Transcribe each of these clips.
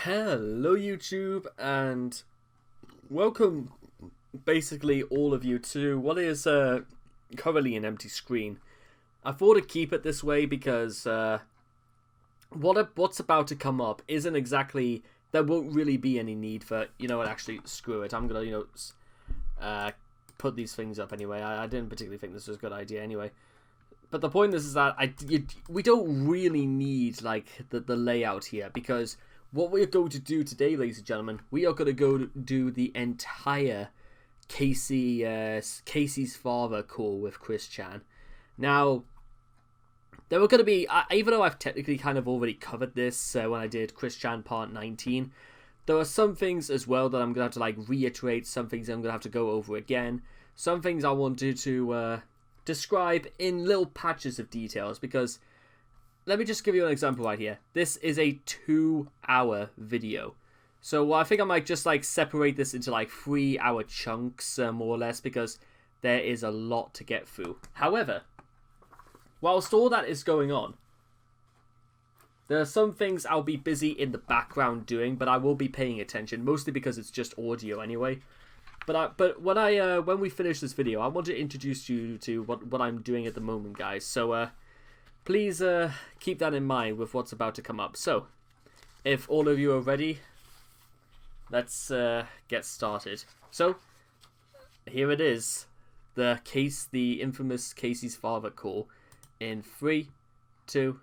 Hello YouTube, and welcome basically all of you to what is currently an empty screen. I thought to keep it this way because what's about to come up isn't exactly, there won't really be any need for, you know what, actually screw it, I'm gonna, put these things up anyway. I didn't particularly think this was a good idea anyway. But the point is that we don't really need like the layout here, because what we're going to do today, ladies and gentlemen, we are going to go do the entire Casey's father call with Chris Chan. Now, there were going to be, even though I've technically kind of already covered this when I did Chris Chan part 19, there are some things as well that I'm going to have to like reiterate, some things I'm going to have to go over again, some things I wanted to describe in little patches of details, because let me just give you an example right here. This is a 2-hour video. So I think I might just like separate this into like 3-hour chunks, more or less, because there is a lot to get through. However, whilst all that is going on, there are some things I'll be busy in the background doing, but I will be paying attention, mostly because it's just audio anyway. But when we finish this video, I want to introduce you to what I'm doing at the moment, guys. So please keep that in mind with what's about to come up. So, if all of you are ready, let's get started. So, here it is. The infamous Casey's father call. In 3, 2,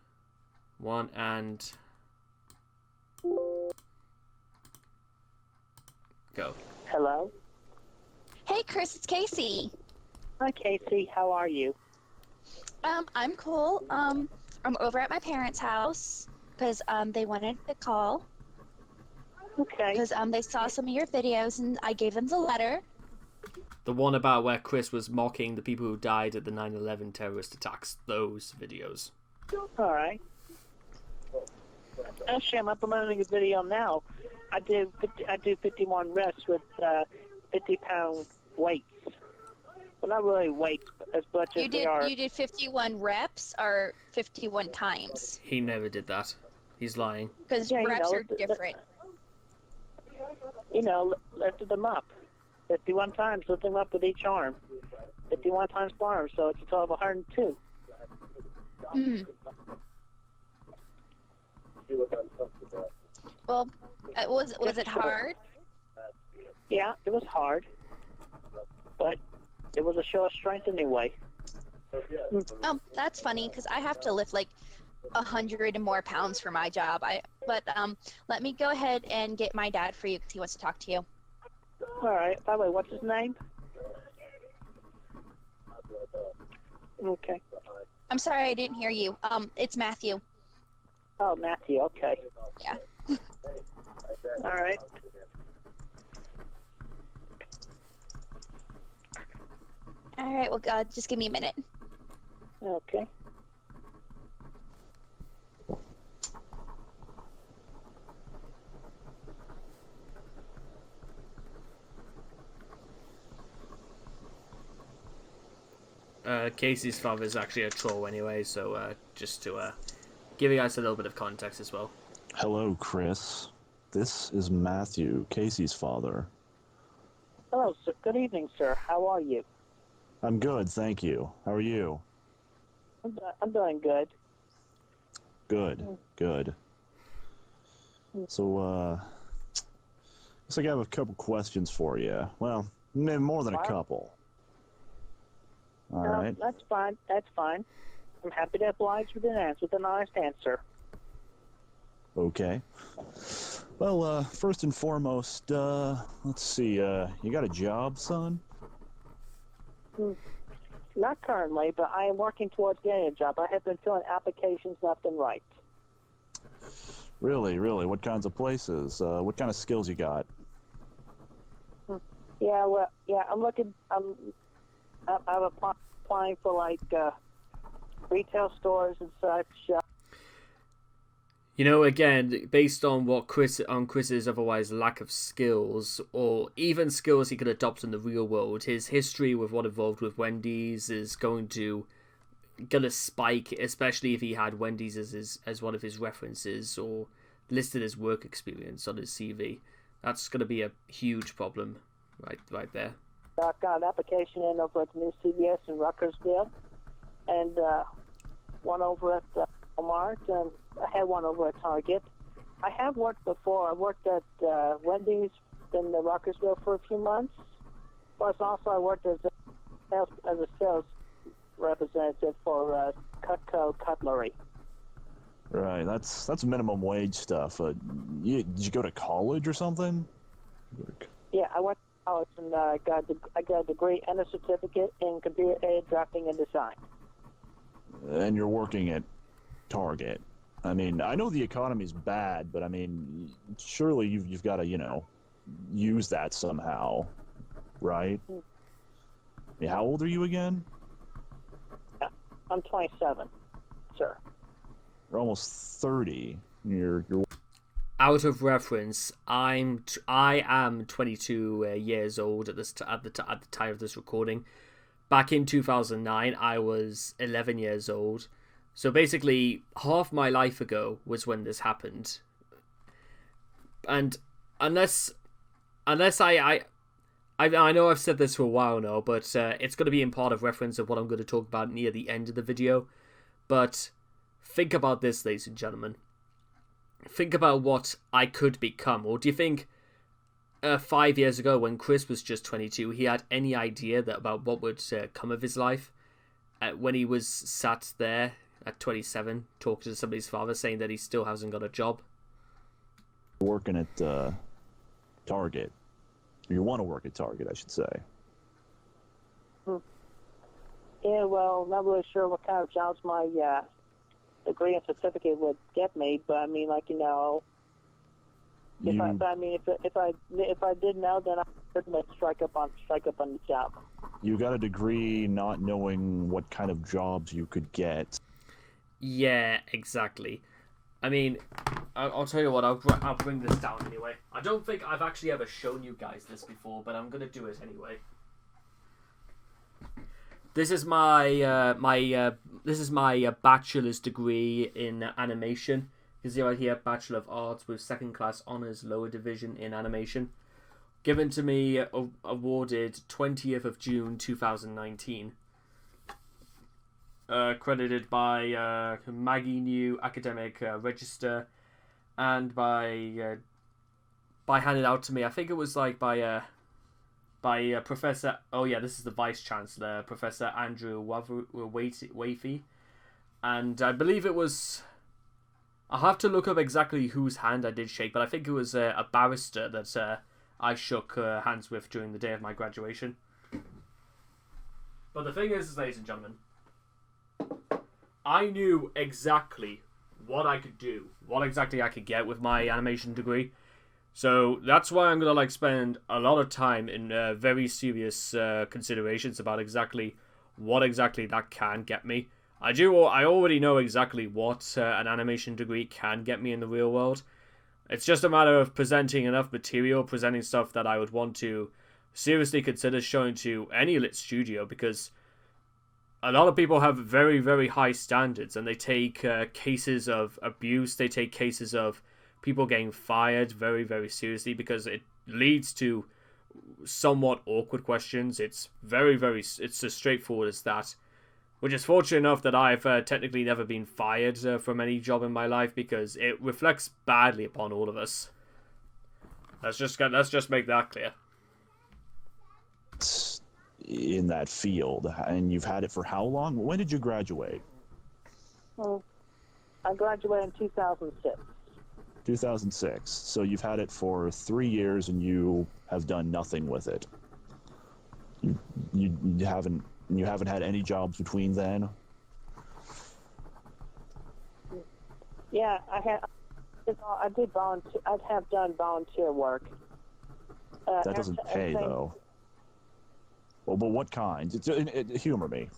1, and go. Hello? Hey Chris, it's Kacey. Hi Kacey, how are you? I'm cool. I'm over at my parents' house because they wanted to call Okay. because they saw some of your videos and I gave them the letter. The one about where Chris was mocking the people who died at the 9/11 terrorist attacks. Those videos. Alright. Actually, I'm uploading a video now. I do 51 reps with 50-pound weights. Well, not really weights, as much as they are. You did 51 reps or 51 times? He never did that. He's lying. Because reps are different. Lifted them up. 51 times, lift them up with each arm. 51 times per arm, so it's a total of 102. Mm. Well, was it hard? Yeah, it was hard. But it was a show of strength anyway. Oh, that's funny because I have to lift like 100 and more pounds for my job. But let me go ahead and get my dad for you because he wants to talk to you. All right. By the way, what's his name? Okay. I'm sorry I didn't hear you. It's Matthew. Oh, Matthew. Okay. Yeah. All right. All right. Well, just give me a minute. Okay. Casey's father is actually a troll anyway, so just to give you guys a little bit of context as well. Hello, Chris. This is Matthew, Casey's father. Hello, sir. Good evening, sir. How are you? I'm good, thank you. How are you? I'm doing good. Good, good. So, guess I have a couple questions for you. Well, maybe more than a couple. All right. That's fine. That's fine. I'm happy to oblige with an answer, with an honest answer. Okay. Well, first and foremost, let's see, you got a job, son? Not currently, but I am working towards getting a job. I have been filling applications left and right. Really, really? What kinds of places? What kind of skills you got? Yeah, well, yeah, I'm applying for like retail stores and such. You know, again, based on Chris's otherwise lack of skills, or even skills he could adopt in the real world, his history with what involved with Wendy's is going to spike, especially if he had Wendy's as one of his references, or listed as work experience on his CV. That's going to be a huge problem right there. I got an application in over at the new CVS in Ruckersville, and one over at Walmart, and I had one over at Target. I have worked before. I worked at Wendy's in Ruckersville for a few months. Plus, also I worked as a sales representative for Cutco Cutlery. Right, that's minimum wage stuff. Did you go to college or something? Yeah, I went to college and I got a degree and a certificate in computer-aided drafting and design. And you're working at Target. I mean, I know the economy's bad, but I mean, surely you've got to, use that somehow, right? I mean, how old are you again? I'm 27, sir. You're almost 30. You're Out of reference, I am 22 years old at the time of this recording. Back in 2009, I was 11 years old. So basically, half my life ago was when this happened. And unless I know I've said this for a while now, but it's going to be in part of reference of what I'm going to talk about near the end of the video. But think about this, ladies and gentlemen. Think about what I could become. Or do you think 5 years ago, when Chris was just 22, he had any idea about what would come of his life? When he was sat there at 27, talking to somebody's father, saying that he still hasn't got a job? working at Target. You want to work at Target, I should say. Yeah, well, not really sure what kind of jobs my degree and certificate would get me, but I mean, like, if I did know, then I would strike up on the job. You got a degree not knowing what kind of jobs you could get. Yeah, exactly. I mean, I'll tell you what, I'll bring this down anyway. I don't think I've actually ever shown you guys this before, but I'm going to do it anyway. This is my bachelor's degree in animation. You see right here, Bachelor of Arts with second class honors, lower division in animation. Given to me, awarded 20th of June 2019. Credited by Maggie New Academic Register, and by handed out to me. I think it was like by Professor. Oh yeah, this is the Vice Chancellor, Professor Andrew Wafey, and I believe it was. I'll have to look up exactly whose hand I did shake, but I think it was a barrister that I shook hands with during the day of my graduation. But the thing is, ladies and gentlemen, I knew exactly what I could do, what exactly I could get with my animation degree. So that's why I'm going to spend a lot of time in very serious considerations about exactly what exactly that can get me. I already know exactly what an animation degree can get me in the real world. It's just a matter of presenting enough material, presenting stuff that I would want to seriously consider showing to any lit studio, because a lot of people have very, very high standards, and they take cases of abuse, they take cases of people getting fired very, very seriously, because it leads to somewhat awkward questions. It's it's as straightforward as that. Which is fortunate enough that I've technically never been fired from any job in my life, because it reflects badly upon all of us. Let's just make that clear. In that field, and you've had it for how long? When did you graduate? Well, I graduated in 2006. 2006. So you've had it for 3 years, and you have done nothing with it. You haven't had any jobs between then? Yeah, I did volunteer. I have done volunteer work. That doesn't pay, though. Well, but what kind? Humor me.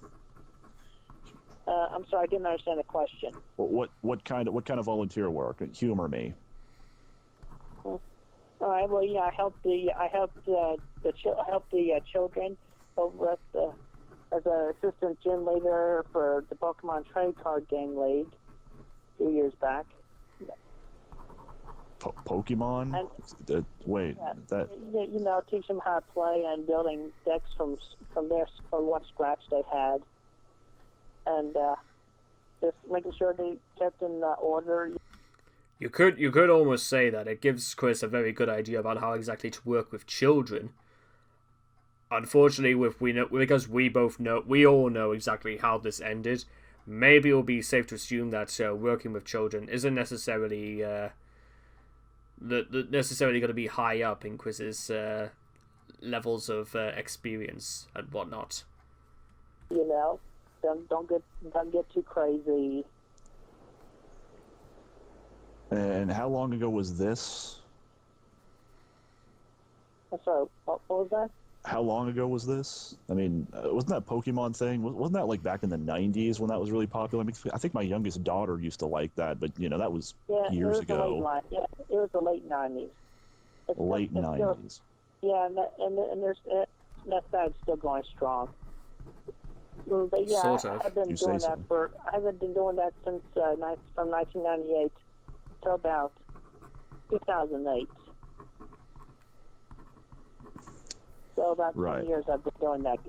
I'm sorry, I didn't understand the question. Well, what kind of volunteer work? Humor me. All right. Well, yeah, I helped the children over at the. As an assistant gym leader for the Pokemon Trade Card Game League a few years back. Pokemon? Wait, Yeah. that You know, teach them how to play and building decks from what scratch they had, and just making sure they kept in order. You could almost say that it gives Chris a very good idea about how exactly to work with children. Unfortunately, because we all know exactly how this ended. Maybe it will be safe to assume that working with children isn't necessarily necessarily going to be high up in Chris's levels of experience and whatnot. You know, don't get too crazy. And how long ago was this? I'm sorry, what was that? How long ago was this? I mean, wasn't that Pokemon thing? Wasn't that like back in the 90s when that was really popular? I mean, I think my youngest daughter used to like that, but you know, that was years ago. It was the late 90s. Late 90s. Yeah, and there's that side's still going strong. But yeah, Sort of. I've been doing that since from 1998 till about 2008. So about 10 years I've been doing that.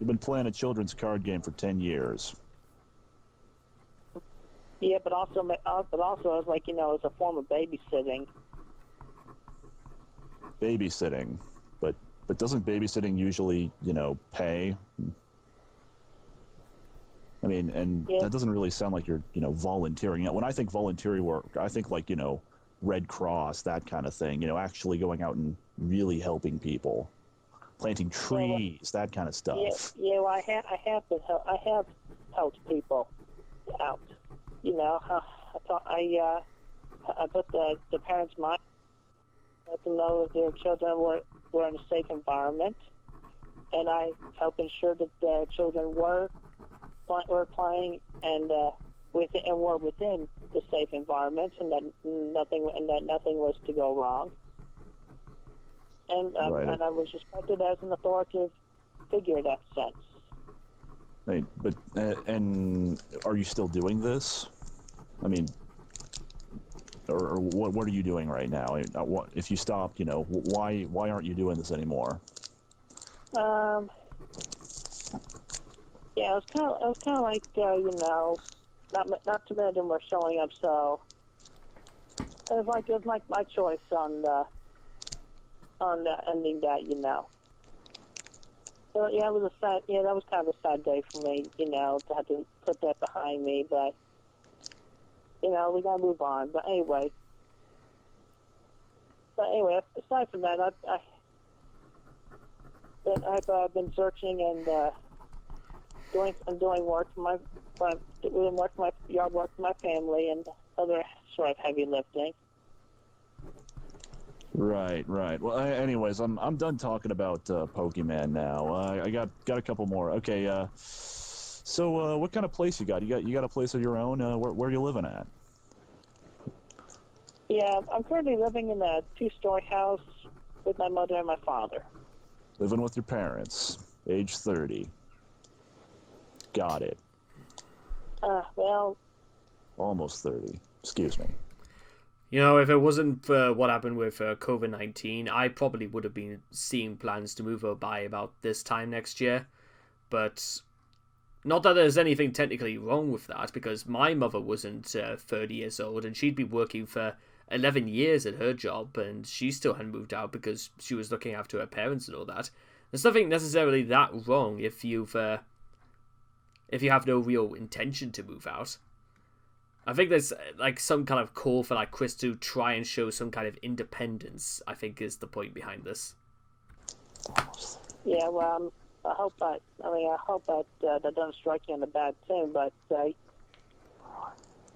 You've been playing a children's card game for 10 years. Yeah, but also it's like, you know, it's a form of babysitting. Babysitting, but doesn't babysitting usually, you know, pay? I mean, and that doesn't really sound like you're, you know, volunteering. When I think voluntary work, I think like, you know, Red Cross, that kind of thing, you know, actually going out and really helping people, planting trees, that kind of stuff. Yeah, well, I have helped people out. You know, I put the parents' mind, let them know that their children were in a safe environment, and I help ensure that the children were playing and were within the safe environment, and that nothing was to go wrong. And and I was respected as an authoritative figure in that sense. Right, but and are you still doing this? I mean, or what are you doing right now? What if you stopped? You know, why aren't you doing this anymore? Yeah, it was kind of like you know, not too many of them were showing up, so it was like my choice on ending that, you know. So yeah, that was kind of a sad day for me, you know, to have to put that behind me, but you know, we gotta move on. But anyway, aside from that, I've been searching and doing work for my yard work for my family and other sort of heavy lifting. Right. Well, anyways, I'm done talking about Pokemon now. I got a couple more. Okay. So what kind of place you got? You got a place of your own? Where are you living at? Yeah, I'm currently living in a 2-story house with my mother and my father. Living with your parents, age 30. Got it. Well, almost 30. Excuse me. You know, if it wasn't for what happened with COVID-19, I probably would have been seeing plans to move over by about this time next year. But not that there's anything technically wrong with that, because my mother wasn't 30 years old, and she'd been working for 11 years at her job, and she still hadn't moved out because she was looking after her parents and all that. There's nothing necessarily that wrong if you have no real intention to move out. I think there's like some kind of call for like Chris to try and show some kind of independence, I think is the point behind this. Yeah, well, I hope that doesn't strike you on a bad tune, but yeah,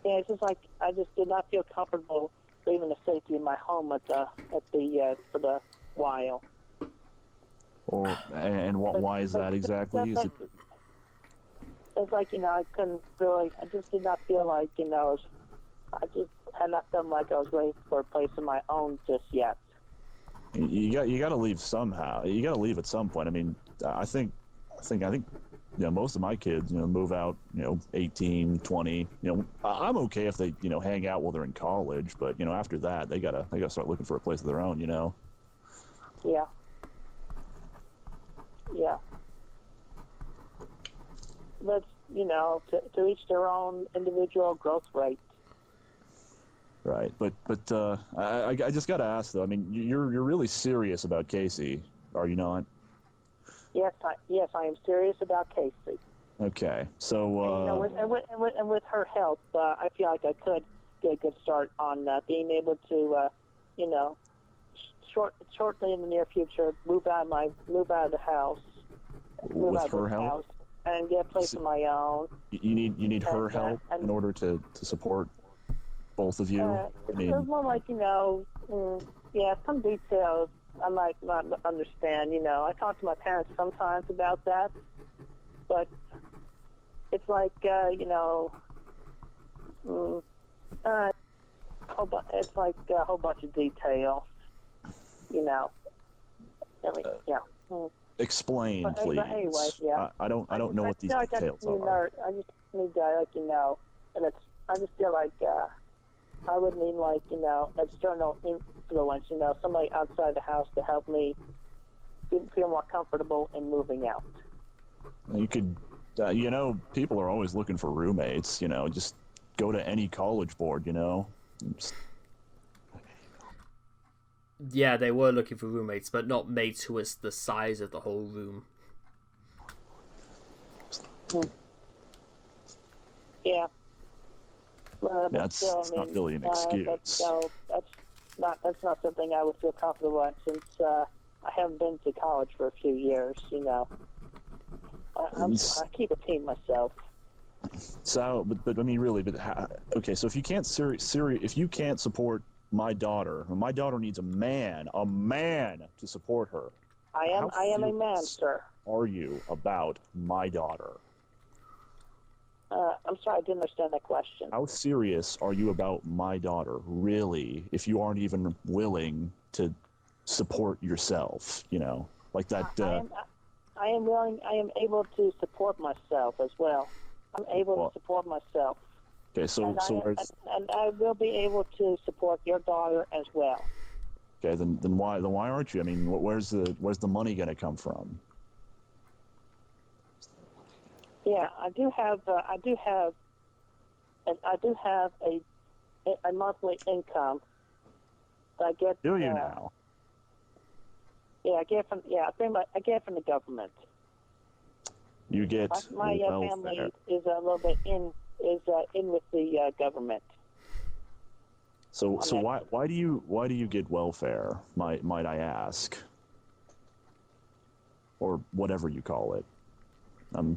it's just like I just did not feel comfortable leaving the safety of my home for the while. Why is that exactly? It's like, you know, I just did not feel like, you know, I just had not felt like I was ready for a place of my own just yet. You got to leave somehow. You got to leave at some point. I mean, I think most of my kids, move out, 18, 20. I'm okay if they, hang out while they're in college, but after that, they gotta start looking for a place of their own. Yeah. Yeah. But to each their own individual growth rate. Right, but I just gotta ask though. I mean, you're really serious about Kacey, are you not? Yes, I am serious about Kacey. Okay, so and with her help, I feel like I could get a good start on being able to, shortly in the near future, move out of the house, with her help, and get a place of my own. You need her help in order to support both of you. It's more like some details I might not understand. I talk to my parents sometimes about that, but it's like it's like a whole bunch of details. Explain, please. But anyway, yeah. I don't know what these details are. I just need to let you know, and I just feel like I would need external influence, somebody outside the house to help me feel more comfortable in moving out. You could, people are always looking for roommates. Just go to any college board. Yeah, they were looking for roommates, but not mates who was the size of the whole room. Yeah. That's not really an excuse. That's not something I would feel comfortable at since I haven't been to college for a few years. I keep a team myself. So, but I mean, really, okay. So if you can't if you can't support my daughter needs a man to support her. I am a man, sir. Are you about my daughter? I'm sorry, I didn't understand that question. How serious are you about my daughter, really, if you aren't even willing to support yourself, like that... I am willing, I am able to support myself as well. I'm able to support myself. Okay, and I will be able to support your daughter as well. Okay, then why aren't you? I mean, where's the money going to come from? Yeah, I do have a monthly income that I get. Do you now? Yeah, I get from the government. You get my family is a little bit in with the government. So why do you get welfare? Might I ask? Or whatever you call it. You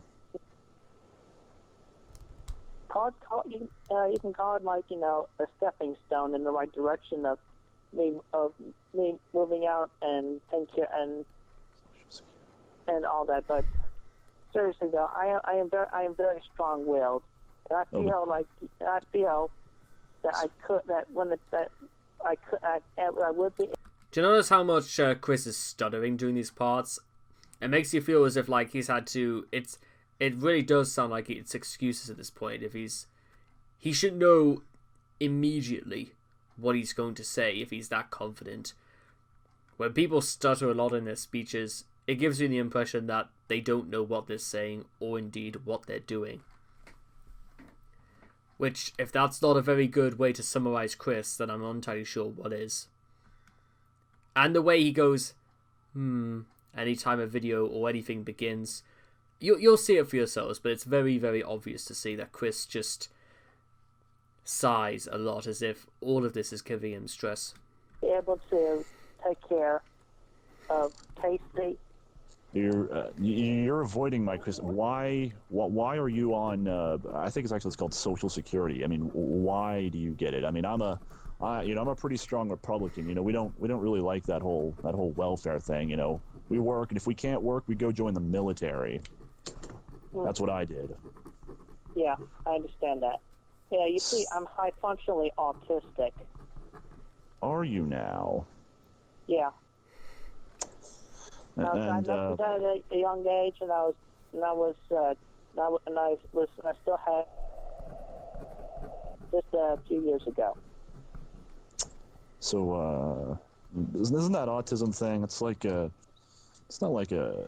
can call it like a stepping stone in the right direction of me moving out and all that. But seriously though, I am very strong-willed, and I feel that I would be. Do you notice how much Chris is stuttering during these parts? It makes you feel as if like he's had to. It really does sound like it's excuses at this point. If he should know immediately what he's going to say if he's that confident. When people stutter a lot in their speeches, it gives you the impression that they don't know what they're saying or indeed what they're doing. Which, if that's not a very good way to summarize Chris, then I'm not entirely sure what is. And the way he goes, anytime a video or anything begins, you'll see it for yourselves, but it's very, very obvious to see that Chris just sighs a lot as if all of this is giving him stress. Be able to take care of Kacey. You're avoiding my Chris. Why are you on? I think it's called Social Security. I mean, why do you get it? I mean, I'm a pretty strong Republican. We don't really like that whole welfare thing. We work, and if we can't work, we go join the military. That's what I did. Yeah, I understand that. Yeah, you see, I'm high functionally autistic. Are you now? Yeah. And I met that at a young age, and I was I still had just a few years ago. So, isn't that autism thing? It's like it's not like you're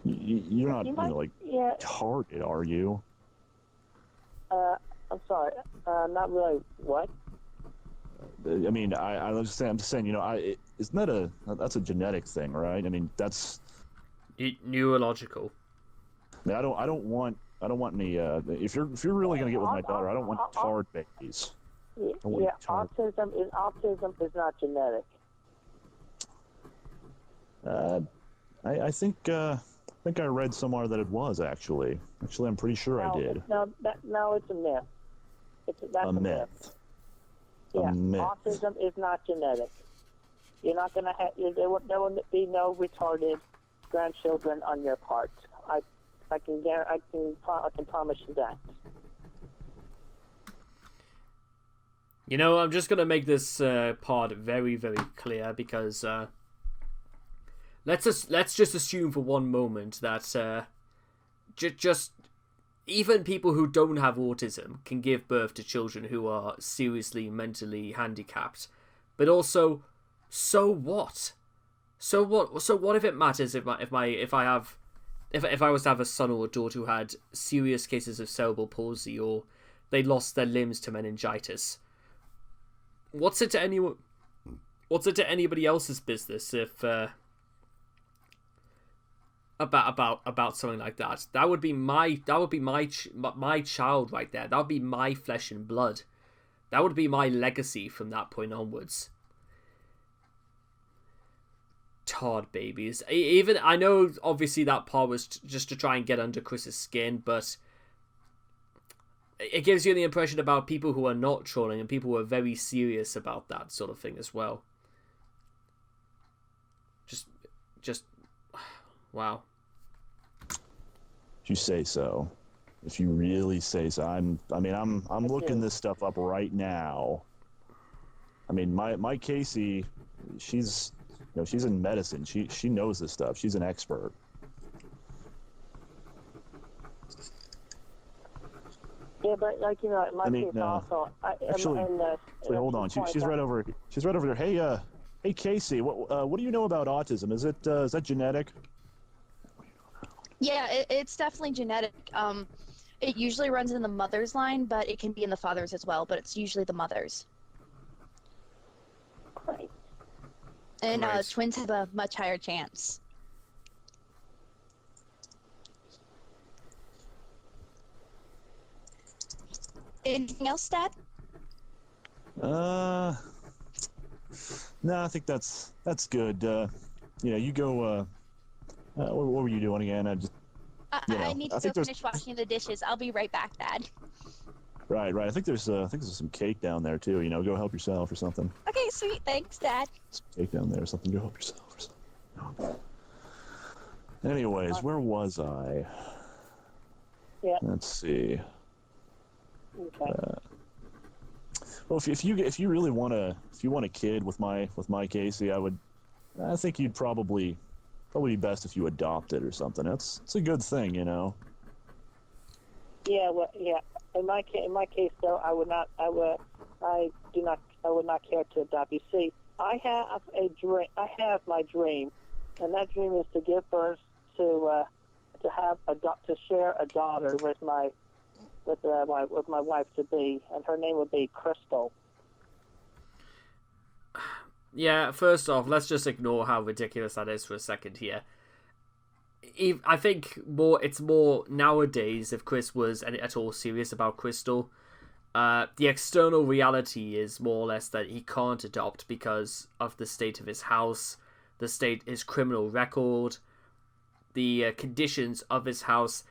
not like retarded, are you? I'm sorry. Not really. What? I mean, I'm just saying, isn't that that's a genetic thing, right? I mean, that's neurological. I mean, I don't want any. If you're really gonna get with my daughter, I don't want tard babies. Yeah, autism is not genetic. I think I read somewhere that it was actually. Actually, I'm pretty sure I did. No, it's a myth. That's a myth. Yeah, autism is not genetic. You're not gonna have. There will be no retarded grandchildren on your part. I can promise you that. I'm just gonna make this part very, very clear because let's just assume for one moment that just even people who don't have autism can give birth to children who are seriously mentally handicapped. But also, so what? So what if it matters if I was to have a son or a daughter who had serious cases of cerebral palsy or they lost their limbs to meningitis? What's it to anyone? What's it to anybody else's business if about something like that? That would be my child right there. That would be my flesh and blood. That would be my legacy from that point onwards. Tard babies. Even I know obviously that part was just to try and get under Chris's skin, but it gives you the impression about people who are not trolling and people who are very serious about that sort of thing as well. Just wow. If you say so. If you really say so. I'm looking this stuff up right now. I mean, my Kacey, she's in medicine. She knows this stuff. She's an expert. Yeah, but case also. Actually, hold on. She's right over. She's right over there. Hey, Kacey. What do you know about autism? Is that genetic? Yeah, it's definitely genetic. It usually runs in the mother's line, but it can be in the father's as well. But it's usually the mother's. Right. And twins have a much higher chance. Anything else, Dad? No, I think that's good. You go. What were you doing again? I need to go finish washing the dishes. I'll be right back, Dad. Right. I think there's some cake down there too. Go help yourself or something. Okay, sweet. Thanks, Dad. Some cake down there or something. Go help yourself or something. Anyways, where was I? Yeah. Let's see. Okay. Well, if you really want a kid with my Kacey, I think you'd probably be best if you adopt it or something. It's a good thing, Yeah, well, yeah. In my case, though, I would not care to adopt. You see, I have a dream. I have my dream, and that dream is to give birth to share a daughter with my wife to be, and her name would be Crystal. Yeah, first off, let's just ignore how ridiculous that is for a second here. I think it's more nowadays, if Chris was at all serious about Crystal, the external reality is more or less that he can't adopt because of the state of his house, his criminal record, the conditions of his house.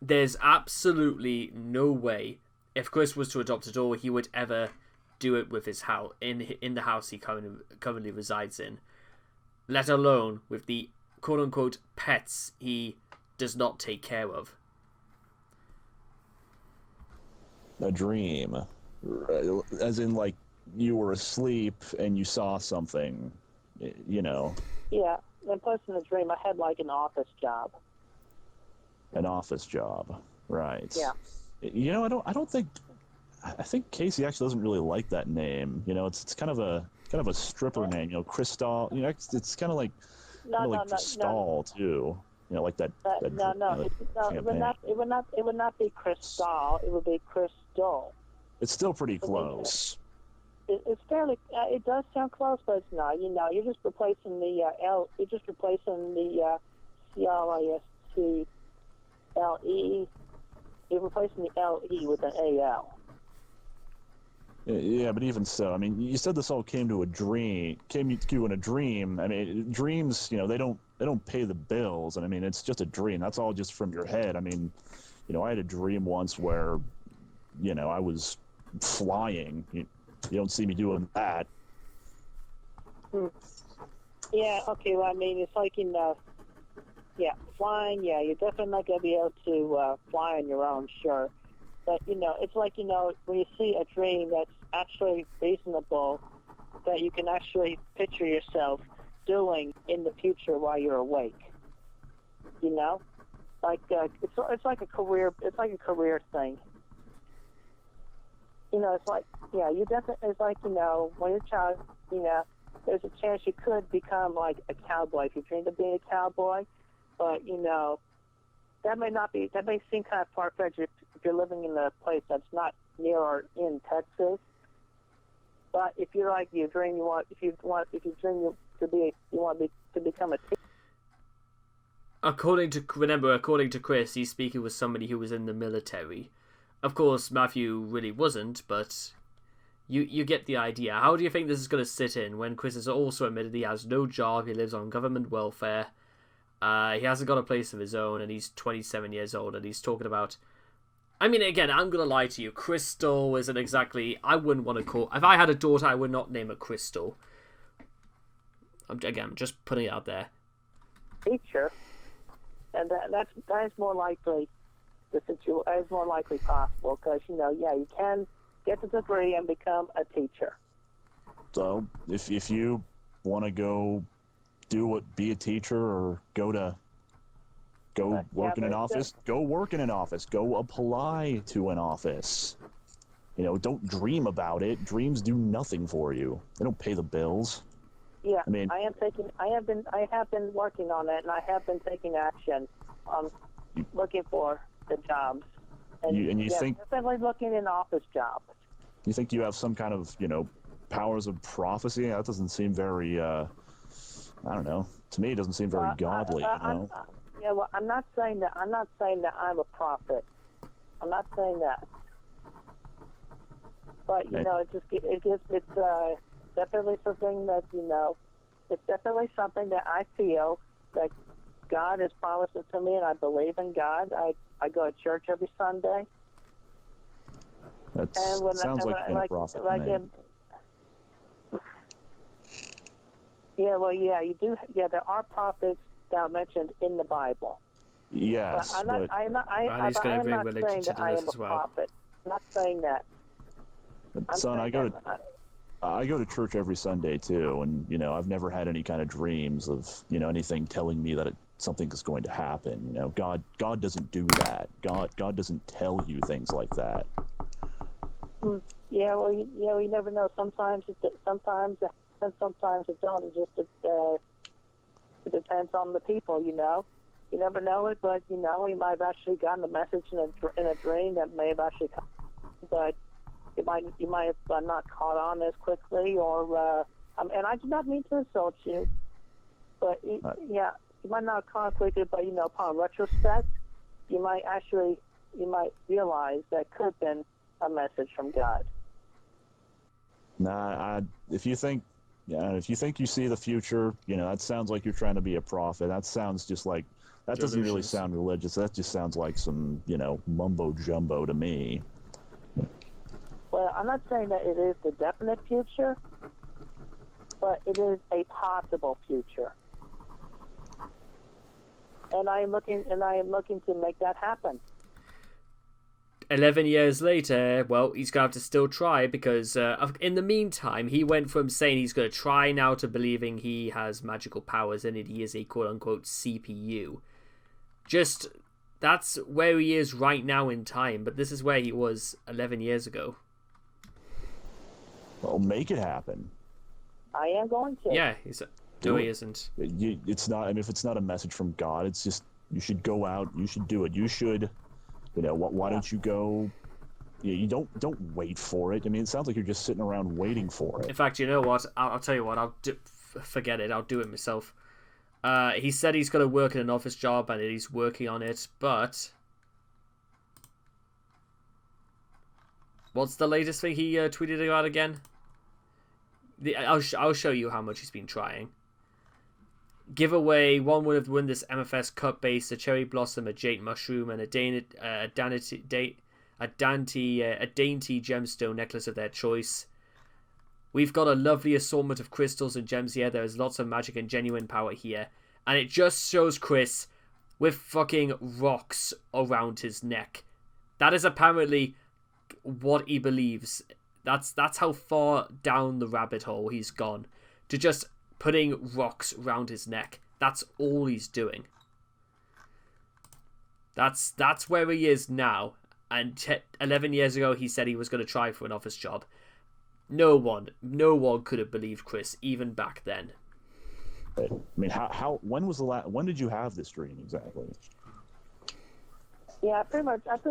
There's absolutely no way, if Chris was to adopt at all, he would ever do it with his house in the house he currently resides in, let alone with the quote-unquote pets he does not take care of. A dream, as in like you were asleep and you saw something, Yeah, and plus in the dream I had like an office job. An office job, right? Yeah. You know, I don't think. I think Kacey actually doesn't really like that name. You know, it's kind of a stripper name. You know, Cristal. You know, it's kind of like Cristal too. You know, like that. It would not be Cristal. It would be Crystal. It's still pretty close. It's fairly. It does sound close, but it's not. You know, you're just replacing the L. You're just replacing the CRISTLE. You're replacing the LE with an AL. Yeah, but even so, I mean, you said this all came to you in a dream. I mean, dreams, you know, they don't pay the bills, and I mean, it's just a dream. That's all just from your head. I mean, you know, I had a dream once where, you know, I was flying. You don't see me doing that. Yeah. Okay. Well, I mean, it's like yeah, flying. Yeah, you're definitely not gonna be able to fly on your own, sure. But, you know, it's like, you know, when you see a dream that's actually reasonable, that you can actually picture yourself doing in the future while you're awake. You know? Like, it's like a career thing. You know, it's like, yeah, you definitely, it's like, you know, when you're a child, you know, there's a chance you could become like a cowboy if you dreamed of being a cowboy. But, you know, that may seem kind of far-fetched if you're living in a place that's not near or in Texas. But if you're like you want to become a teacher. According to Chris, he's speaking with somebody who was in the military. Of course, Matthew really wasn't, but you get the idea. How do you think this is going to sit in when Chris has also admitted he has no job, he lives on government welfare? He hasn't got a place of his own, and he's 27 years old, and he's talking about... I mean, again, I'm going to lie to you. Crystal isn't exactly... I wouldn't want to call... If I had a daughter, I would not name her Crystal. I'm just putting it out there. Teacher. And that is more likely is more likely possible, because, you know, yeah, you can get the degree and become a teacher. So, if you want to go... be a teacher or go work in an office, go work in an office, go apply to an office. You know, don't dream about it. Dreams do nothing for you. They don't pay the bills. Yeah, I mean, I have been working on it, and I have been taking action on looking for the jobs. And you think definitely looking in office jobs. You think you have some kind of, you know, powers of prophecy? That doesn't seem very I don't know. To me, it doesn't seem very godly. You know? Yeah, well, I'm not saying that I'm a prophet. I'm not saying that. But you know, it's definitely something that, you know, it's definitely something that I feel that God has promised it to me, and I believe in God. I go to church every Sunday. That sounds like being a prophet to me. Yeah, well, yeah, you do. Yeah, there are prophets that are mentioned in the Bible. Yes, but I am not saying that I am a prophet. I'm not saying that. Son, I go to church every Sunday too, and you know, I've never had any kind of dreams of, you know, anything telling me that something is going to happen. You know, God doesn't do that. God doesn't tell you things like that. Yeah, well, you never know. Sometimes it and sometimes it don't. It just it depends on the people, you know. You never know it, but you know, you might have actually gotten a message in a dream that may have actually come, but you might have not caught on as quickly, or and I do not mean to insult you, but yeah, you might not have caught on quickly, but you know, upon retrospect, you might realize that could have been a message from God. Nah, if you think you see the future, you know, that sounds like you're trying to be a prophet. That sounds just like, that doesn't really sound religious. That just sounds like some, you know, mumbo jumbo to me. Well, I'm not saying that it is the definite future, but it is a possible future. And I am looking to make that happen. 11 years later, well, he's going to have to still try, because in the meantime, he went from saying he's going to try now to believing he has magical powers and he is a quote-unquote CPU. Just that's where he is right now in time, but this is where he was 11 years ago. Well, make it happen. I am going to. Yeah, he isn't. It's not. I mean, if it's not a message from God, it's just you should go out. You should do it. You should. Why don't you go? You don't wait for it. I mean, it sounds like you're just sitting around waiting for it. In fact, you know what? I'll tell you what. Forget it. I'll do it myself. He said he's going to work in an office job and he's working on it, but what's the latest thing he tweeted about again? I'll show you how much he's been trying. Giveaway: one would have won this MFS Cup base, a cherry blossom, a jade mushroom, and a dainty gemstone necklace of their choice. We've got a lovely assortment of crystals and gems here. There is lots of magic and genuine power here. And it just shows Chris with fucking rocks around his neck. That is apparently what he believes. That's how far down the rabbit hole he's gone. To just putting rocks around his neck. That's all he's doing. That's where he is now. And 11 years ago he said he was going to try for an office job. No one could have believed Chris even back then. I mean, when did you have this dream exactly? Yeah, I pretty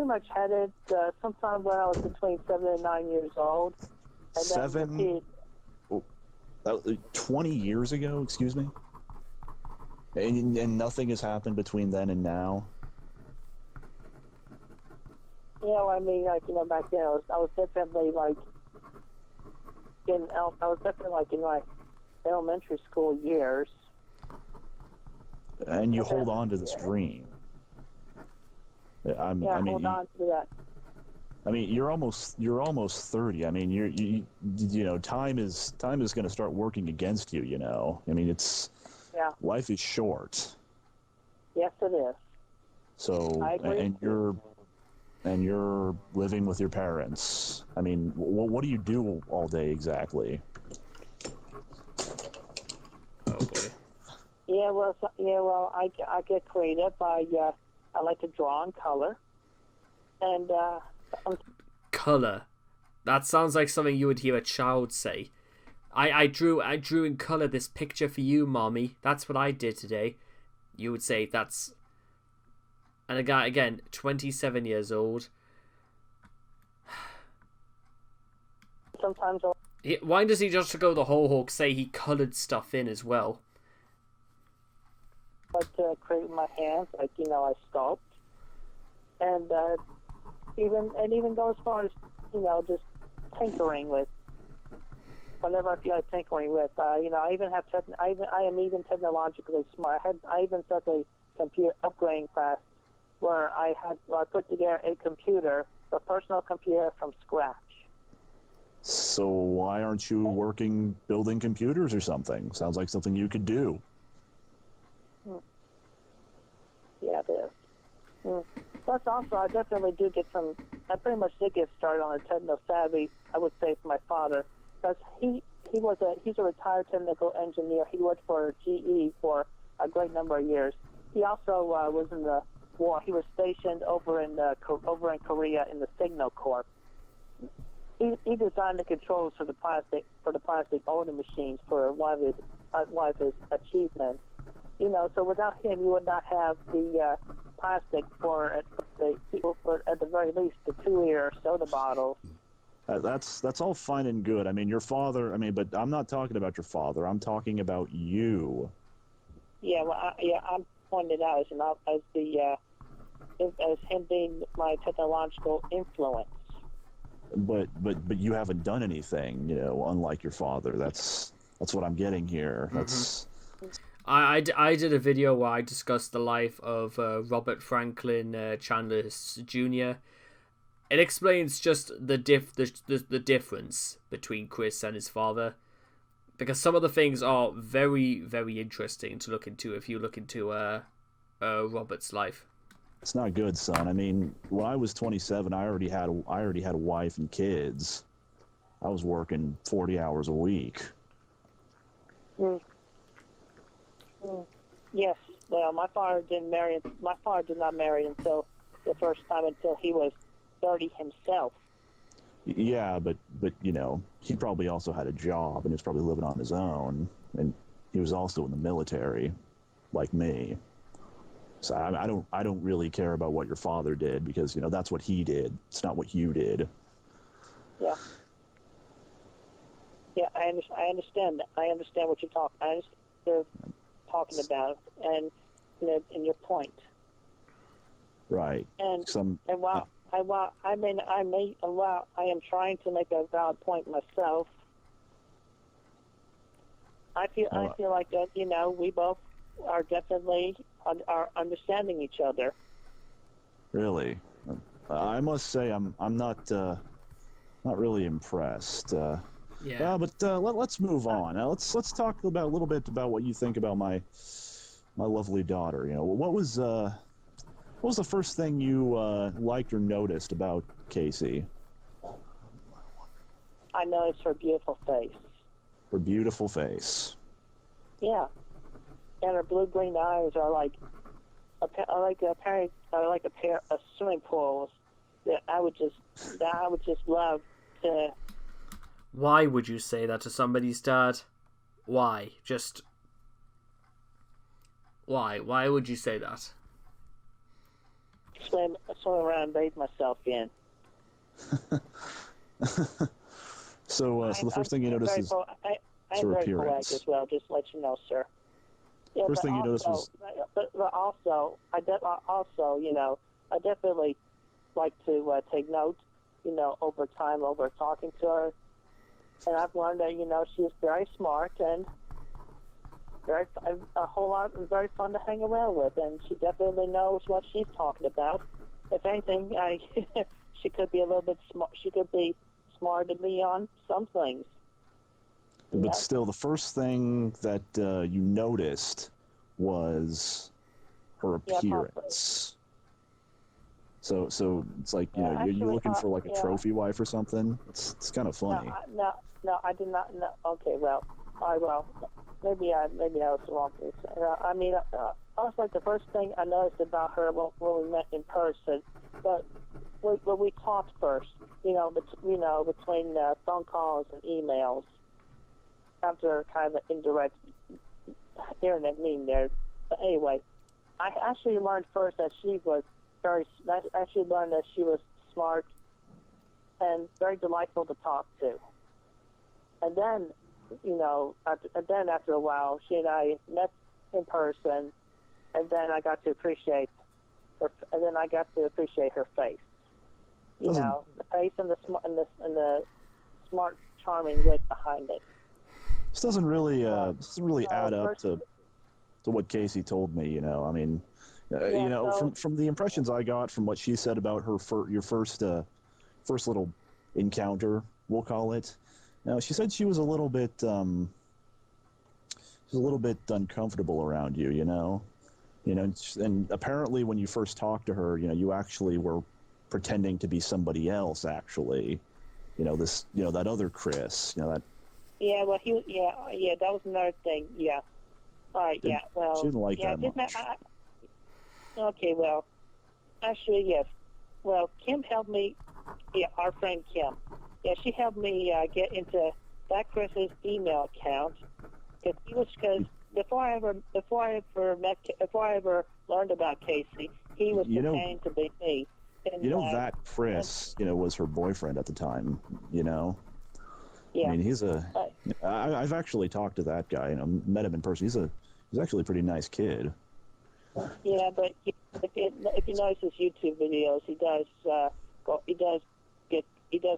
much had it sometime when I was between 7 and 9 years old. And 7? 20 years ago, excuse me? And nothing has happened between then and now? Yeah, I mean, back then I was definitely in my elementary school years. And you hold on to this dream. Hold on to that. I mean, you're almost 30. I mean, time is going to start working against you. I mean, life is short. Yes, it is. So, I agree. and you're living with your parents. I mean, what do you do all day exactly? Oh boy. Yeah, well, I get creative. I like to draw and color, and color. That sounds like something you would hear a child say. I drew in color this picture for you, mommy. That's what I did today. You would say that's. And a guy, again, 27 years old. Sometimes why does he just go the whole hawk say he coloured stuff in as well? I like to create with my hands, I sculpt. And even go as far as, just tinkering with whatever I feel like tinkering with. I am even technologically smart. I even took a computer upgrading class where I put together a personal computer from scratch. So why aren't you working building computers or something? Sounds like something you could do. Yeah, it is. Plus, also, I definitely do I pretty much did get started on a techno savvy, I would say, from my father. Because he's a retired technical engineer. He worked for GE for a great number of years. He also was in the war. He was stationed over in Korea in the Signal Corps. He designed the controls for the plastic molding machines for one of his achievements. So without him, you would not have the plastic for at the very least the 2-liter soda bottles. That's all fine and good. I mean, your father. I mean, but I'm not talking about your father. I'm talking about you. Yeah, well, I'm pointing out as him being my technological influence. But you haven't done anything, unlike your father. That's what I'm getting here. That's. I did a video where I discussed the life of Robert Franklin Chandler Jr. It explains just the difference between Chris and his father, because some of the things are very, very interesting to look into if you look into Robert's life. It's not good, son. I mean, when I was 27, I already had a wife and kids. I was working 40 hours a week. Yes. well, my father did not marry until the first time until he was 30 himself. Yeah, but you know, he probably also had a job and he was probably living on his own, and he was also in the military, like me. So I don't really care about what your father did, because you know that's what he did. It's not what you did. Yeah. Yeah, I understand that. I understand what you're talking. I understand what you're talking about, and your point. Right. And while I am trying to make a valid point myself, I feel like that. You know, we both are definitely are understanding each other. Really, I must say I'm not really impressed. Yeah. But let's move on. Now let's talk about a little bit about what you think about my lovely daughter. You know, what was the first thing you liked or noticed about Kacey? I noticed her beautiful face. Her beautiful face. Yeah, and her blue-green eyes are like a pair of swimming pools that I would just love to. Why would you say that to somebody's dad? Why? Just why? Why would you say that? Swim around and bathe myself in. So the first thing you noticed is I'm her very appearance. polite as well, just to let you know, sir. Yeah, First thing you noticed was... But also, I definitely like to take note, you know, over time, over talking to her. And I've learned that, you know, she's very smart and very very fun to hang around with. And she definitely knows what she's talking about. If anything, she could be a little bit smart. She could be smarter than me on some things. But still, the first thing that you noticed was her appearance. So it's like, you know, you're looking for like a trophy wife or something. It's kind of funny. No, I did not. No. Okay, well, maybe I was wrong. I mean, I was like the first thing I noticed about her when we met in person, but when we talked first, you know, between phone calls and emails, after kind of an indirect internet meeting there. But anyway, I actually learned first that she was smart and very delightful to talk to. And then, you know, after a while, she and I met in person, and then I got to appreciate her. And then I got to appreciate her face. You know, the face and the smart, charming wit behind it. This doesn't really add up to what Kacey told me. You know, I mean, you know, from the impressions I got from what she said about her your first little encounter, we'll call it. Now, she said she was a little bit uncomfortable around you. You know, and apparently when you first talked to her, you know, you actually were pretending to be somebody else. Actually, you know, that other Chris. You know that. Yeah, well, that was another thing. Yeah. All right. Yeah. Well. She didn't like that much. Okay. Well, actually, yes. Well, Kim helped me. Yeah, our friend Kim. Yeah, she helped me get into that Chris's email account because before I ever learned about Kacey, he was pretending to be me. And, you know that Chris, you know, was her boyfriend at the time. You know. Yeah. I mean, I've actually talked to that guy. You know, met him in person. He's actually a pretty nice kid. Yeah, but if you notice his YouTube videos, he does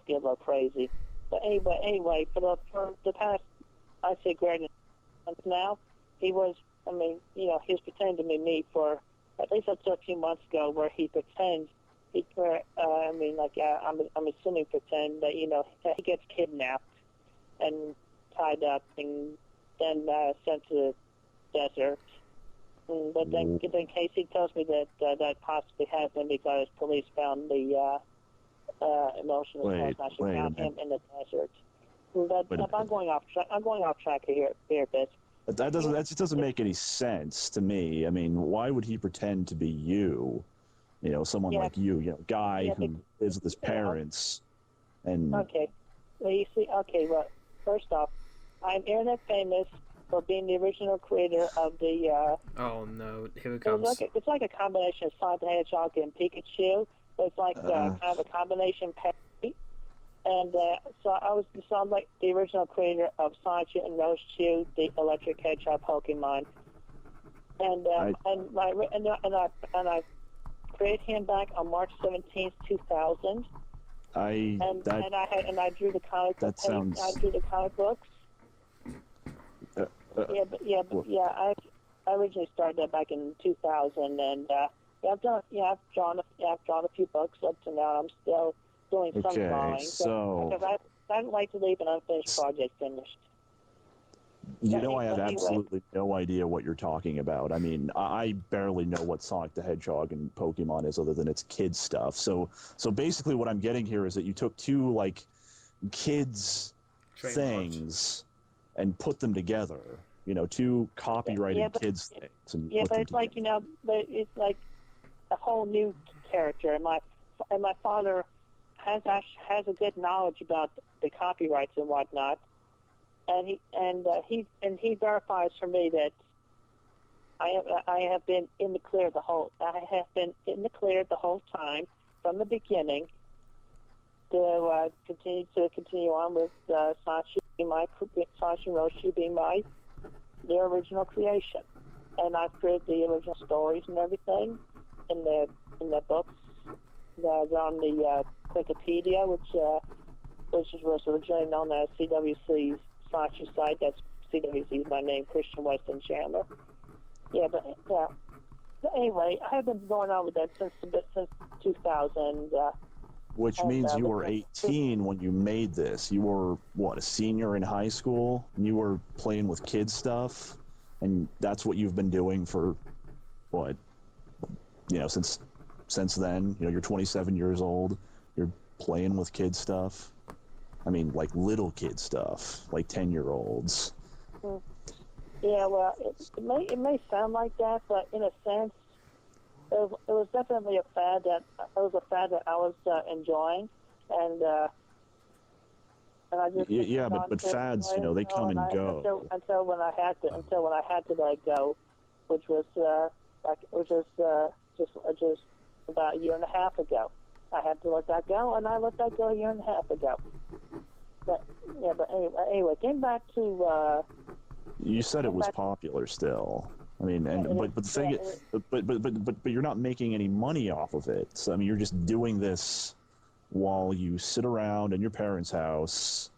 get a little crazy. But anyway, for the past, I'd say, greater months now, he was pretending to be me for at least up to a few months ago, where he pretends. I'm assuming pretend that, you know, he gets kidnapped and tied up and then sent to the desert. But then Kacey tells me that that possibly happened because police found the emotional found him in the desert. But I'm going off track here a bit. That just doesn't make any sense to me. I mean, why would he pretend to be you? You know, someone like you, guy who lives with his parents, and okay. Well, you see, okay. Well, first off, I'm internet famous for being the original creator of the. Oh no! Here it comes. It's like a combination of Sonic the Hedgehog and Pikachu. It's like kind of a combination parody. And so I'm like the original creator of Sonic and Roschu, the Electric Hedgehog Pokemon. And I created him back on March 17th, 2000. I drew the comic. I drew the comic books. I originally started that back in 2000, and I've drawn a few books up to now. I'm still doing some drawing. So because I don't like to leave an unfinished project finished. I have absolutely no idea what you're talking about. I mean, I barely know what Sonic the Hedgehog and Pokemon is other than it's kids stuff. So basically what I'm getting here is that you took two, like, kids things and put them together. Two copyrighted kids things. And but it's like, but it's like a whole new character. And my father has a good knowledge about the copyrights and whatnot. And he verifies for me that I have been in the clear the whole time from the beginning to continue on with Sachi and Roshu being their original creation, and I've created the original stories and everything in the books that are on the Wikipedia, which was originally known as CWC's Sachi site. That's CWC's my name, Christian Weston Chandler. But anyway, I have been going on with that since 2000. Which means you were 18 when you made this. You were, what, a senior in high school? And you were playing with kids stuff? And that's what you've been doing for, what, since then? You're 27 years old. You're playing with kids stuff? I mean, like little kid stuff, like 10-year-olds. Yeah, well, it may sound like that, but in a sense, it was definitely a fad that I was enjoying, and I just but fads, they come and go until when I had to let it go, which was just about a year and a half ago. I had to let that go, and I let that go a year and a half ago. But anyway, getting back to. You said it was popular still. I mean, but the thing is, but you're not making any money off of it. So I mean, you're just doing this while you sit around in your parents' house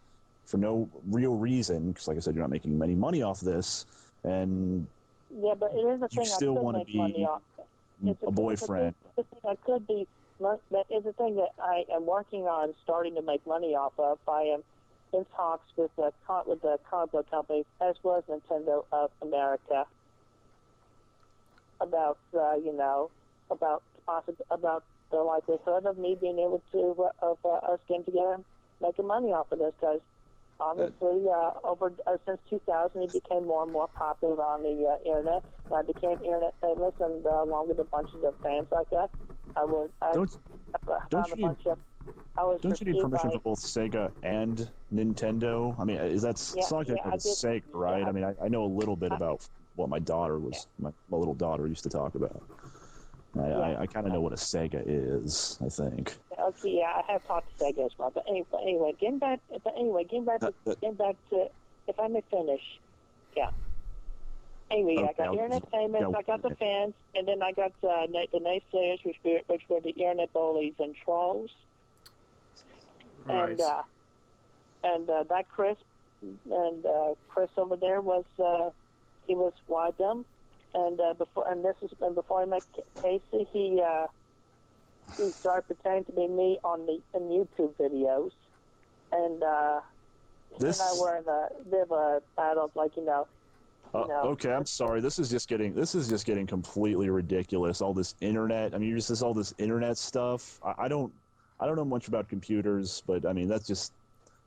for no real reason. Because, like I said, you're not making any money off this, and but it is a thing you still want to be a boyfriend. It's a thing I could be. That is a thing that I am working on starting to make money off of. I am in talks with the comic book companies as well as Nintendo of America about about the likelihood of me being able to us getting together and making money off of this, because obviously since 2000 it became more and more popular on the internet. I became internet famous, and along with a bunch of the fans like that, don't you need permission for both Sega and Nintendo? I mean, it's not like it's Sega, right? I mean, I know a little bit about what my little daughter used to talk about. I kind of know what a Sega is, I think. Okay, yeah, I have talked to Sega as well. But anyway, getting back to, if I may finish, yeah. Anyway, okay, I got internet famous, I got the fans, and then I got the naysayers, which were the internet bullies and trolls. Right. And that Chris over there was he was one of them. And before I met Kacey, he started pretending to be me in YouTube videos, and he and I were in a bit of a battle, Okay, I'm sorry. This is just getting completely ridiculous. All this internet. I mean, all this internet stuff. I don't know much about computers, but I mean, this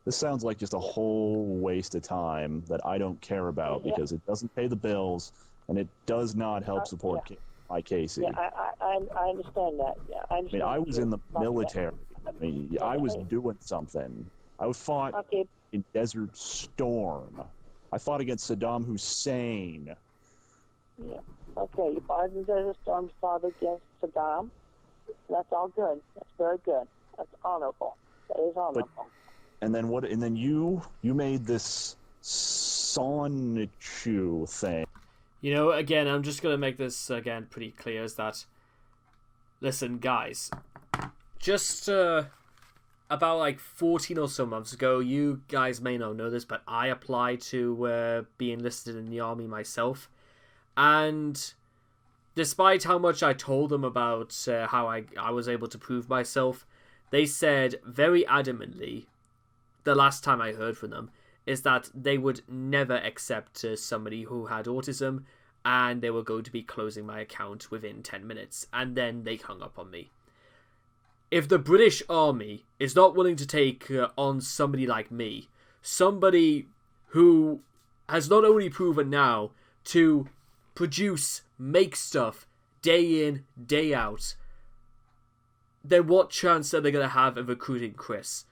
this sounds like just a whole waste of time that I don't care about because it doesn't pay the bills and it does not help support my Kacey. Yeah, I understand that. Yeah, I understand. I was in the military. I was doing something. I fought in Desert Storm. I fought against Saddam Hussein. Yeah. Okay, you fought in Desert Storm, fought against Saddam. That's all good. That's very good. That's honorable. That is honorable. And then what? And then you made this Sonichu thing. You know, again, I'm just gonna make this again pretty clear: is that, listen, guys, just about like 14 or so months ago, you guys may not know this, but I applied to be enlisted in the army myself, and despite how much I told them about how I was able to prove myself, they said very adamantly, the last time I heard from them, is that they would never accept somebody who had autism, and they were going to be closing my account within 10 minutes, and then they hung up on me. If the British Army is not willing to take on somebody like me, somebody who has not only proven now to make stuff day in, day out, then what chance are they going to have of recruiting Chris?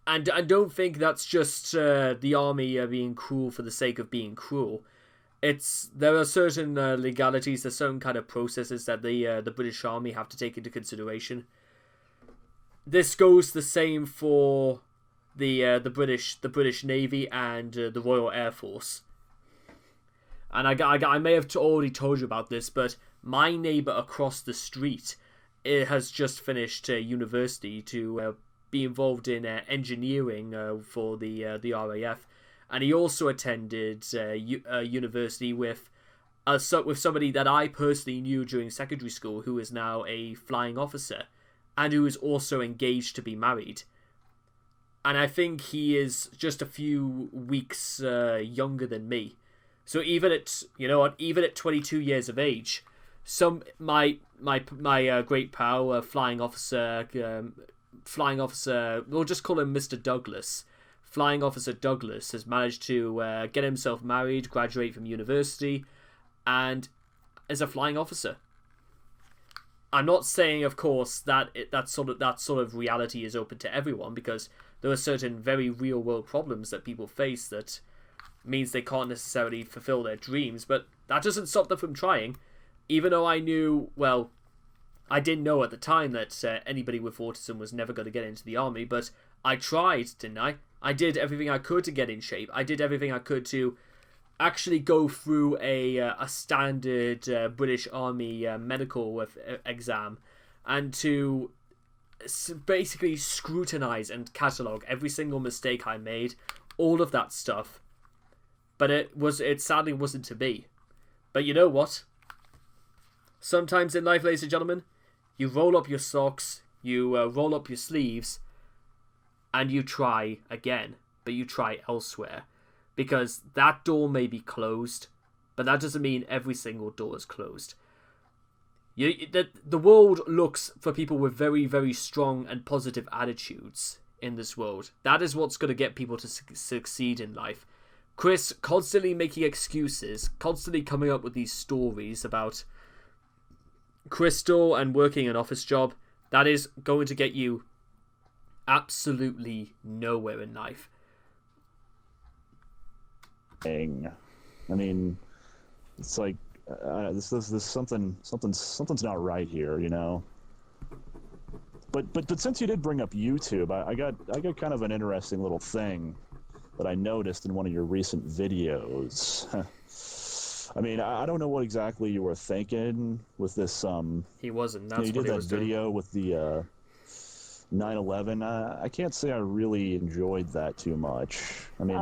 And I don't think that's just the army being cruel for the sake of being cruel. There are certain legalities, there's certain kind of processes that the British Army have to take into consideration. This goes the same for the British Navy and the Royal Air Force. And I may have already told you about this, but my neighbour across the street has just finished university to be involved in engineering for the RAF, and he also attended university with somebody that I personally knew during secondary school, who is now a flying officer, and who is also engaged to be married. And I think he is just a few weeks younger than me. So even at 22 years of age, my great pal, flying officer, we'll just call him Mr. Douglas. Flying Officer Douglas has managed to get himself married, graduate from university, and is a flying officer. I'm not saying, of course, that that sort of reality is open to everyone, because there are certain very real world problems that people face that means they can't necessarily fulfill their dreams, but that doesn't stop them from trying. Even though I didn't know at the time that anybody with autism was never going to get into the army, but I tried, didn't I? I did everything I could to get in shape. I did everything I could to actually go through a standard British Army medical exam, and to basically scrutinize and catalogue every single mistake I made, all of that stuff. But it sadly wasn't to be. But you know what? Sometimes in life, ladies and gentlemen, you roll up your socks, you roll up your sleeves, and you try again, but you try elsewhere. Because that door may be closed, but that doesn't mean every single door is closed. The world looks for people with very, very strong and positive attitudes in this world. That is what's going to get people to succeed in life. Chris constantly making excuses, constantly coming up with these stories about Crystal and working an office job, that is going to get you absolutely nowhere in life. I mean, it's like this something's not right here, you know. But since you did bring up YouTube, I got kind of an interesting little thing that I noticed in one of your recent videos. I mean, I don't know what exactly you were thinking with this. He wasn't. That's you what did he that was video doing. with the 9/11. I can't say I really enjoyed that too much. I mean,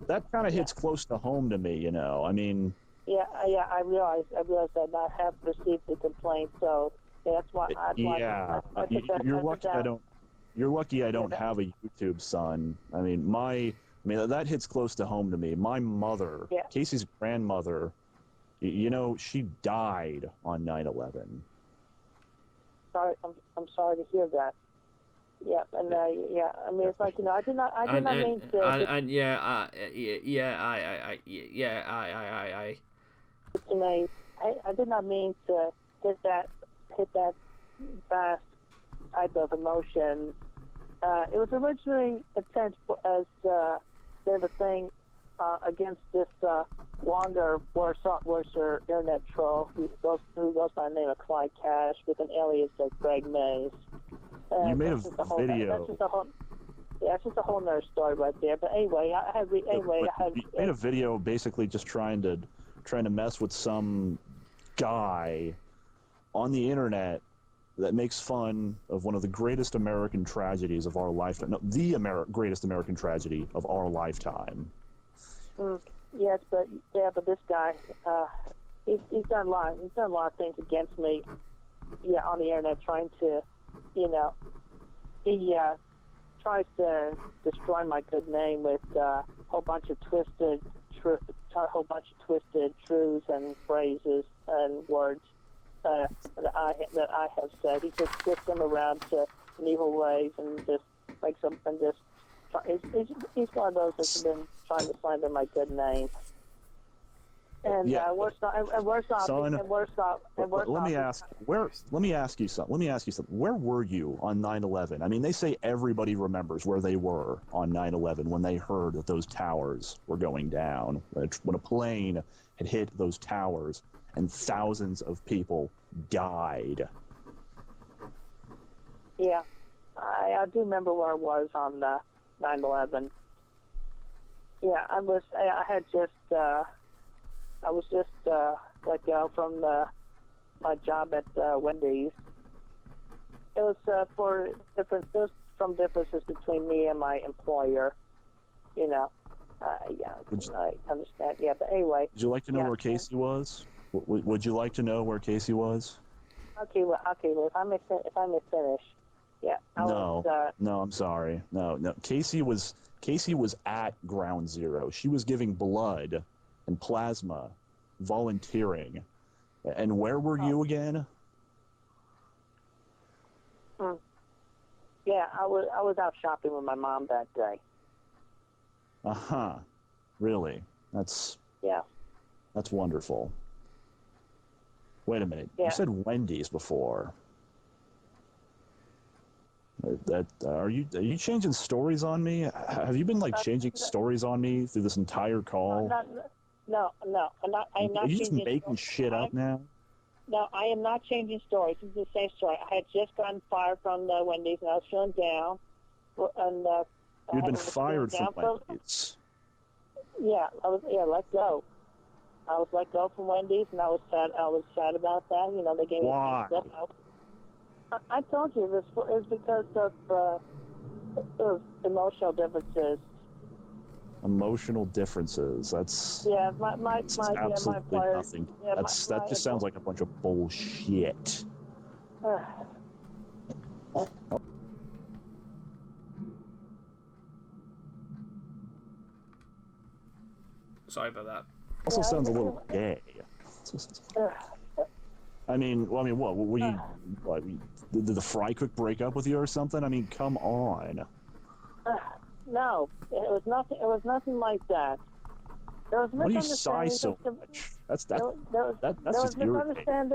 that kind of hits close to home to me, you know. I mean, I realize that I have received the complaint, so that's why. You're lucky I don't. You're lucky I don't have a YouTube son. I mean, that hits close to home to me. My mother, Kacey's grandmother, you know, she died on 9/11. Sorry, I'm sorry to hear that. Yeah, and yeah, I mean, it's like, I did not mean to. And yeah, I. To me, I did not mean to hit that fast type of emotion. It was originally intended as sort of a thing against this longer, worser internet troll who goes by the name of Clyde Cash with an alias of Greg Mays. You made a video. That's just a whole nother story right there. But anyway, You made a video basically just trying to mess with some guy on the internet that makes fun of one of the greatest American tragedies of our lifetime. No, the greatest American tragedy of our lifetime. Yes, but this guy, he's done a lot. He's done a lot of things against me. Yeah, on the internet, trying to, he tries to destroy my good name with a whole bunch of twisted truths and phrases and words that I have said. He just twists them around to in evil ways and just makes them and just. He's one of those that's been trying to slander my good name. And worse off. Let me ask you something. Where were you on 9/11? I mean, they say everybody remembers where they were on 9/11 when they heard that those towers were going down. When a plane had hit those towers and thousands of people died. Yeah, I do remember where I was on 9/11. Yeah, I was just let go from my job at Wendy's. It was for some differences between me and my employer. I understand. Yeah, but anyway. Would you like to know where Kacey was? Would you like to know where Kacey was? Okay. Well, if I may finish. Yeah. No, I'm sorry. No. Kacey was at Ground Zero. She was giving blood and plasma, volunteering. And where were you again? Yeah, I was out shopping with my mom that day. Really? That's wonderful. Wait a minute. Yeah. You said Wendy's before. Are you changing stories on me? Have you been changing stories on me through this entire call? No, I'm not. Are you just making shit up now? No, I am not changing stories. This is the same story. I had just gotten fired from the Wendy's, and I was feeling down. And you'd been fired from Wendy's. Yeah, I was let go. I was let go from Wendy's, and I was sad. I was sad about that. They gave me stuff. I told you this is because of emotional differences. Emotional differences. That's absolutely nothing. That just sounds like a bunch of bullshit. Sorry about that. Also sounds a little gay. I mean, what? Were you? Did the fry cook break up with you or something? I mean, come on. No, it was nothing. It was nothing like that. There was why do you sigh so much? That's just irritating.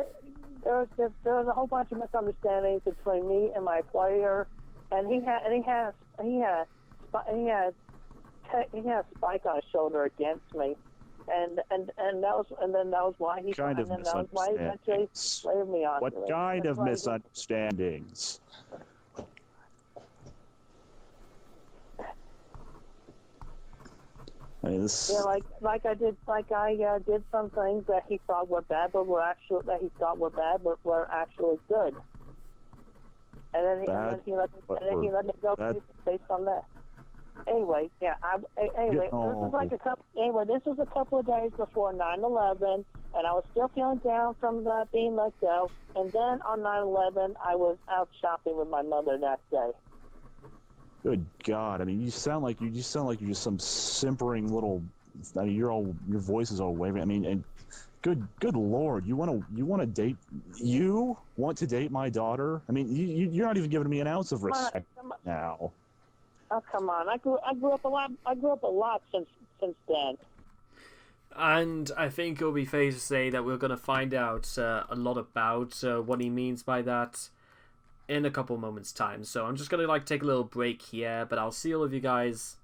There was a whole bunch of misunderstandings between me and my employer, and he had Spike on his shoulder against me. And that was why he kind of misunderstandings. Slaved me on. What kind of misunderstandings? I mean, this... Yeah, I did some things that he thought were bad, but were actually good. And then he let me go based on that. Anyway, yeah. This was a couple of days before 9/11, and I was still feeling down from being let go. And then on 9/11, I was out shopping with my mother that day. Good God! I mean, you sound like you're just some simpering little. I mean, your voice is all waving. I mean, and Good Lord, you want to date? You want to date my daughter? I mean, you're not even giving me an ounce of respect now. Oh, come on! I grew up a lot. I grew up a lot since then. And I think it'll be fair to say that we're going to find out a lot about what he means by that in a couple moments' time. So I'm just going to take a little break here, but I'll see all of you guys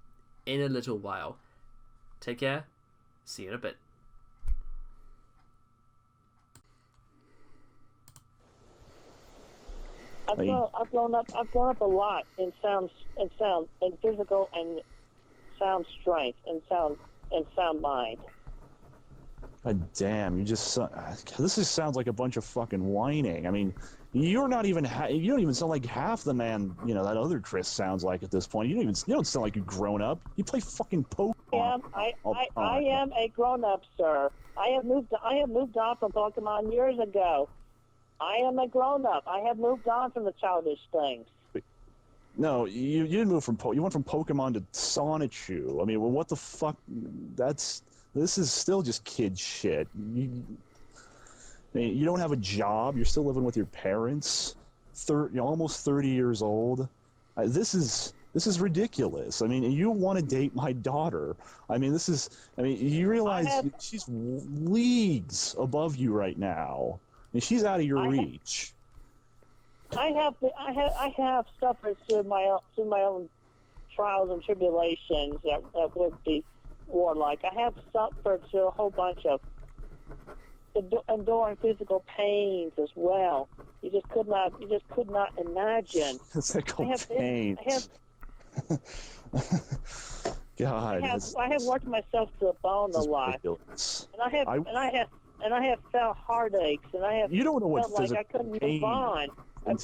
in a little while. Take care. See you in a bit. I've grown up a lot in sound and physical and sound strength and sound mind. God damn, this just sounds like a bunch of fucking whining. I mean, you're not even you don't even sound like half the man that other Chris sounds like at this point. You don't sound like you're grown up. You play fucking Pokemon. I am a grown up, sir. I have moved on from Pokemon years ago. I am a grown up. I have moved on from the childish things. No, you didn't move from you went from Pokemon to Sonichu. I mean, well, what the fuck? This is still just kid shit. You don't have a job. You're still living with your parents. Almost 30 years old. This is ridiculous. I mean, you want to date my daughter. I mean, you realize she's leagues above you right now. I mean, she's out of your reach. I have suffered through my own trials and tribulations that would be warlike. I have suffered through a whole bunch of enduring physical pains as well. You just could not imagine. It's like pain. God. I have worked myself to the bone a lot, and I have felt heartaches, and I have felt like I couldn't move on. But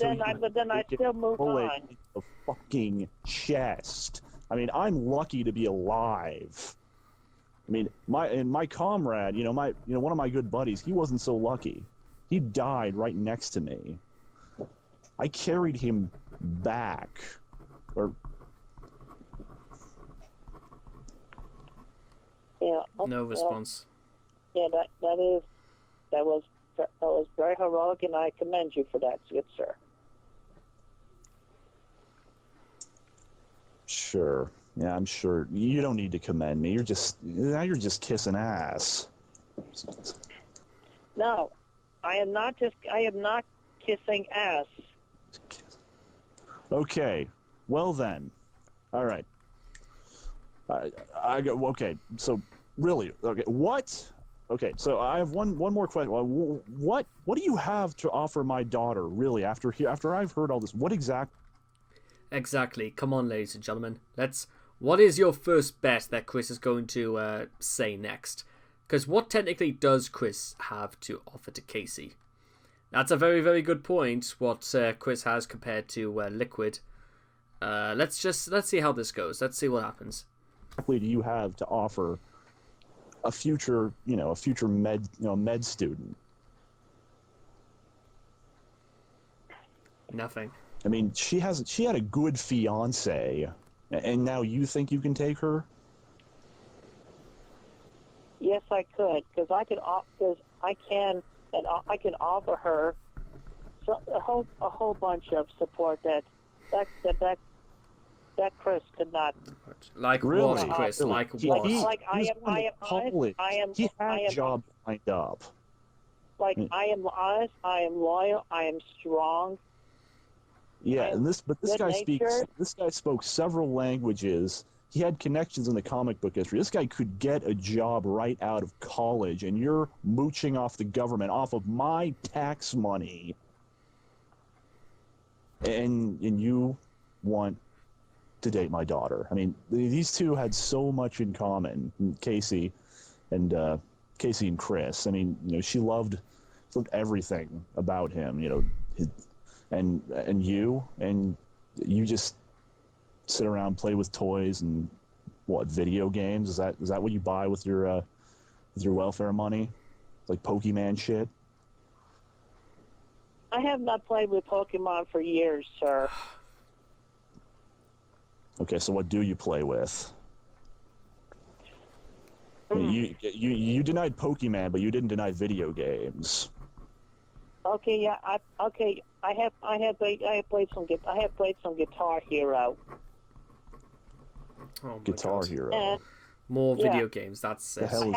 then I still move on. The fucking chest. I mean, I'm lucky to be alive. I mean, my comrade, one of my good buddies, he wasn't so lucky. He died right next to me. I carried him back, No response. That was very heroic, and I commend you for that, good sir. Sure. Yeah, I'm sure. You don't need to commend me. You're just kissing ass. No, I am not kissing ass. Okay. Well then. All right. I go. Okay. So really. Okay. What? Okay. So I have one more question. What do you have to offer my daughter? Really? After I've heard all this, what exactly? Exactly. Come on, ladies and gentlemen. What is your first bet that Chris is going to say next? Because what technically does Chris have to offer to Kacey? That's a very, very good point, what Chris has compared to Liquid. Let's see how this goes. Let's see what happens. Exactly do you have to offer a future med student? Nothing. I mean, she had a good fiance, and now you think you can take her? Yes, I could, because I can offer her a whole bunch of support that Chris could not. Like really? What, Chris? Really? Like what? I am He had a job lined up. Like, I am honest, I am loyal, I am strong. Yeah, and this guy spoke several languages. He had connections in the comic book industry. This guy could get a job right out of college, and you're mooching off the government, off of my tax money. And you want to date my daughter. I mean, these two had so much in common, Kacey and Chris. I mean, she loved everything about him, and you just sit around, play with toys and video games. Is that what you buy with your welfare money? Like Pokemon shit? I have not played with Pokemon for years, sir. Okay, so what do you play with? I mean, you denied Pokemon, but you didn't deny video games. Okay, yeah, I have played some Guitar Hero. Oh my Guitar God. Hero. And More yeah. video games. That's The it. hell is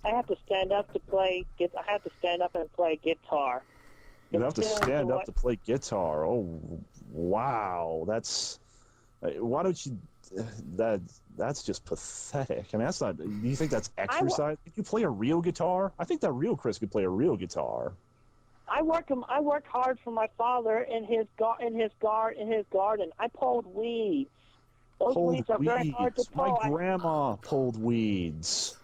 I have to stand up to play. I have to stand up and play guitar. You have to It's stand still up to play guitar. Oh, wow. That's... Why don't you... That's just pathetic. I mean, that's not... Do you think that's exercise? Could you play a real guitar? I think that real Chris could play a real guitar. I worked hard for my father in his garden. I pulled weeds. Those weeds are very hard to pull. My grandma pulled weeds.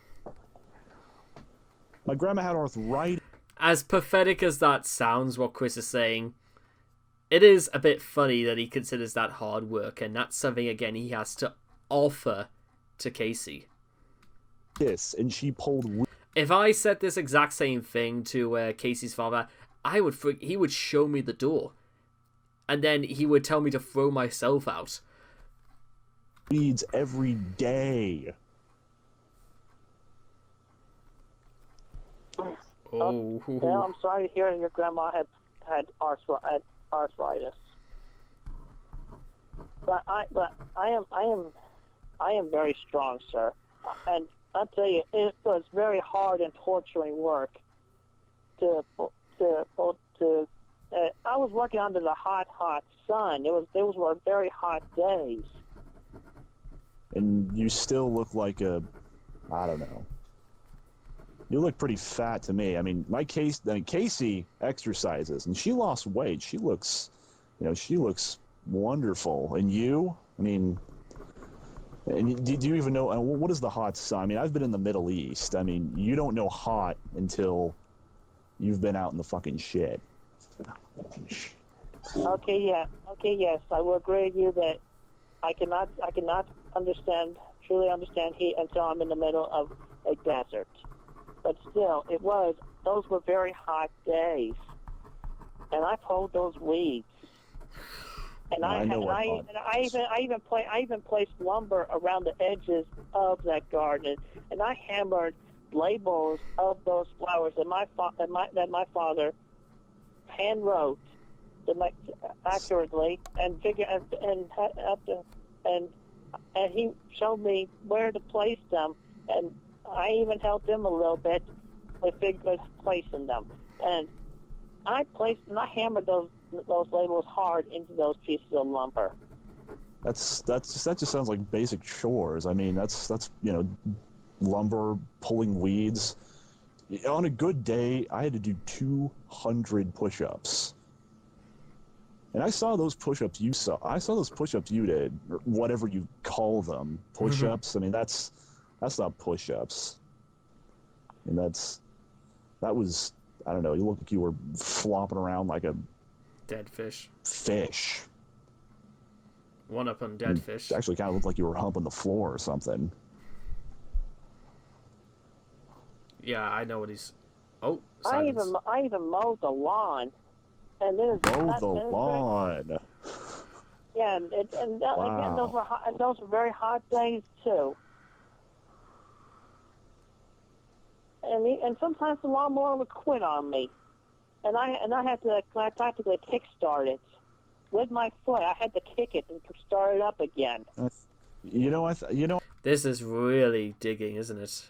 My grandma had arthritis. As pathetic as that sounds, what Chris is saying, it is a bit funny that he considers that hard work, and that's something, again, he has to offer to Kacey. Yes, and she pulled weeds. If I said this exact same thing to Kacey's father, he would show me the door, and then he would tell me to throw myself out. Weeds every day. Oh. Well, I'm sorry to hear your grandma had arthritis. But I am very strong, sir. And I'll tell you, it was very hard and torturing work. I was working under the hot sun. Those were very hot days. And you still look like I don't know. You look pretty fat to me. I mean, Kacey exercises, and she lost weight. She looks wonderful. And you, I mean, and do you even know what is the hot sun? I mean, I've been in the Middle East. I mean, you don't know hot until you've been out in the fucking shit. Okay, yes, I will agree with you that I cannot truly understand heat until I'm in the middle of a desert. But still, those were very hot days, and I pulled those weeds. And I even placed lumber around the edges of that garden, and I hammered labels of those flowers that my father hand wrote accurately and he showed me where to place them, and I even helped him a little bit with placing them. And I hammered those labels hard into those pieces of lumber. That just sounds like basic chores. I mean, that's lumber, pulling weeds. On a good day, I had to do 200 push-ups. And I saw those push-ups you saw. I saw those push-ups you did, or whatever you call them. Push-ups. I mean, that's not push-ups. And that was, I don't know, you look like you were flopping around like a dead fish. One up on dead fish. It actually kind of looked like you were humping the floor or something. Yeah, I know what he's... Oh, I silence. even mowed the lawn. And then lawn. Yeah, and again, those were very hot days too. And sometimes the lawnmower would quit on me, and I had to practically kickstart it with my foot. I had to kick it and start it up again. This is really digging, isn't it?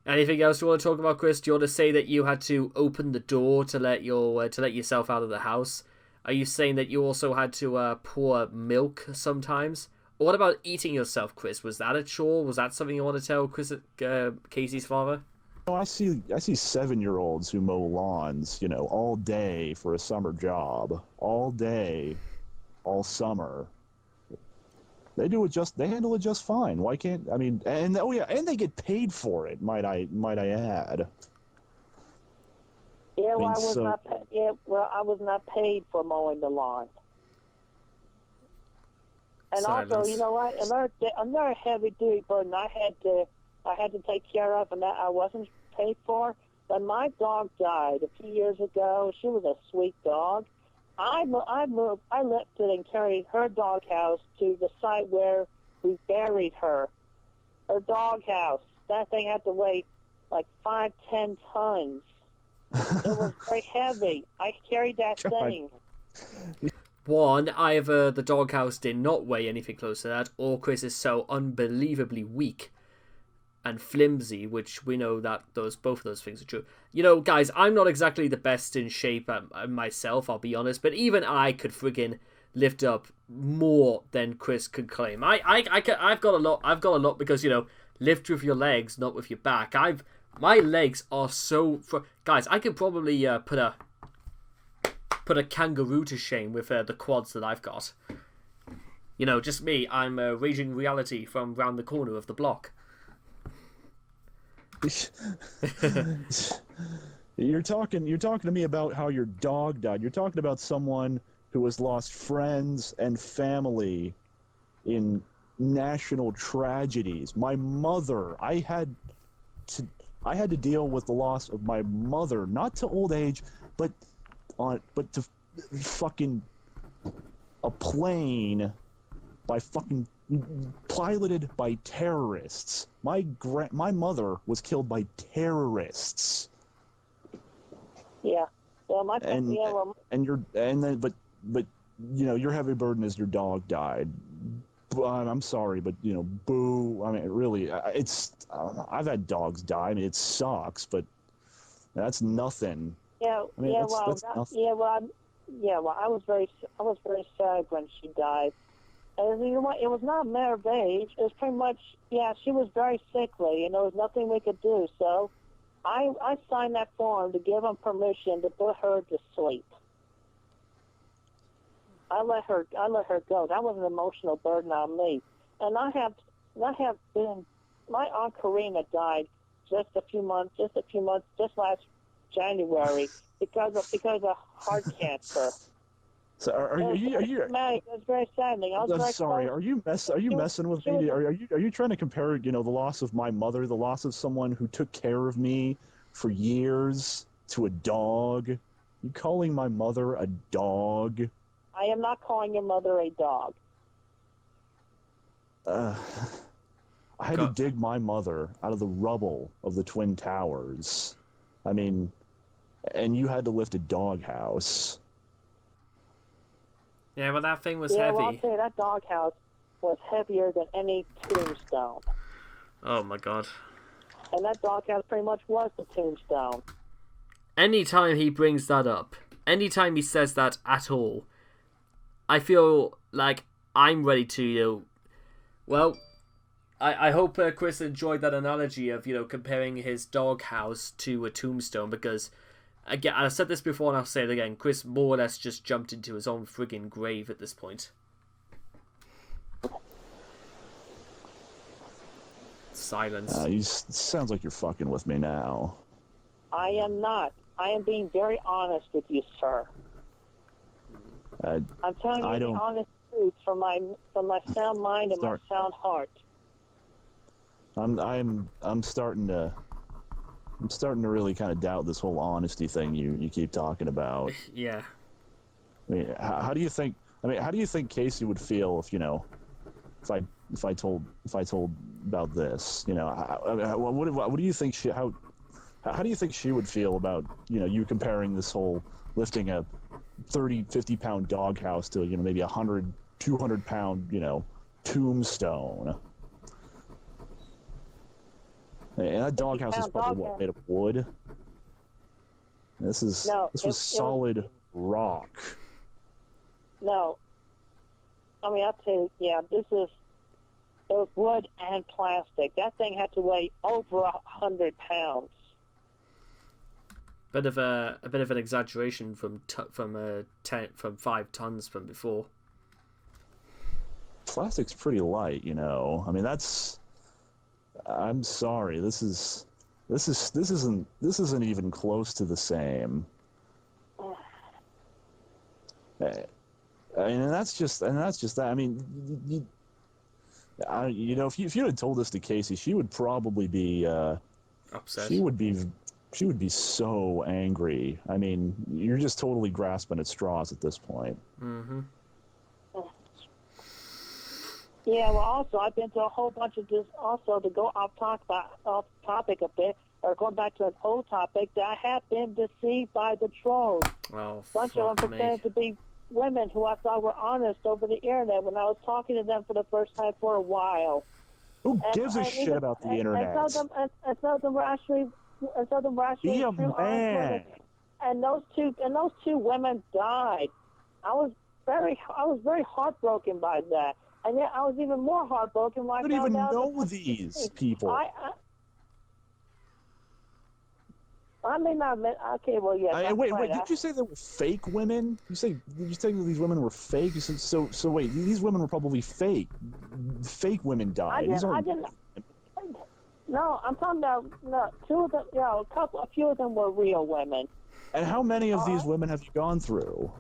Anything else you want to talk about, Chris? Do you want to say that you had to open the door to let yourself out of the house? Are you saying that you also had to pour milk sometimes? Or what about eating yourself, Chris? Was that a chore? Was that something you want to tell Kacey's father? I see 7-year-olds who mow lawns, all day for a summer job, all day, all summer. They handle it just fine. Why can't and they get paid for it. Might I add? Yeah, well, I was not paid for mowing the lawn. And Silence. Also, you know what? Another heavy duty burden I had to take care of, and that I wasn't paid for. When my dog died a few years ago, she was a sweet dog. I lifted and carried her doghouse to the site where we buried carried her. Her doghouse. That thing had to weigh like 5-10 tons. It was very heavy. I carried that thing. One, either the doghouse did not weigh anything close to that, or Chris is so unbelievably weak and flimsy, which we know that both of those things are true. You know, guys, I'm not exactly the best in shape myself, I'll be honest, but even I could friggin' lift up more than Chris could claim. I've got a lot because, you know, lift with your legs, not with your back. My legs are so... Guys, I could probably put a kangaroo to shame with the quads that I've got. You know, just me. I'm raging reality from round the corner of the block. You're talking to me about how your dog died. You're talking about someone who has lost friends and family in national tragedies. My mother, I had to deal with the loss of my mother, not to old age, but to fucking a plane by fucking piloted by terrorists. My mother was killed by terrorists. Yeah. Well, but you know, your heavy burden is your dog died. I'm sorry, but you know, boo. I mean, really, I've had dogs die. I mean, it sucks, but that's nothing. Yeah, I mean, that's nothing. I was very sad when she died. And you know what? It was not a matter of age. It was pretty much, she was very sickly, and there was nothing we could do. So I signed that form to give them permission to put her to sleep. I let her go. That was an emotional burden on me. And I have been. My Aunt Karina died just last January because of heart cancer. So are you? It was very saddening. I'm sorry. Are you messing with me? Are you trying to compare, you know, the loss of my mother, the loss of someone who took care of me for years, to a dog? You calling my mother a dog? I am not calling your mother a dog. I had to dig my mother out of the rubble of the Twin Towers. I mean, and you had to lift a doghouse. Yeah, well, that thing was heavy. Well, I'll tell you, that doghouse was heavier than any tombstone. Oh, my God. And that doghouse pretty much was the tombstone. Anytime he brings that up, anytime he says that at all, I feel like I'm ready to, you know... Well, I hope Chris enjoyed that analogy of, you know, comparing his doghouse to a tombstone, because... Again, I've said this before and I'll say it again. Chris more or less just jumped into his own friggin' grave at this point. Silence. Sounds like you're fucking with me now. I am not. I am being very honest with you, sir. I'm telling you the honest truth from my sound mind and my sound heart. I'm starting to really kind of doubt this whole honesty thing you keep talking about. Yeah. I mean, how do you think Kacey would feel if, you know, if I told about this? You know, what do you think how do you think she would feel about, you know, you comparing this whole lifting a 50 pound doghouse to, you know, maybe 200 pound, you know, tombstone? And that doghouse is probably made of wood? This was solid rock. No. I mean, I'll tell you, it was wood and plastic. That thing had to weigh over 100 pounds. Bit of an exaggeration from 5 tons from before. Plastic's pretty light, you know. I mean, I'm sorry. This isn't even close to the same. I mean, and that's just that. I mean, you know, if you had told this to Kacey, she would probably be upset. She would be so angry. I mean, you're just totally grasping at straws at this point. Mm-hmm. Yeah, well, also, I've been to a whole bunch of this, also, to go off topic a bit, or going back to an old topic, that I have been deceived by the trolls. Oh, Bunch of them fuck pretended to be women who I thought were honest over the internet when I was talking to them for the first time for a while. Who gives a shit about the internet? And some of them were actually Be a true honest man. women. And those two women died. I was very heartbroken by that. And yet I was even more heartbroken when I don't I found even out know that these people. I may not. Okay, well, yes. Wait. Did you say they were fake women? Did you say that these women were fake? You said, so wait. These women were probably fake. Fake women died. I didn't. No, I'm talking about two of them. A few of them were real women. And how many of these women have you gone through?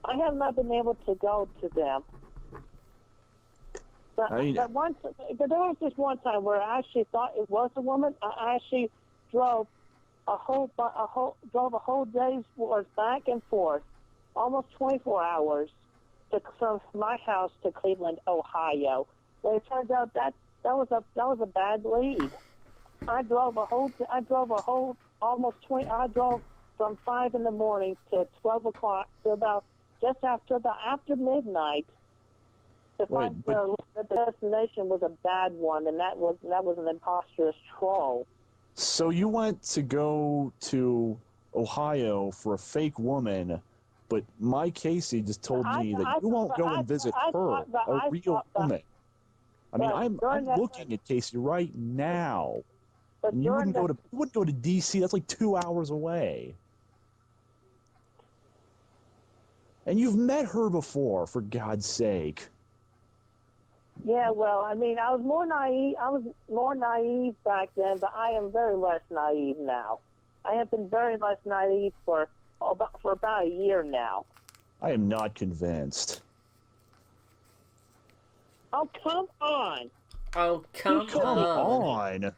I have not been able to go to them. But there was this one time where I actually thought it was a woman. I actually drove a whole day's worth back and forth, almost 24 hours, from my house to Cleveland, Ohio. Well, it turns out that was a bad lead. I drove from 5 in the morning to 12 o'clock to about after midnight. To find the destination was a bad one, and that was an imposterous troll. So you went to go to Ohio for a fake woman, but my Kacey just told me that you won't go and visit her, a real woman. I mean, I'm looking at Kacey right now. And you wouldn't go to D.C. That's like 2 hours away. And you've met her before, for God's sake. Yeah, well, I mean, I was more naive back then, but I am very less naive now. I have been very less naive for about a year now. I am not convinced. Oh, come on. Oh, come on.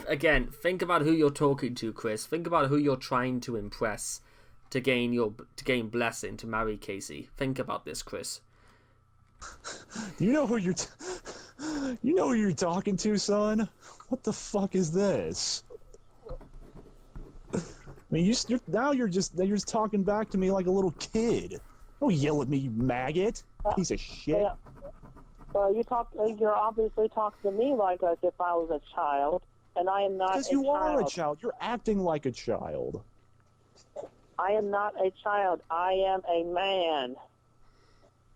Again, think about who you're talking to, Chris. Think about who you're trying to impress to gain blessing to marry Kacey. Think about this, Chris. You know who you're talking to, son? What the fuck is this? I mean, you're just talking back to me like a little kid. Don't yell at me, you maggot, piece of shit. Yeah. Well, you're obviously talking to me like as if I was a child, and I am not. Because you are a child. You're acting like a child. I am not a child. I am a man.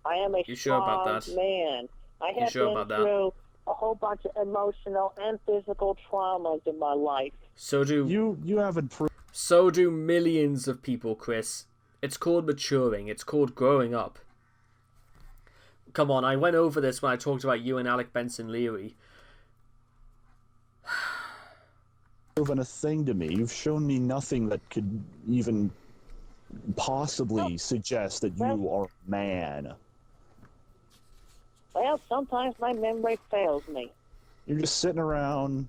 I am a strong man. I have been through a whole bunch of emotional and physical traumas in my life. So do you haven't. So do millions of people, Chris. It's called maturing. It's called growing up. Come on, I went over this when I talked about you and Alec Benson Leary. Proven a thing to me. You've shown me nothing that could even possibly suggest that you are a man. Well, sometimes my memory fails me. You're just sitting around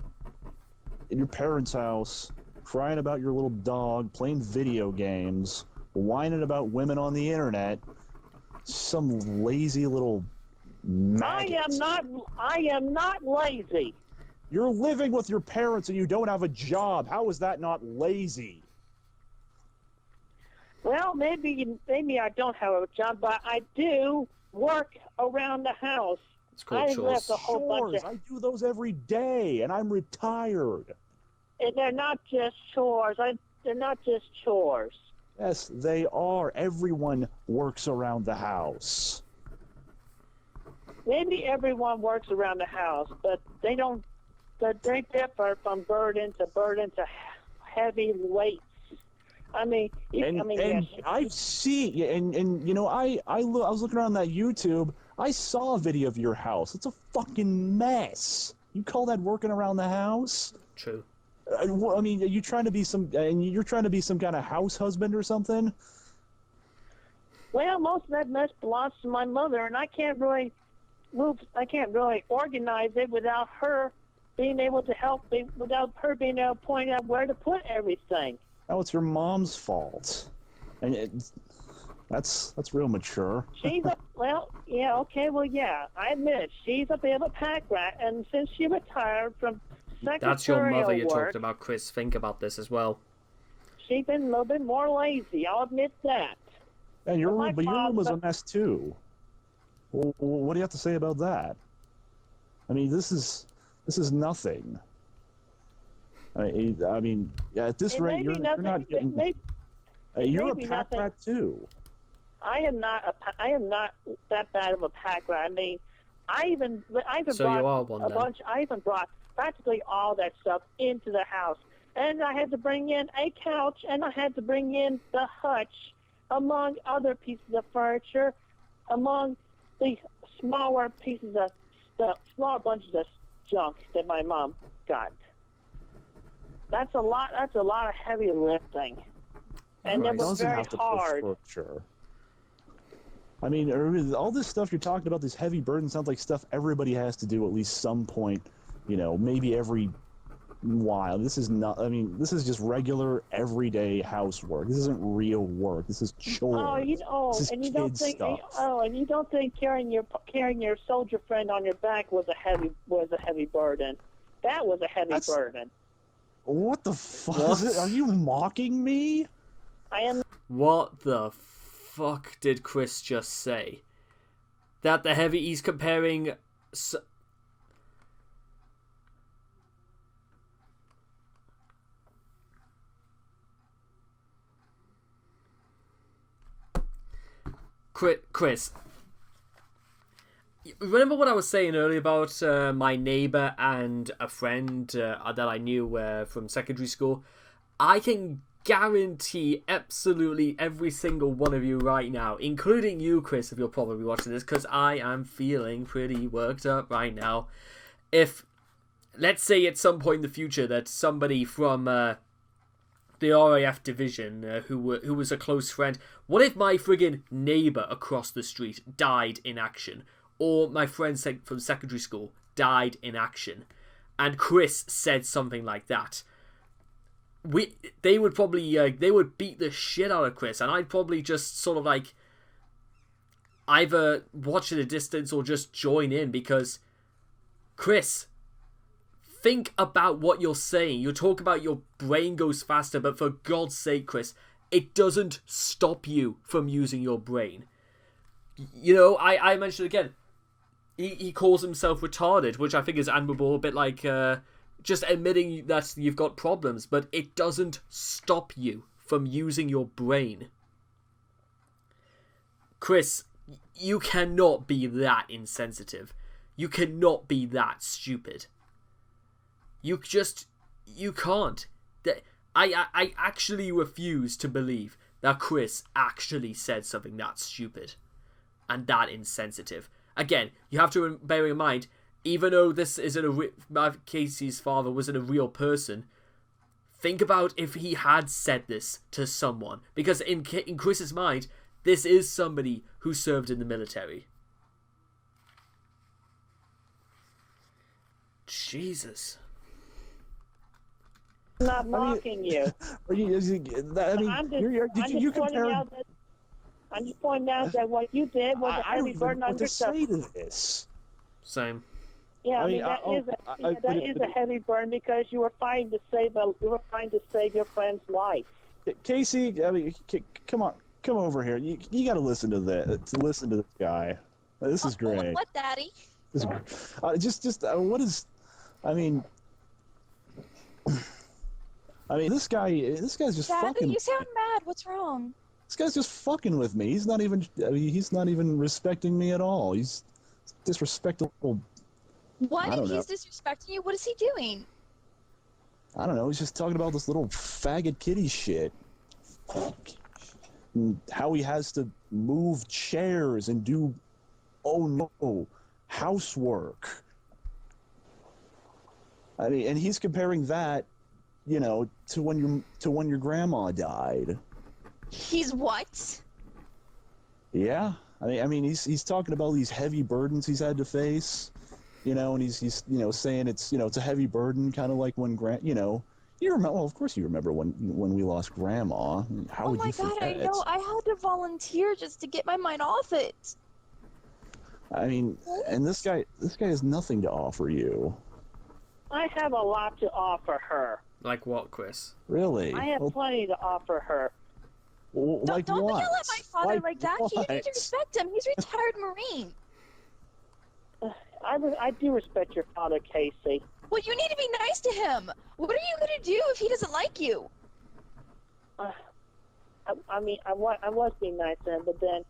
in your parents' house, crying about your little dog, playing video games, whining about women on the internet. Some lazy little maggot. I am not lazy. You're living with your parents and you don't have a job. How is that not lazy? Well, maybe I don't have a job, but I do work around the house. It's called chores. Chores. I do those every day, and I'm retired. And they're not just chores. They're not just chores. Yes, they are. Everyone works around the house. Maybe everyone works around the house, but they don't. They differ from burden to heavy weights. I mean, yes. I see, and you know, I was looking around that YouTube. I saw a video of your house. It's a fucking mess. You call that working around the house? True. I mean, are you trying to be you're trying to be some kind of house husband or something? Well, most of that mess belongs to my mother, and I can't really organize it without her being able to help me, without her being able to point out where to put everything. Oh, it's your mom's fault. And That's real mature. She's a, well, yeah, okay, well, yeah, I admit it. She's a bit of a pack rat, and since she retired from secretarial That's your mother you work, talked about, Chris. Think about this as well. she's been a little bit more lazy. I'll admit that. And your But my room was a father- mess too. Well, what do you have to say about that? I mean, this is nothing. I mean, yeah, at this It rate, may you're be not nothing. getting. You're may a be pack nothing. rat too. I am not that bad of a pack rat. I mean, I even So brought you are one a then. bunch. I even brought practically all that stuff into the house, and I had to bring in a couch, and I had to bring in the hutch, among other pieces of furniture, among the smaller pieces of stuff, small bunches of junk that my mom got. That's a lot. That's a lot of heavy lifting, and Right. it was Doesn't very have to hard. push furniture. I mean, all this stuff you're talking about, these heavy burdens, sounds like stuff everybody has to do at least some point. You know, maybe every while. This is not. I mean, this is just regular, everyday housework. This isn't real work. This is chores. This is And you don't kid think, stuff. and you don't think carrying your soldier friend on your back was a heavy burden. That was a heavy That's- burden. What the fuck? What? Are you mocking me? I am. What the fuck did Chris just say? That he's comparing... Chris, remember what I was saying earlier about my neighbor and a friend that I knew from secondary school? I can guarantee absolutely every single one of you right now, including you, Chris, if you're probably watching this, because I am feeling pretty worked up right now. If, let's say at some point in the future that somebody from the RAF division who was a close friend, what if my friggin' neighbour across the street died in action? Or my friend from secondary school died in action? And Chris said something like that. They would probably they would beat the shit out of Chris, and I'd probably just sort of like either watch at a distance or just join in, because Chris, think about what you're saying. You talk about your brain goes faster, but for God's sake, Chris, it doesn't stop you from using your brain. You know, I mentioned again, he calls himself retarded, which I think is admirable, a bit like just admitting that you've got problems, but it doesn't stop you from using your brain. Chris, you cannot be that insensitive. You cannot be that stupid. You can't. I actually refuse to believe that Chris actually said something that stupid and that insensitive. Again, you have to bear in mind, even though this isn't Kacey's father wasn't a real person, think about if he had said this to someone, because in Chris's mind, this is somebody who served in the military. Jesus. I'm not mocking you. Are you? I mean, I'm just, you I'm just pointing out that. I'm just pointing out that what you did was a heavy burden on what to yourself. say to this. Same. Yeah, I mean that is a heavy burden because you were trying to save your friend's life. Kacey, I mean, come over here. You got to listen to this. Listen to this guy. This is great. What, Daddy? This is, what is? I mean, this guy's just Daddy, fucking. you sound mad. What's wrong? This guy's just fucking with me. He's not even. I mean, he's not even respecting me at all. He's disrespectful. What? I don't If he's disrespecting you, what is he doing? I don't know. He's just talking about this little faggot kitty shit. And how he has to move chairs and do, oh no, housework. I mean, and he's comparing that, you know, to when your grandma died. He's what? Yeah, I mean, he's talking about these heavy burdens he's had to face, you know, and he's saying it's a heavy burden, kind of like when You remember? Well, of course you remember when we lost Grandma. How Oh would my you god, I forget? know. I had to volunteer just to get my mind off it. I mean, and this guy has nothing to offer you. I have a lot to offer her. Like what, Chris? Really? I have plenty to offer her. Well, like Don't what? yell at my father like that. You need to what? respect him. He's a retired Marine. I do respect your father, Kacey. Well, you need to be nice to him. What are you going to do if he doesn't like you? I mean, I was being nice to him, but then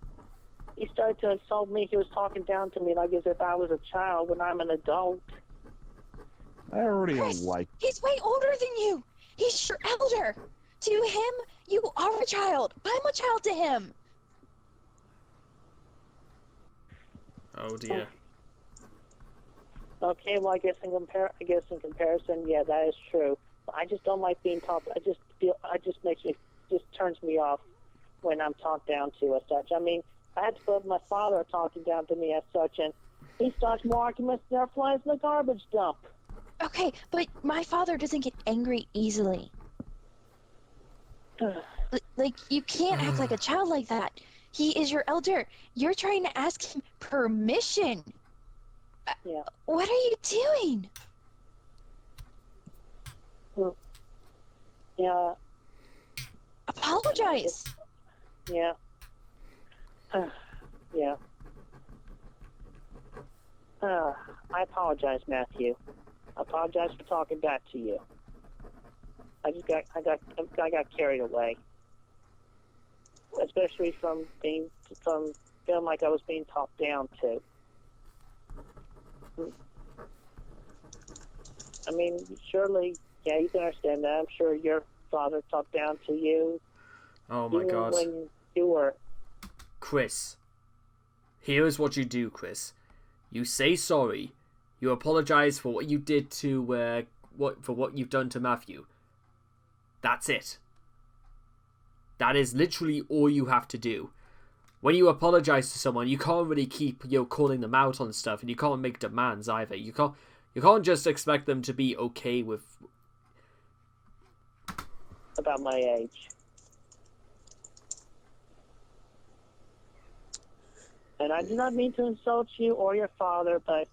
he started to insult me. He was talking down to me like as if I was a child when I'm an adult. I already don't Chris, like. he's way older than you. He's your elder. To him, you are a child. I'm a child to him. Oh dear. Okay, well, I guess in comparison, yeah, that is true. I just don't like being talked. Just turns me off when I'm talked down to as such. I mean, I had to put my father talking down to me as such, and he starts more arguments than there are flies in the garbage dump. Okay, but my father doesn't get angry easily. Like, you can't act like a child like that. He is your elder. You're trying to ask him permission. Yeah. What are you doing? Yeah. Apologize. Yeah. Yeah. I apologize, Matthew. I apologize for talking back to you. I got carried away, especially from feeling like I was being talked down to. I mean, surely, yeah, you can understand that. I'm sure your father talked down to you. Oh my god. When you were. Chris, here is what you do, Chris. You say sorry. You apologize for what you did to what you've done to Matthew. That's it. That is literally all you have to do. When you apologize to someone, you can't really keep calling them out on stuff, and you can't make demands either. You can't just expect them to be okay with About my age. And I do not mean to insult you or your father, but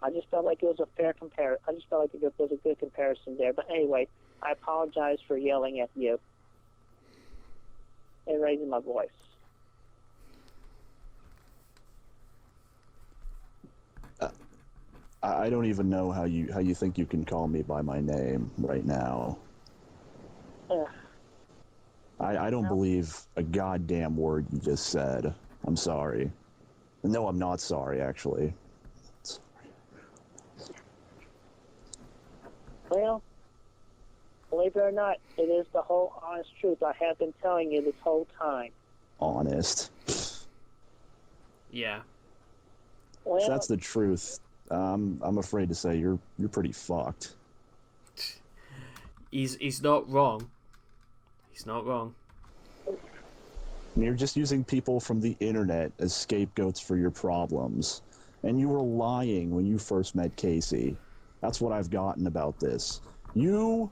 I just felt like it was a fair comparison. I just felt like it was a good comparison there. But anyway, I apologize for yelling at you and raising my voice. I don't even know how you think you can call me by my name right now. I don't believe a goddamn word you just said. I'm sorry. No, I'm not sorry, actually. Well, believe it or not, it is the whole honest truth. I have been telling you this whole time. Honest. yeah. Well, If that's the truth, I'm afraid to say you're pretty fucked. He's not wrong. He's not wrong. You're just using people from the internet as scapegoats for your problems. And you were lying when you first met Kacey. That's what I've gotten about this. You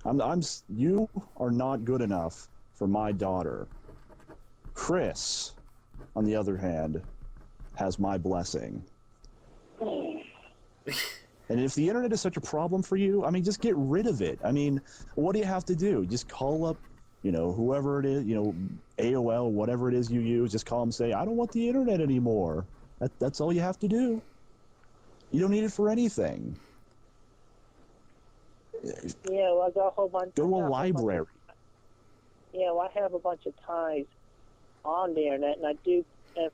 are not good enough for my daughter. Chris, on the other hand, has my blessing. And if the internet is such a problem for you, I mean, just get rid of it. I mean, what do you have to do? Just call up, whoever it is, AOL, whatever it is you use, just call them and say, I don't want the internet anymore. That's all you have to do. You don't need it for anything. yeah, well, I got a whole bunch. Go to a library. Yeah, well, I have a bunch of ties on the internet, and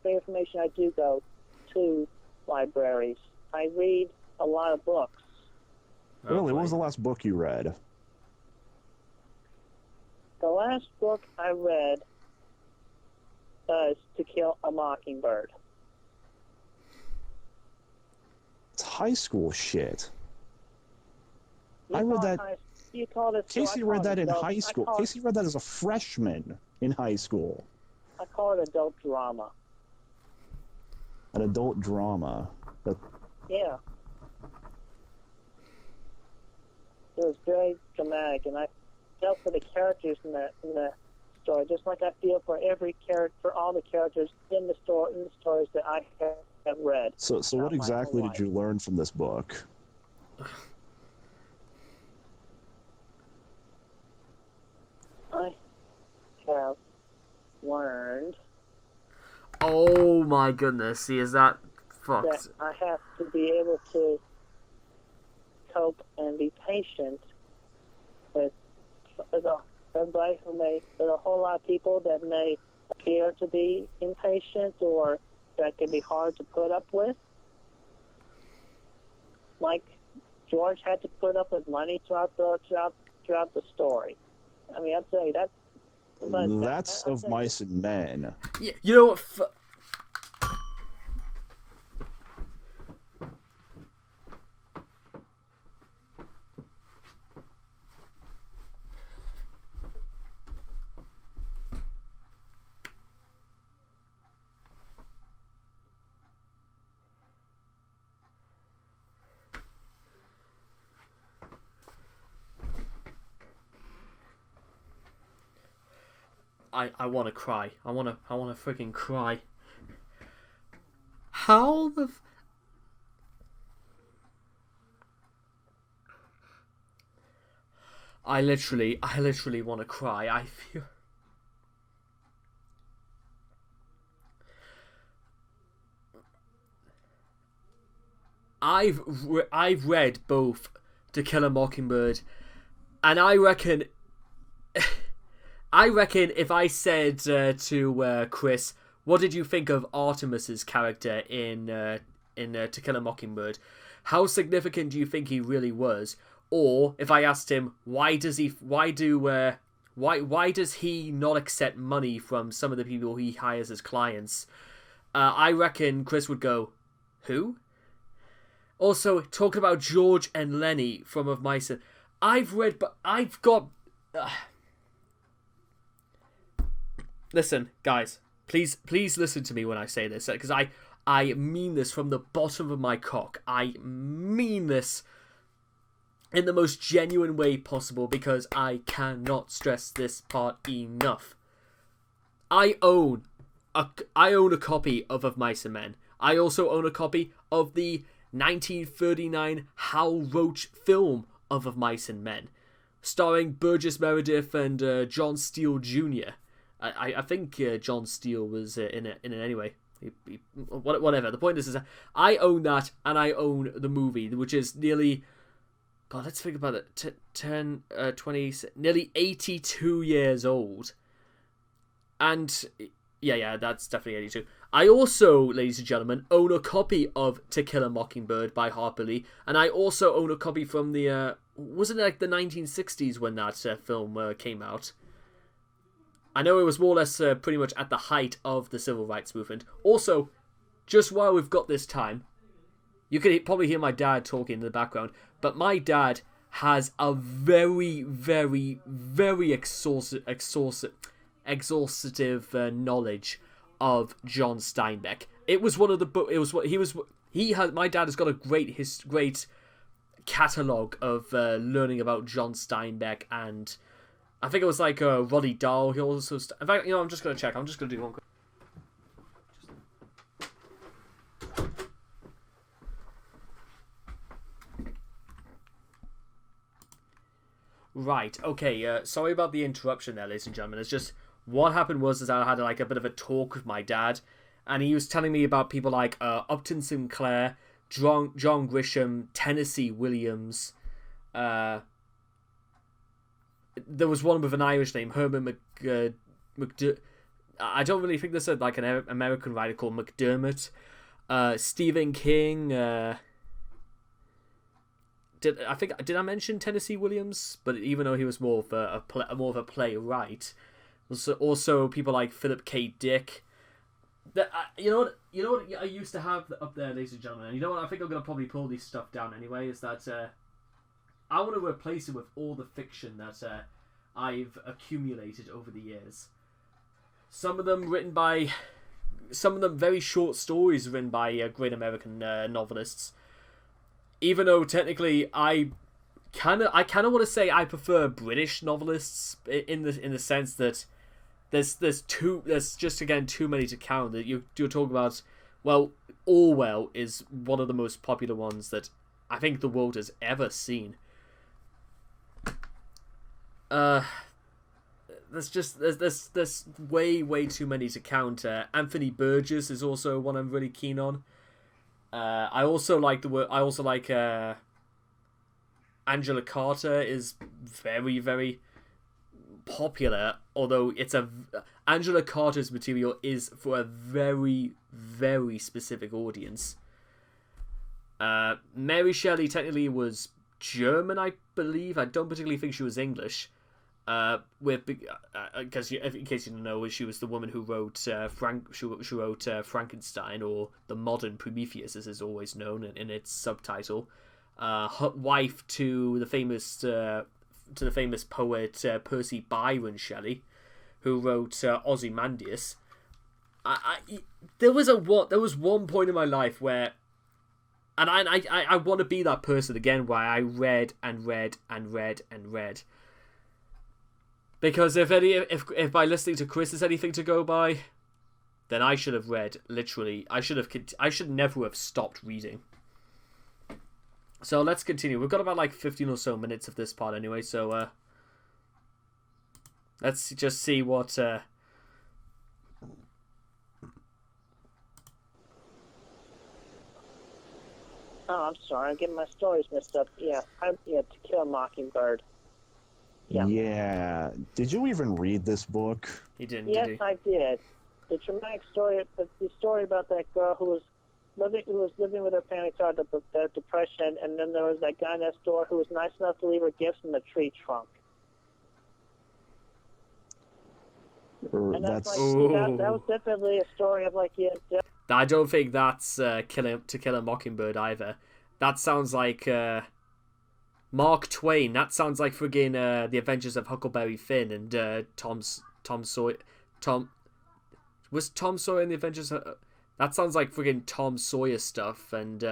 for information, I do go to libraries. I read a lot of books. Really? What was the last book you read? The last book I read was To Kill a Mockingbird. It's high school shit. You I read call it that. You call it. Casey I read call that it in adult- high school. I call, Casey read that as a freshman in high school. I call it adult drama. An adult drama. Yeah. it was very dramatic, and I felt for the characters in the story, just like I feel for all the characters in the stories that I have read. So what exactly did you learn from this book? I have learned. Oh my goodness! See, is that fucked? That I have to be able to cope and be patient with everybody with a whole lot of people that may appear to be impatient or that can be hard to put up with. Like George had to put up with money throughout the story. I mean, I'd say that's. That's of Mice and Men. Yeah, you know what? I want to cry. I want to freaking cry. How the... I literally want to cry. I feel... I've read both To Kill a Mockingbird, and I reckon if I said to Chris, what did you think of Artemis's character in To Kill a Mockingbird? How significant do you think he really was? Or if I asked him, why does he not accept money from some of the people he hires as clients? I reckon Chris would go, who? Also, talking about George and Lenny from Of Mice and... I've got... Listen, guys, please listen to me when I say this, because I mean this from the bottom of my cock. I mean this in the most genuine way possible, because I cannot stress this part enough. I own a copy of Mice and Men. I also own a copy of the 1939 Hal Roach film of Mice and Men, starring Burgess Meredith and John Steele Jr. I think John Steele was in it anyway. Whatever. The point is I own that, and I own the movie, which is nearly... God, let's think about it. 20... Nearly 82 years old. And... Yeah, that's definitely 82. I also, ladies and gentlemen, own a copy of To Kill a Mockingbird by Harper Lee, and I also own a copy from the... wasn't it like the 1960s when that film came out? I know it was more or less pretty much at the height of the civil rights movement. Also, just while we've got this time, you can probably hear my dad talking in the background, but my dad has a very, very, very exhaustive knowledge of John Steinbeck. It was one of the book. It was what he was. He has. My dad has got a great catalogue of learning about John Steinbeck, and I think it was like Roddy Dahl. He also. In fact, I'm just gonna check. I'm just gonna do one quick. Right. Okay. Sorry about the interruption there, ladies and gentlemen. It's just. What happened was I had like a bit of a talk with my dad, and he was telling me about people like Upton Sinclair, John Grisham, Tennessee Williams. There was one with an Irish name, Herman McDermott. I don't really think there's like an American writer called McDermott. Stephen King. Did I mention Tennessee Williams? But even though he was more of a playwright. Also, people like Philip K. Dick. You know what I used to have up there, ladies and gentlemen. And you know what? I think I'm gonna probably pull this stuff down anyway. Is that I want to replace it with all the fiction that I've accumulated over the years. Some of them very short stories written by great American novelists. Even though technically I I kind of want to say I prefer British novelists in the sense that there's just again too many to count. That you're talking about. Well, Orwell is one of the most popular ones that I think the world has ever seen. There's way too many to count. Anthony Burgess is also one I'm really keen on. I also like Angela Carter is very popular, although Angela Carter's material is for a very specific audience. Mary Shelley technically was German, I believe. I don't particularly think she was English. Because in case you don't know, she was the woman who wrote Frankenstein, or the modern Prometheus, as is always known in its subtitle. Wife to the famous poet Percy Byron Shelley, who wrote Ozymandias. There was one point in my life where, and I want to be that person again, where I read and read and read and read. Because if by listening to Chris is anything to go by, then I should have read literally. I should never have stopped reading. So let's continue. We've got about like 15 or so minutes of this part anyway. So let's just see what. Oh, I'm sorry. I'm getting my stories mixed up. Yeah, To Kill a Mockingbird. Yeah. Did you even read this book? He didn't. Yes, did he? I did. The dramatic story, the story about that girl who was living with her parents out of the depression, and then there was that guy next door who was nice enough to leave her gifts in the tree trunk. And that was definitely a story of like, yeah. I don't think that's To Kill a Mockingbird either. That sounds like Mark Twain. That sounds like friggin' The Adventures of Huckleberry Finn and Tom Sawyer. Was Tom Sawyer in The Adventures of... That sounds like friggin' Tom Sawyer stuff. And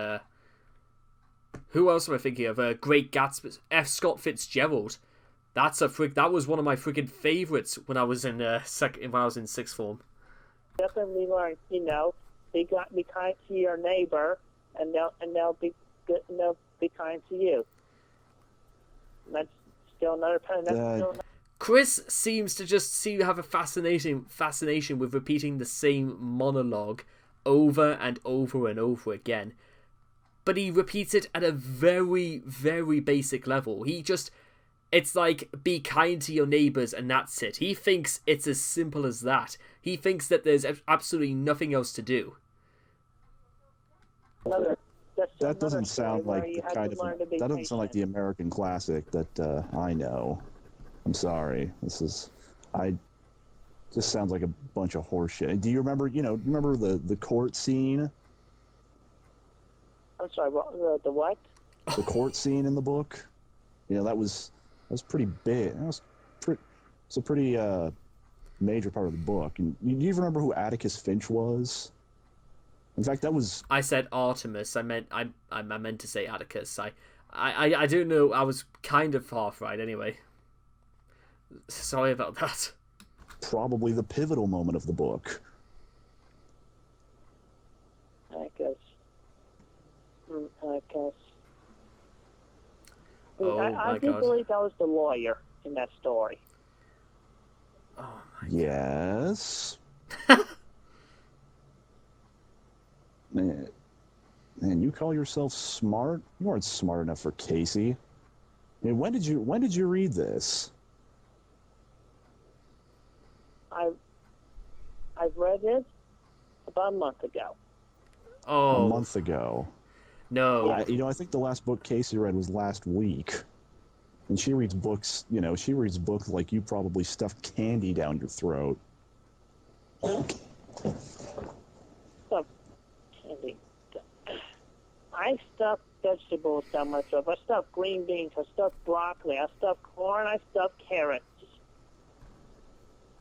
who else am I thinking of? Great Gatsby. F. Scott Fitzgerald. That was one of my friggin' favorites when I was in sixth form. Definitely learn, be kind to your neighbor, and they'll be good, and they'll be kind to you. And that's still another pen. Chris seems to have a fascination with repeating the same monologue over and over and over again. But he repeats it at a very basic level. It's like, be kind to your neighbors and that's it. He thinks it's as simple as that. He thinks that there's absolutely nothing else to do. That doesn't sound like that doesn't sound like the American classic that I know. I'm sorry. This sounds like a bunch of horseshit. Do you remember? Remember the court scene? I'm sorry. The what? The court scene in the book. That was pretty big. It's a pretty major part of the book. And do you remember who Atticus Finch was? In fact, that was... I said Artemis. I meant to say Atticus. I do know. I was kind of half right anyway. Sorry about that. Probably the pivotal moment of the book. I guess. I do believe that was the lawyer in that story. Oh my Yes. Man, you call yourself smart? You aren't smart enough for Kacey. I mean, when did you read this? I've read it about a month ago. Oh. A month ago. No. I think the last book Kacey read was last week. And she reads books, like you probably stuffed candy down your throat. Stuffed candy. I stuffed vegetables down my throat. I stuffed green beans. I stuffed broccoli. I stuffed corn. I stuffed carrots.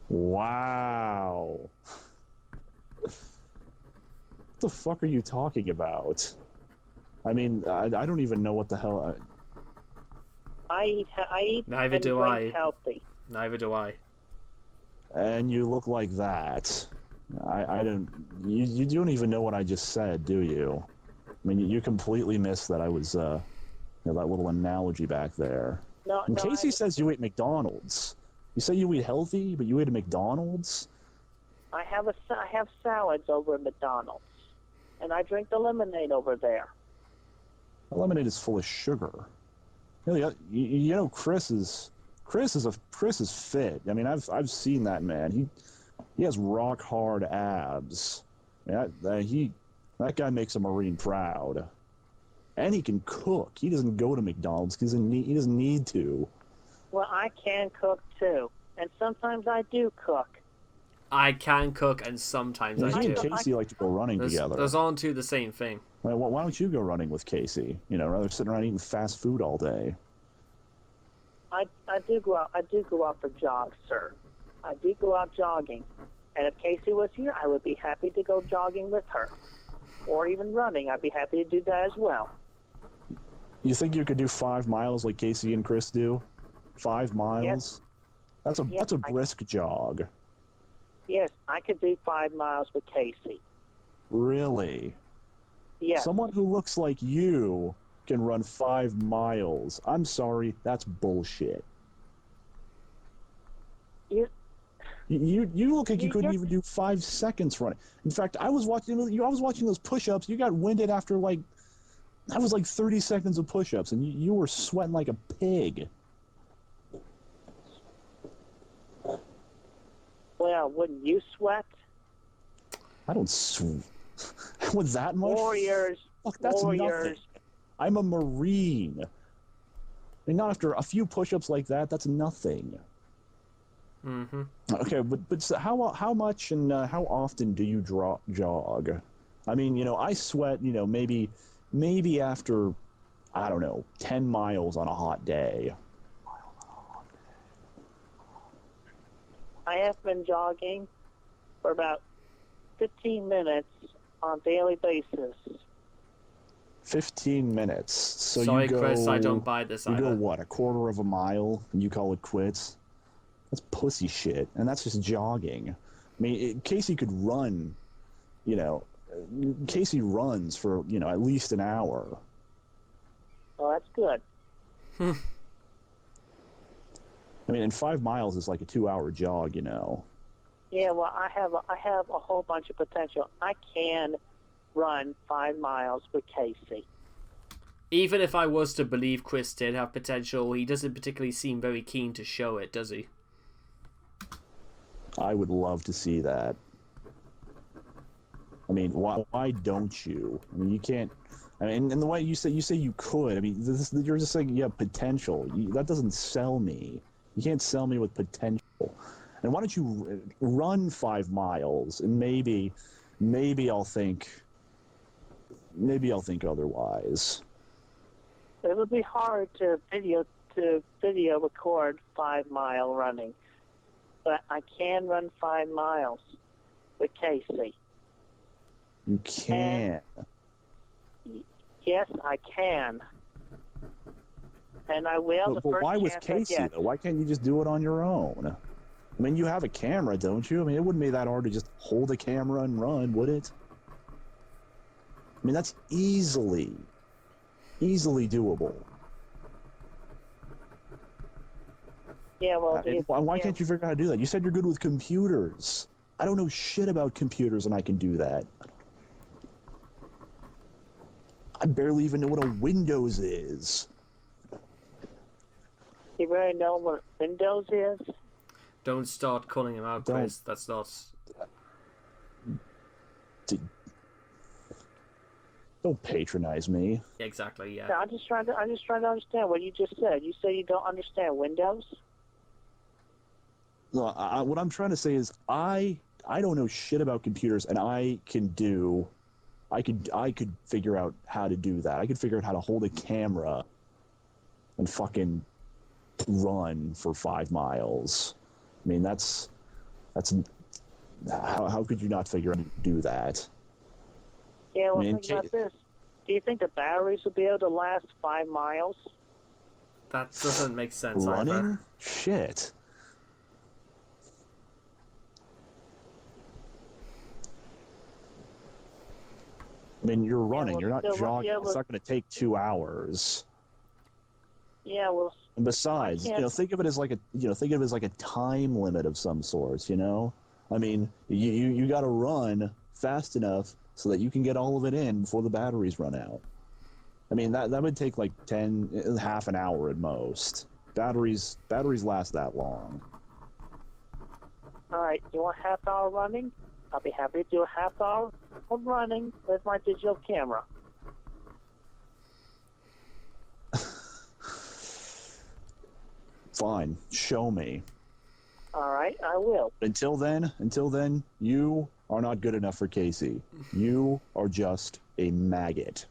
Wow. What the fuck are you talking about? I mean, I don't even know what the hell... I eat Neither and do drink I. healthy. Neither do I. And you look like that. I don't. You don't even know what I just said, do you? I mean, you completely missed that I was, that little analogy back there. No, And no. Kacey says you ate McDonald's. You say you eat healthy, but you ate a McDonald's? I have salads over at McDonald's, and I drink the lemonade over there. The lemonade is full of sugar. You know, Chris is fit. I mean, I've seen that man. He has rock hard abs. That guy makes a Marine proud. And he can cook. He doesn't go to McDonald's because he doesn't need to. Well, I can cook too, and sometimes I do cook. I can cook, and sometimes I He and do. Kacey like to go running together. Those aren't two the same thing. Well, why don't you go running with Kacey? You know, rather than sitting around eating fast food all day. I do go out for jogs, sir. I do go out jogging, and if Kacey was here, I would be happy to go jogging with her, or even running. I'd be happy to do that as well. You think you could do 5 miles like Kacey and Chris do? 5 miles? Yes. That's a brisk jog. Yes, I could do 5 miles with Kacey. Really? Yes. Someone who looks like you can run 5 miles. I'm sorry, that's bullshit. You look like you couldn't even do 5 seconds running. In fact, I was watching those push-ups. You got winded after like 30 seconds of push-ups, and you were sweating like a pig. Well, wouldn't you sweat? I don't sweat. With that much? Warriors. Fuck, that's Warriors. nothing. I'm a Marine. I mean, not after a few push-ups like that. That's nothing. Mm-hmm. Okay, but so how much and how often do you jog? I mean, you know, I sweat. You know, maybe after, I don't know, 10 miles on a hot day. I have been jogging for about 15 minutes on a daily basis. 15 minutes. So Sorry, you go, Chris, I don't buy this you either. go what, a quarter of a mile, and you call it quits? That's pussy shit, and that's just jogging. I mean, Kacey could run, you know. Kacey runs for, you know, at least an hour. Oh, that's good. I mean, and 5 miles is like a 2-hour jog, you know. Yeah, well, I have a whole bunch of potential. I can run 5 miles with Kacey. Even if I was to believe Chris did have potential, he doesn't particularly seem very keen to show it, does he? I would love to see that. I mean, why don't you? I mean, you can't. I mean, and the way you say you could. I mean, you're just saying you have potential. That doesn't sell me. You can't sell me with potential. And why don't you run 5 miles, and maybe I'll think otherwise. It would be hard to video record 5 mile running, but I can run 5 miles with Kacey. You can. Yes, I can. And I will. But why with Kacey, though? Why can't you just do it on your own? I mean, you have a camera, don't you? I mean, it wouldn't be that hard to just hold a camera and run, would it? I mean, that's easily doable. Yeah, well, why can't you figure out how to do that? You said you're good with computers. I don't know shit about computers, and I can do that. I barely even know what a Windows is. You really know what Windows is? Don't start calling him out, Chris. That's not... Don't patronize me. Exactly, yeah. No, I'm just trying to understand what you just said. You say you don't understand Windows? No, what I'm trying to say is I don't know shit about computers, and I could figure out how to do that. I could figure out how to hold a camera and fucking run for 5 miles. I mean, that's how could you not figure out how to do that? Yeah, well, I mean, think about this. Do you think the batteries will be able to last 5 miles? That doesn't make sense Running? either. Shit. I mean, you're running. well, You're not still, jogging. yeah, It's well- not going to take 2 hours. Yeah, well, And besides, I can't- think of it as like a time limit of some sorts. I mean, you got to run fast enough so that you can get all of it in before the batteries run out. I mean, that would take like half an hour at most. Batteries last that long. all right. You want half hour running? I'll be happy to do a half hour of running with my digital camera. Fine, show me. All right, I will. Until then, you are not good enough for Kacey. You are just a maggot.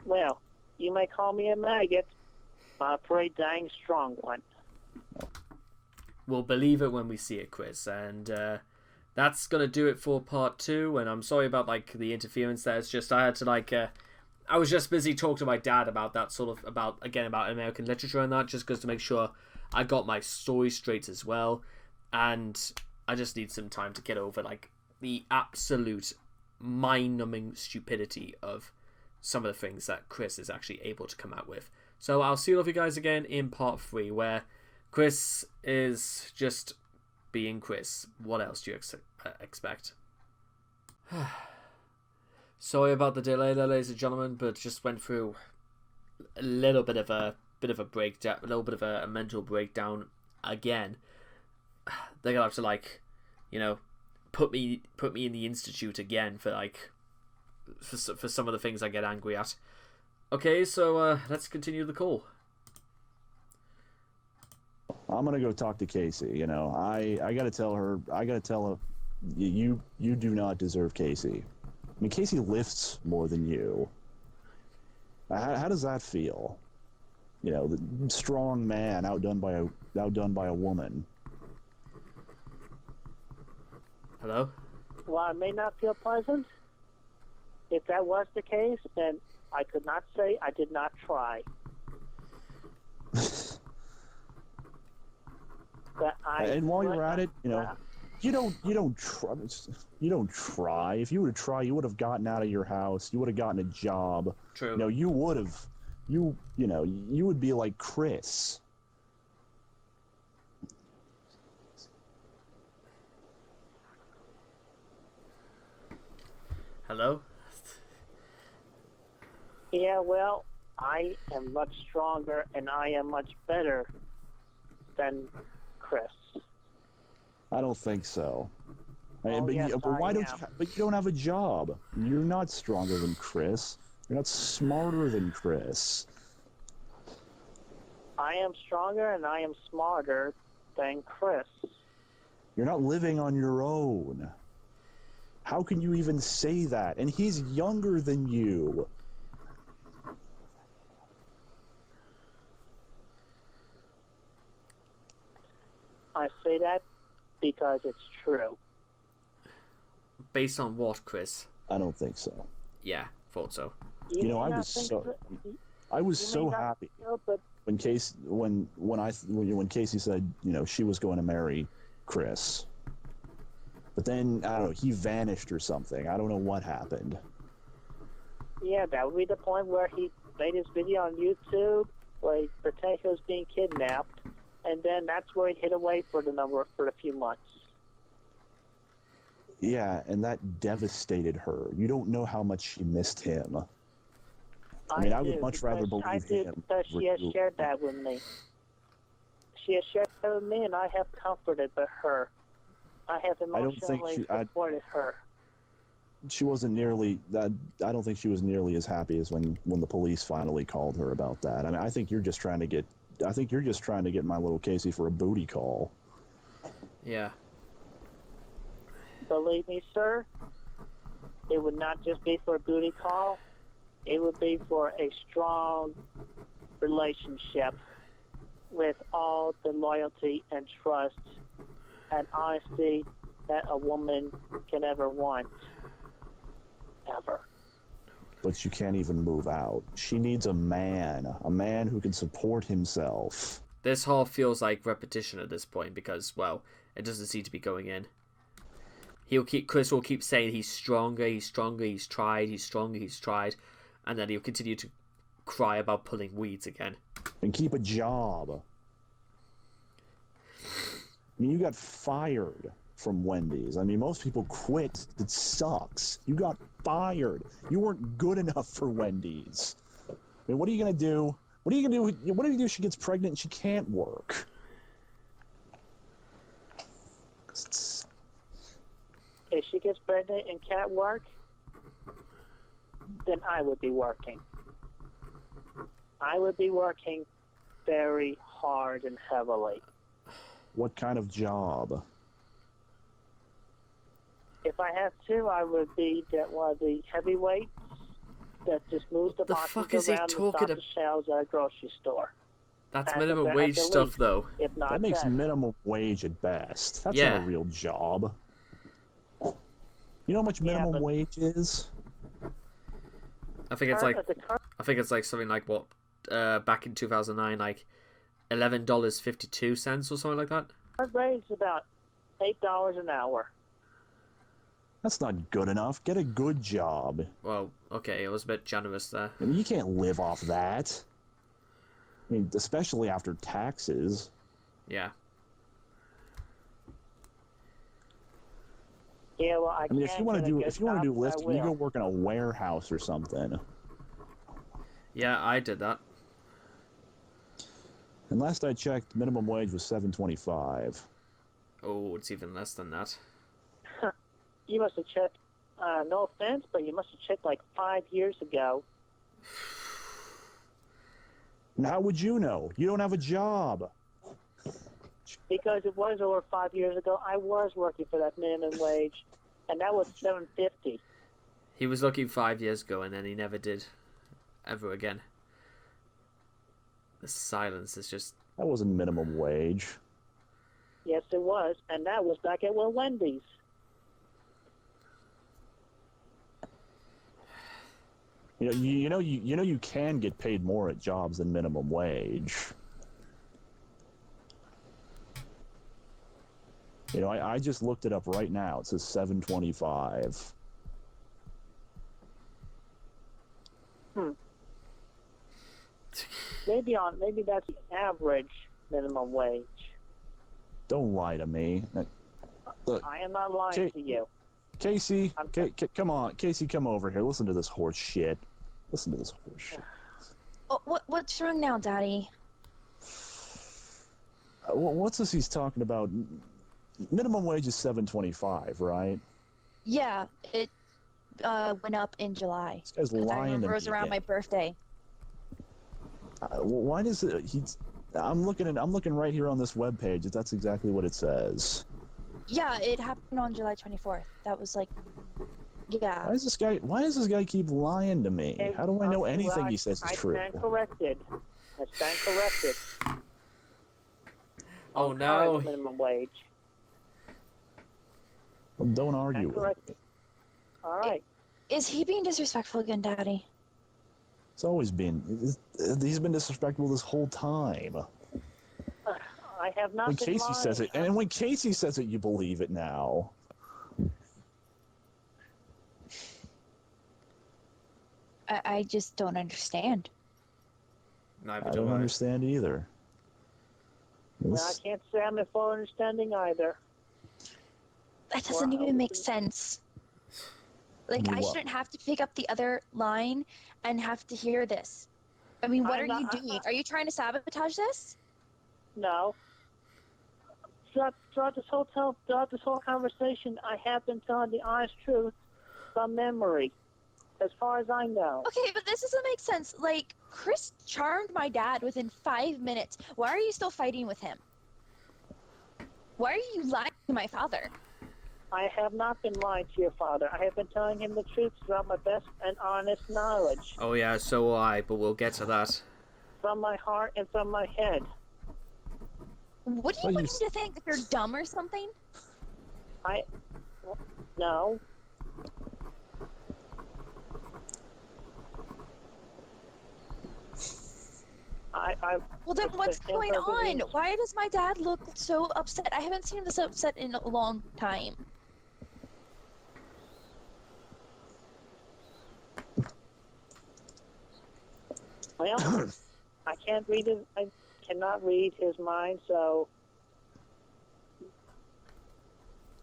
Well, you may call me a maggot, but a pretty dang strong one. We'll believe it when we see it, Chris. And that's gonna do it for part 2. And I'm sorry about like the interference there. It's just I had to I was just busy talking to my dad about that about American literature and that, just because to make sure I got my story straight as well. And I just need some time to get over like the absolute mind-numbing stupidity of some of the things that Chris is actually able to come out with. So I'll see all of you guys again in part 3, where Chris is just being Chris. What else do you expect? Sorry about the delay there, ladies and gentlemen, but just went through a little bit of a breakdown, a little bit of a mental breakdown again. They're gonna have to put me in the institute again for for some of the things I get angry at. Okay, so let's continue the call. I'm gonna go talk to Kacey. I gotta tell her. You do not deserve Kacey. I mean, Kacey lifts more than you. How does that feel? The strong man outdone by a woman. Hello? While it may not feel pleasant, if that was the case, then I could not say I did not try. And while you're at it, you don't try. If you were to try, you would have gotten out of your house. You would have gotten a job. True. You would have. You would be like Chris. Hello? Yeah, well, I am much stronger and I am much better than Chris. I don't think so. Oh, yes, why I don't am. But you don't have a job. You're not stronger than Chris. You're not smarter than Chris. I am stronger and I am smarter than Chris. You're not living on your own. How can you even say that? And he's younger than you. I say that because it's true. Based on what, Chris? I don't think so. Yeah, thought so. You may I not was think so that- I was you so may not happy feel, but when Kacey said, she was going to marry Chris. But then I don't know, he vanished or something. I don't know what happened. yeah, that would be the point where he made his video on YouTube where he pretended he was being kidnapped, and then that's where he hid away for a few months. Yeah, and that devastated her. You don't know how much she missed him. I mean, I would do, much rather because I believe do, him. because she has shared that with me. She has shared that with me, and I have comforted her. I have emotionally supported her. She wasn't nearly that. I don't think she was nearly as happy as when the police finally called her about that. I mean, I think you're just trying to get my little Kacey for a booty call. Yeah. Believe me, sir, it would not just be for a booty call. It would be for a strong relationship with all the loyalty and trust and honesty that a woman can ever want. Ever. but you can't even move out. She needs a man who can support himself. This all feels like repetition at this point because, well, it doesn't seem to be going in. Chris will keep saying he's stronger, he's tried, he's stronger, he's tried, and then he'll continue to cry about pulling weeds again. And keep a job. I mean, you got fired from Wendy's. I mean, most people quit. It sucks. You got fired. You weren't good enough for Wendy's. I mean, what are you going to do? What are you going to do? What do you do if she gets pregnant and she can't work? If she gets pregnant and can't work, then I would be working. I would be working very hard and heavily. What kind of job? If I have to, I would be one of the heavyweights that just moves the boxes fuck is he around and talking stock the shelves at a grocery store. That's At minimum the wage stuff, least, though. If not That makes better. minimum wage at best. That's Yeah. not a real job. You know how much minimum but- wage is? I think it's like At the current something like what back in 2009, like $11.52 or something like that. rate is about $8 an hour. That's not good enough. Get a good job. Well, okay, it was a bit generous there. I mean, you can't live off that. I mean, especially after taxes. Yeah. Yeah, well, I mean, if you want to do lifting, you go work in a warehouse or something. Yeah, I did that. And last I checked, minimum wage was $7.25. Oh, it's even less than that. You must have checked, no offense, but you must have checked like 5 years ago. And how would you know? You don't have a job. Because it was over 5 years ago, I was working for that minimum wage, and that was $7.50. He was looking 5 years ago, and then he never did, ever again. The silence is just... That wasn't minimum wage. Yes, it was, and that was back at Wendy's. You know you can get paid more at jobs than minimum wage. You know, I just looked it up right now. It says $7.25. Maybe that's the average minimum wage. Don't lie to me. Look, I am not lying to you. Kacey, come on, Kacey, come over here. Listen to this horse shit. Listen to this horse shit. Oh, what's wrong now, Daddy? What's this he's talking about? Minimum wage is $7.25, right? Yeah, it went up in July. This guy's lying to me. It was around my again. birthday. Why does it? I'm looking right here on this webpage. That's exactly what it says. Yeah, it happened on July 24th. That was like, yeah. Why does this guy keep lying to me? Hey, How do I know well, anything he says is true? I stand corrected. Oh On no! current minimum wage. Well, don't argue Stand with corrected. me. All right. Is he being disrespectful again, Daddy? It's always been. He's been disrespectful this whole time. I have not When been Kacey lying. says it, and when Kacey says it, you believe it now. I just don't understand. Neither I do don't I. understand either. Well, I can't say I'm in full understanding either. That doesn't Wow. even make sense. Like, I What? shouldn't have to pick up the other line and have to hear this. I mean, what I'm are not- you doing? Are you trying to sabotage this? No. Throughout this whole conversation, I have been telling the honest truth from memory, as far as I know. Okay, but this doesn't make sense. Like, Chris charmed my dad within 5 minutes. Why are you still fighting with him? Why are you lying to my father? I have not been lying to your father. I have been telling him the truth throughout my best and honest knowledge, Oh yeah, so will I, but we'll get to that. from my heart and from my head. What do you Well, want you him to think? That you're dumb or something? No. Well, then what's going on? Why does my dad look so upset? I haven't seen him this upset in a long time. Well, I cannot read his mind, so...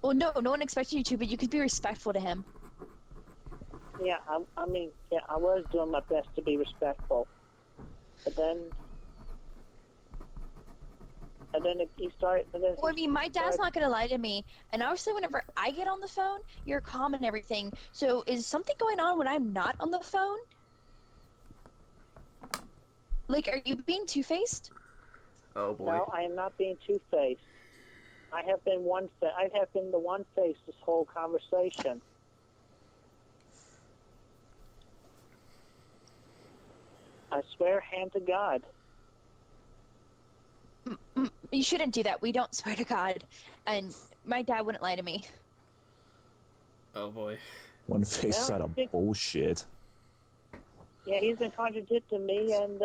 Well, no one expected you to, but you could be respectful to him. Yeah, I was doing my best to be respectful. But then he started... Well, I mean, my dad's not going to lie to me. And obviously, whenever I get on the phone, you're calm and everything. So is something going on when I'm not on the phone? Like, are you being two-faced? Oh, boy. No, I am not being two-faced. I have been the one face this whole conversation. I swear, hand to God. You shouldn't do that. We don't swear to God. And my dad wouldn't lie to me. Oh, boy. One face side of bullshit. Yeah, he's been contradicting me and...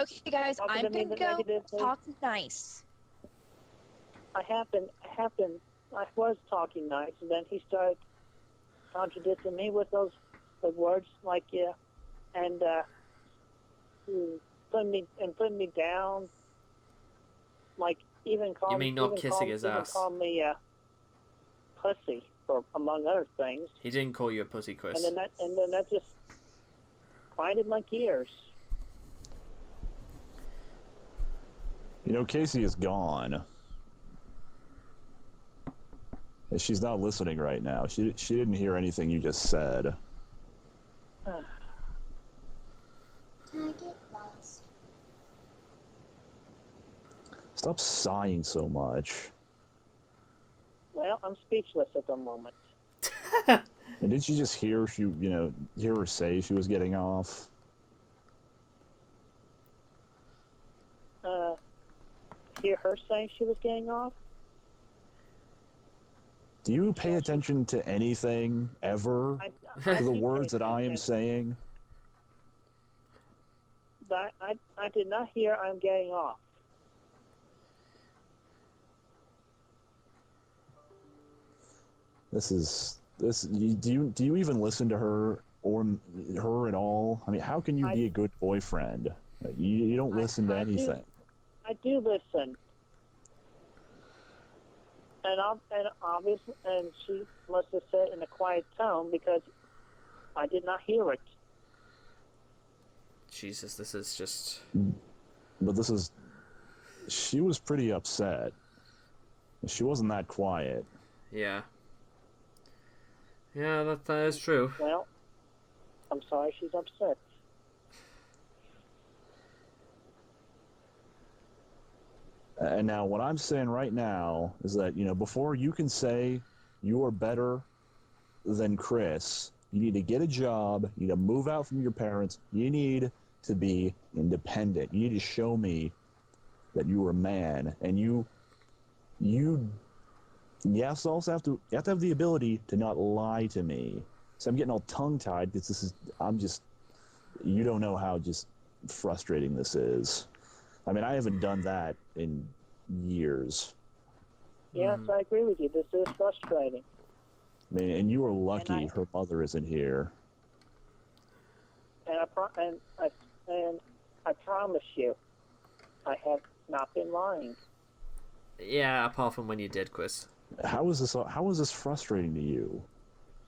Okay, guys, I'm going to go talk nice. I was talking nice, and then he started contradicting me with those words like, yeah, and putting me down, like even call You mean not kissing his ass? Call me pussy, for among other things. He didn't call you a pussy, Chris. And then that just grinded my gears. You know, Kacey is gone. And she's not listening right now. She didn't hear anything you just said. Can I get lost? Stop sighing so much. Well, I'm speechless at the moment. And didn't you just hear hear her say she was getting off? Hear her say she was getting off? Do you pay attention to anything, ever? To the words that I am saying? I did not hear I'm getting off. Do you even listen to her or her at all? I mean, how can you be a good boyfriend? You don't listen to anything. I do listen. And obviously, and she must have said in a quiet tone because I did not hear it. Jesus, this is just... But she was pretty upset. She wasn't that quiet. Yeah. Yeah, that is true. Well, I'm sorry she's upset. And now what I'm saying right now is that, before you can say you're better than Chris, you need to get a job, you need to move out from your parents, you need to be independent. You need to show me that you're a man, and you also have to have the ability to not lie to me. So I'm getting all tongue-tied because you don't know how just frustrating this is. I mean, I haven't done that in years. Yes, I agree with you. This is frustrating. I mean, and you are lucky her mother isn't here. And I promise you, I have not been lying. Yeah, apart from when you did, Chris. How is this frustrating to you?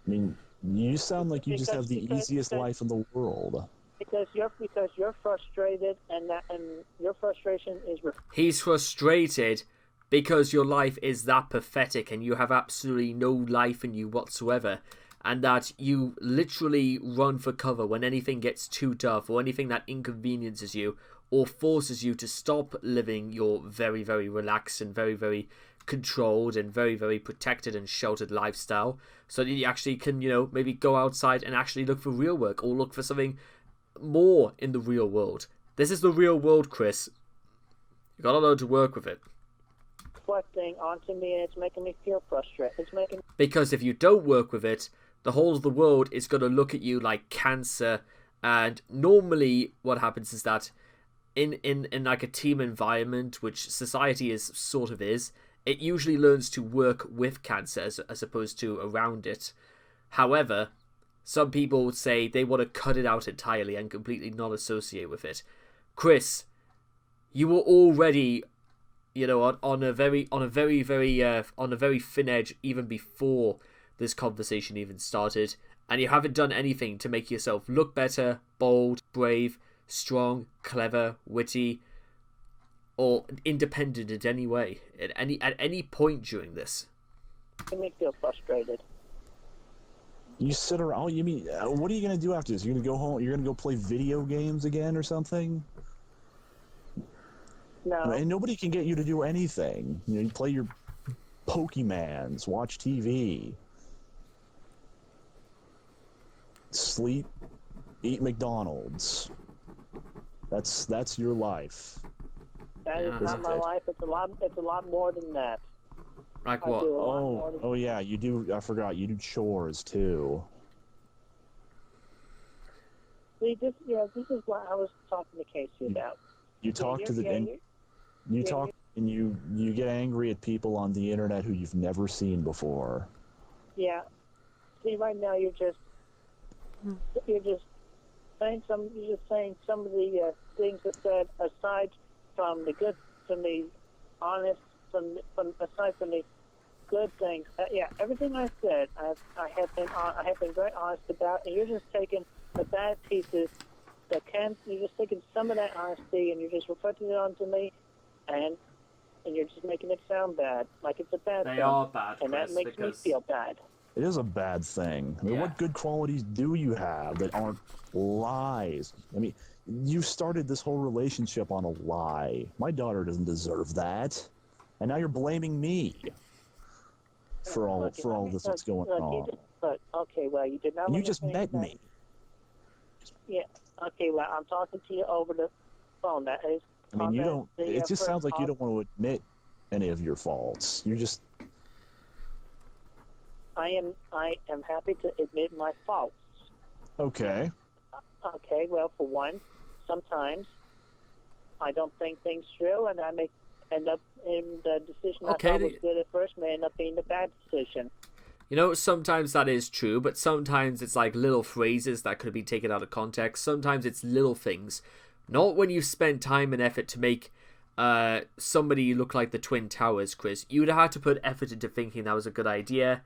I mean, you sound like you just have the easiest life in the world. Because you're frustrated, and your frustration is... He's frustrated because your life is that pathetic and you have absolutely no life in you whatsoever, and that you literally run for cover when anything gets too tough or anything that inconveniences you or forces you to stop living your very, very relaxed and very, very controlled and very, very protected and sheltered lifestyle, so that you actually can, maybe go outside and actually look for real work or look for something more in the real world. This is the real world, Chris. You gotta learn to work with it. Reflecting onto me, and it's making me feel frustrated. Because if you don't work with it, the whole of the world is gonna look at you like cancer. And normally, what happens is that in like a team environment, which society is sort of is, it usually learns to work with cancer as opposed to around it. However, some people would say they want to cut it out entirely and completely not associate with it. Chris, you were already, on a very thin edge even before this conversation even started, and you haven't done anything to make yourself look better, bold, brave, strong, clever, witty, or independent in any way at any point during this. You make me feel frustrated. You sit around. Oh, you mean what are you gonna do after this? You're gonna go home. You're gonna go play video games again or something? No. And nobody can get you to do anything. You play your Pokemans, watch TV, sleep, eat McDonald's. That's your life. That is not my life. It's a lot more than that. Like what? Oh yeah, you do. I forgot. You do chores too. See, this is what I was talking to Kacey about. You talk to the you talk and you get angry at people on the internet who you've never seen before. Yeah. See, right now you're just saying some of the things that said aside from the good, from the honest, aside from the good things. Everything I said, I have been very honest about, and you're just taking the bad pieces you're just taking some of that honesty and you're just reflecting it onto me, and you're just making it sound bad, like it's a bad thing. They are bad, and Chris, that makes me feel bad. It is a bad thing. I mean, what good qualities do you have that aren't lies? I mean, you started this whole relationship on a lie. My daughter doesn't deserve that, and now you're blaming me for all this that's going on. Okay, well, you did not. And you just met me. Yeah. Okay, well, I'm talking to you over the phone. That is. I mean, you don't. It just sounds like you don't want to admit any of your faults. You're just. I am happy to admit my faults. Okay. Okay, well, for one, sometimes I don't think things through, and I may end up in the decision I thought was good at first may end up being the bad decision. Sometimes that is true, but sometimes it's like little phrases that could be taken out of context. Sometimes it's little things. Not when you spend time and effort to make somebody look like the Twin Towers, Chris. You would have had to put effort into thinking that was a good idea.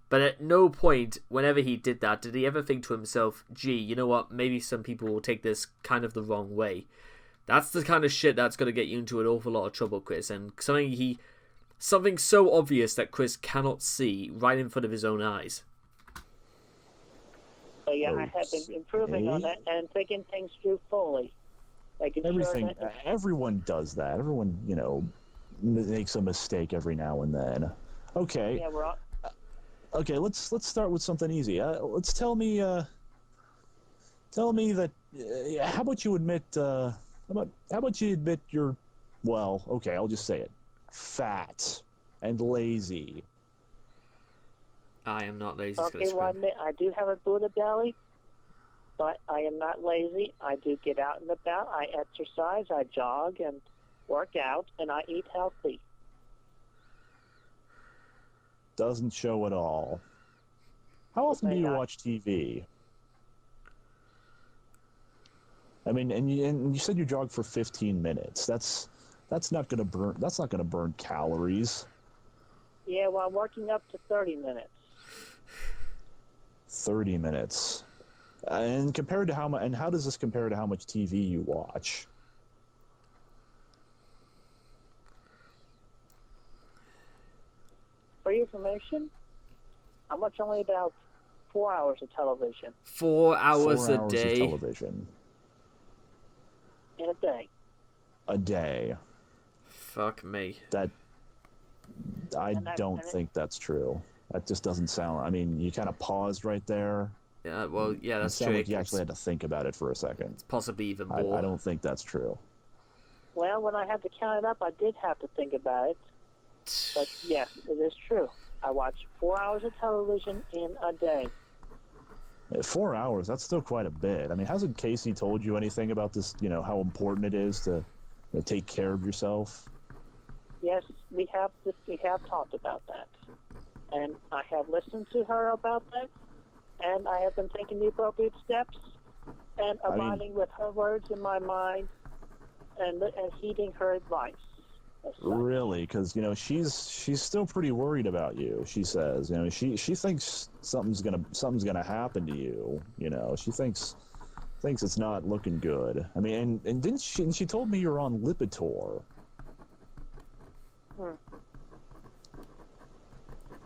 But at no point, whenever he did that, did he ever think to himself, gee, you know what, maybe some people will take this kind of the wrong way. That's the kind of shit that's going to get you into an awful lot of trouble, Chris. And something so obvious that Chris cannot see right in front of his own eyes. So yeah, I have been improving on that and thinking things through fully. Everyone does that. Everyone, makes a mistake every now and then. Okay. Yeah, we're all... Okay, let's start with something easy. Let's tell me that. How about you admit? How about you admit you're? Well, okay, I'll just say it. Fat and lazy. I am not lazy. Okay, well, I admit I do have a Buddha belly, but I am not lazy. I do get out and about. I exercise. I jog and work out, and I eat healthy. Doesn't show at all. How often do you watch TV? I mean, and you said you jog for 15 minutes. That's not going to burn. That's not going to burn calories. Yeah, well, I'm working up to 30 minutes. 30 minutes. And compared to how much? And how does this compare to how much TV you watch? For your information, I watch only about 4 hours of television. 4 hours a 4 hours day? Of television. In a day. A day. Fuck me. I don't think that's true. That just doesn't sound... I mean, you kind of paused right there. Yeah, well, yeah, that's true. It sounded like you actually had to think about it for a second. It's possibly even more. I don't think that's true. Well, when I had to count it up, I did have to think about it. But yes, it is true. I watch 4 hours of television in a day. 4 hours, that's still quite a bit. I mean, hasn't Kacey told you anything about this, how important it is to take care of yourself? Yes, we have talked about that. And I have listened to her about that, and I have been taking the appropriate steps and abiding with her words in my mind and heeding her advice. Really? Because she's still pretty worried about you. She says, she thinks something's gonna happen to you. She thinks it's not looking good. I mean, and didn't she told me you're on Lipitor. I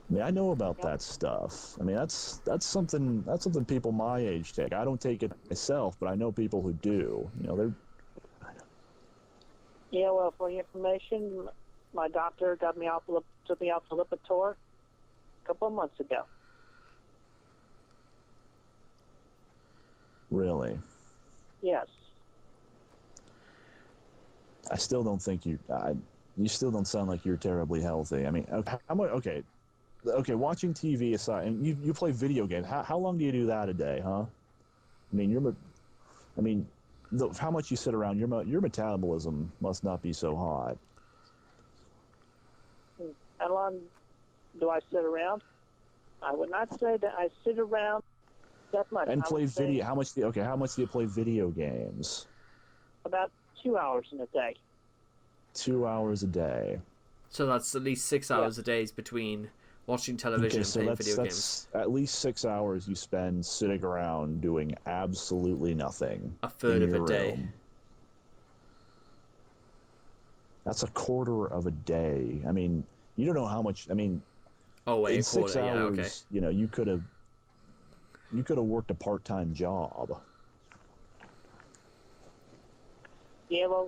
mean, I know about that stuff. I mean, that's something people my age take. I don't take it myself, but I know people who do. They're. Yeah, well, for your information, my doctor took me out to Lipitor a couple of months ago. Really? Yes. I still don't think you still don't sound like you're terribly healthy. I mean, okay, watching TV aside, and you play video games. How long do you do that a day, huh? How much you sit around, your metabolism must not be so hot. How long do I sit around? I would not say that I sit around that much. And play video. How much do you play video games? About 2 hours in a day. 2 hours a day. So that's at least 6 hours a day between watching television and playing video games. At least 6 hours you spend sitting around doing absolutely nothing. A third of a day. Room. That's a quarter of a day. I mean, you don't know how much. I mean, in 6 hours, yeah, okay. You could have worked a part-time job. Yeah, well,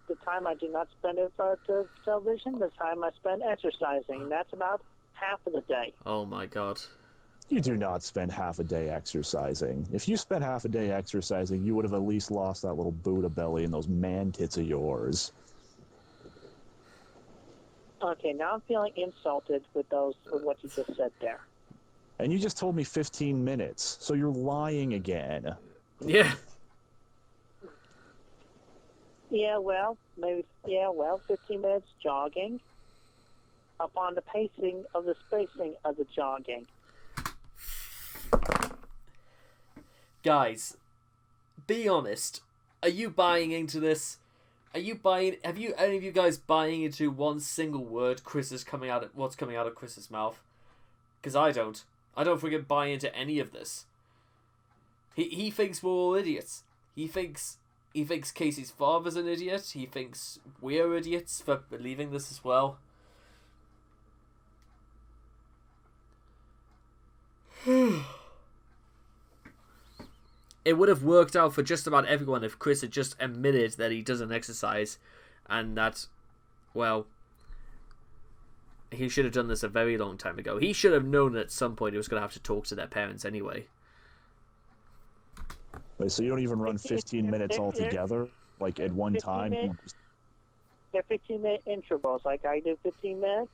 the time I do not spend it for television, the time I spend exercising, and that's about half of the day. Oh my God. You do not spend half a day exercising. If you spent half a day exercising, you would have at least lost that little Buddha belly and those man tits of yours. Okay, now I'm feeling insulted with what you just said there. And you just told me 15 minutes, so you're lying again. Yeah. Yeah, well, 15 minutes jogging upon the pacing of the spacing of the jogging. Guys, be honest. Are you buying into this? Have you any of you guys buying into one single word what's coming out of Chris's mouth? Because I don't. I don't freaking buy into any of this. He thinks we're all idiots. He thinks Kacey's father's an idiot. He thinks we're idiots for believing this as well. It would have worked out for just about everyone if Chris had just admitted that he doesn't exercise and that, well, he should have done this a very long time ago. He should have known at some point he was going to have to talk to their parents anyway. Wait, so you don't even run 15 minutes altogether? Like at one time? They're 15-minute intervals. Like I do 15 minutes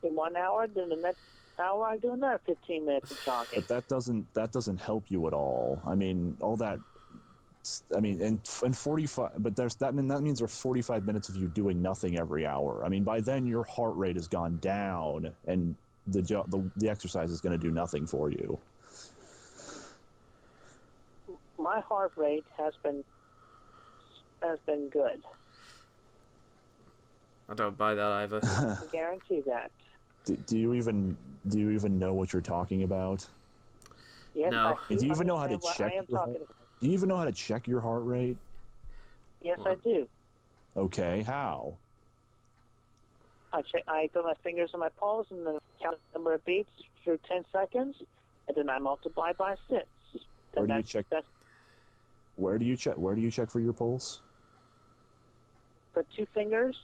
in 1 hour, then the next hour I do another 15 minutes of jogging. But that doesn't help you at all. I mean, all that. I mean, and 45. But that means there's 45 minutes of you doing nothing every hour. I mean, by then your heart rate has gone down, and the exercise is going to do nothing for you. My heart rate has been good. I don't buy that either. I guarantee that. Do you even know what you're talking about? Yes, no. Do you even know how to check? Do you even know how to check your heart rate? Yes, I do. Okay, how? I put my fingers on my pulse and then count the number of beats through 10 seconds, and then I multiply by 6. Where do you check? Where do you check for your pulse? Put 2 fingers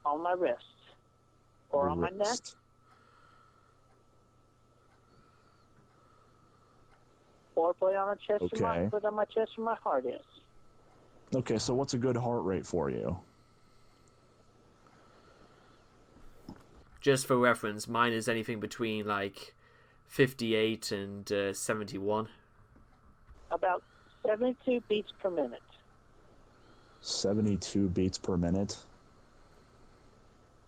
on my wrist or on my neck. Or put it on my chest. Okay. Put it on my chest where my heart is. Okay, so what's a good heart rate for you? Just for reference, mine is anything between like 58 and 71. About 72 beats per minute. 72 beats per minute.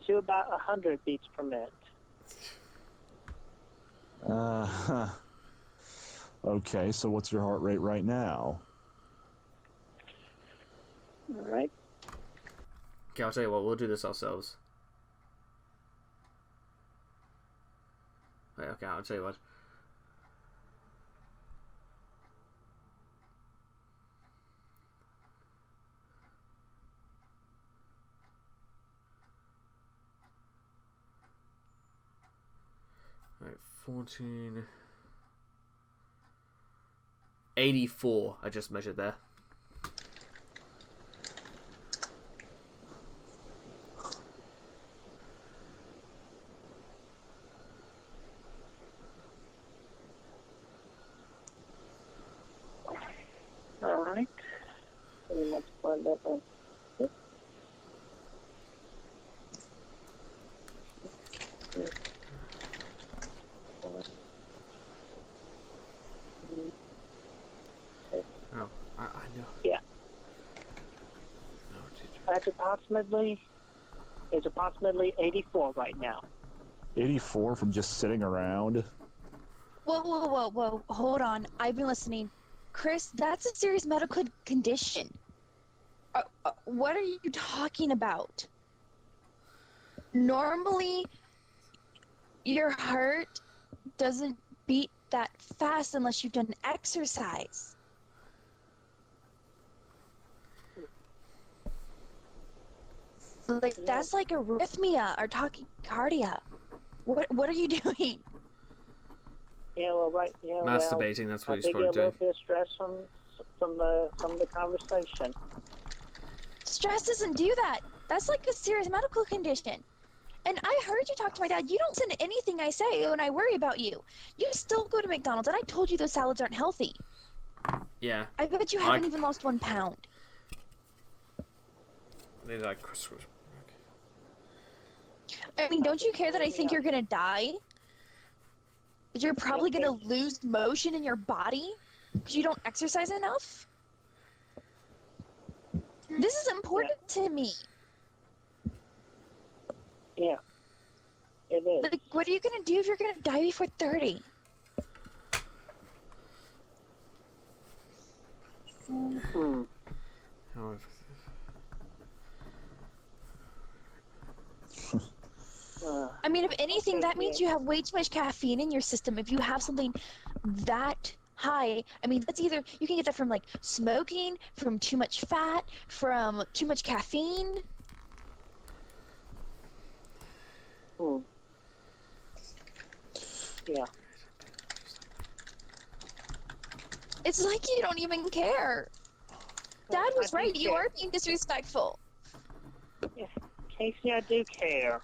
To about 100 beats per minute. Okay, so what's your heart rate right now? All right. Okay, I'll tell you what, we'll do this ourselves. Wait, okay, I'll tell you what. Alright, 14... 84, I just measured there. All right. Pretty much blend that in. Oh, I know. Yeah. No, That's approximately 84 right now. 84 from just sitting around? Whoa. Hold on. I've been listening. Chris, that's a serious medical condition. What are you talking about? Normally, your heart doesn't beat that fast unless you've done exercise. Like, that's like arrhythmia or tachycardia. What are you doing? Yeah, well, right. Yeah, masturbating, that's what I he's think probably a little doing. bit of stress from the conversation. Stress doesn't do that. That's like a serious medical condition. And I heard you talk to my dad. You don't listen to anything I say when I worry about you. You still go to McDonald's, and I told you those salads aren't healthy. Yeah. I bet you haven't even lost 1 pound. They like Christmas. I mean, don't you care that I think you're gonna die? That you're probably gonna lose motion in your body because you don't exercise enough? This is important to me. Yeah, it is. Like, what are you gonna do if you're gonna die before 30? Hmm. I mean, if anything, that means you have way too much caffeine in your system. If you have something that high, I mean, that's either, you can get that from like smoking, from too much fat, from too much caffeine. Hmm. Yeah. It's like you don't even care. Dad was I do right. You care. are being disrespectful. Yeah. Kacey, I do care.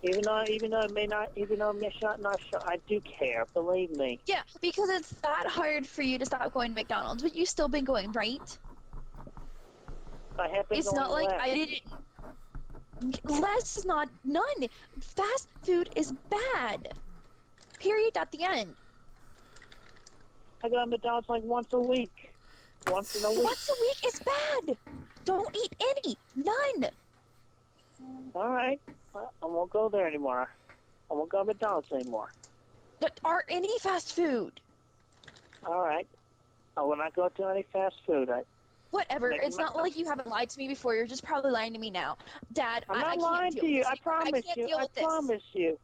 Even though it may not sure, I do care. Believe me. Yeah, because it's that hard for you to stop going to McDonald's, but you've still been going, right? I have been It's going not like less. I didn't. Less is not none. Fast food is bad. Period. At the end. I go to McDonald's like once a week. Once in a week. Once a week is bad. Don't eat any. None. All right. Well, I won't go there anymore. I won't go to McDonald's anymore. That aren't any fast food. All right. I will not go to any fast food. Whatever. It's not like you haven't lied to me before. You're just probably lying to me now. Dad, I'm I not can't lying deal to you. with this. I promise can't you. deal I with this. promise you.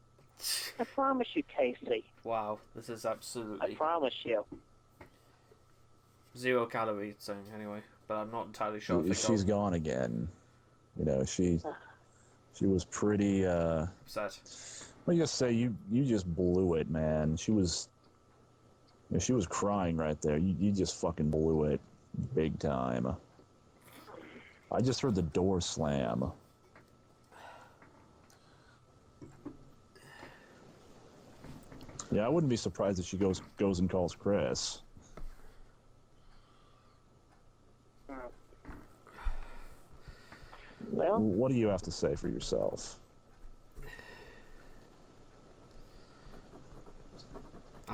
I promise you, Kacey. Wow, this is I absolutely promise you. 0 calorie thing anyway, but I'm not entirely sure. She's gone again. You know, she was pretty upset. let me just say you just blew it, man. She was crying right there. You just fucking blew it big time. I just heard the door slam. Yeah, I wouldn't be surprised if she goes and calls Chris. Well, What do you have to say for yourself?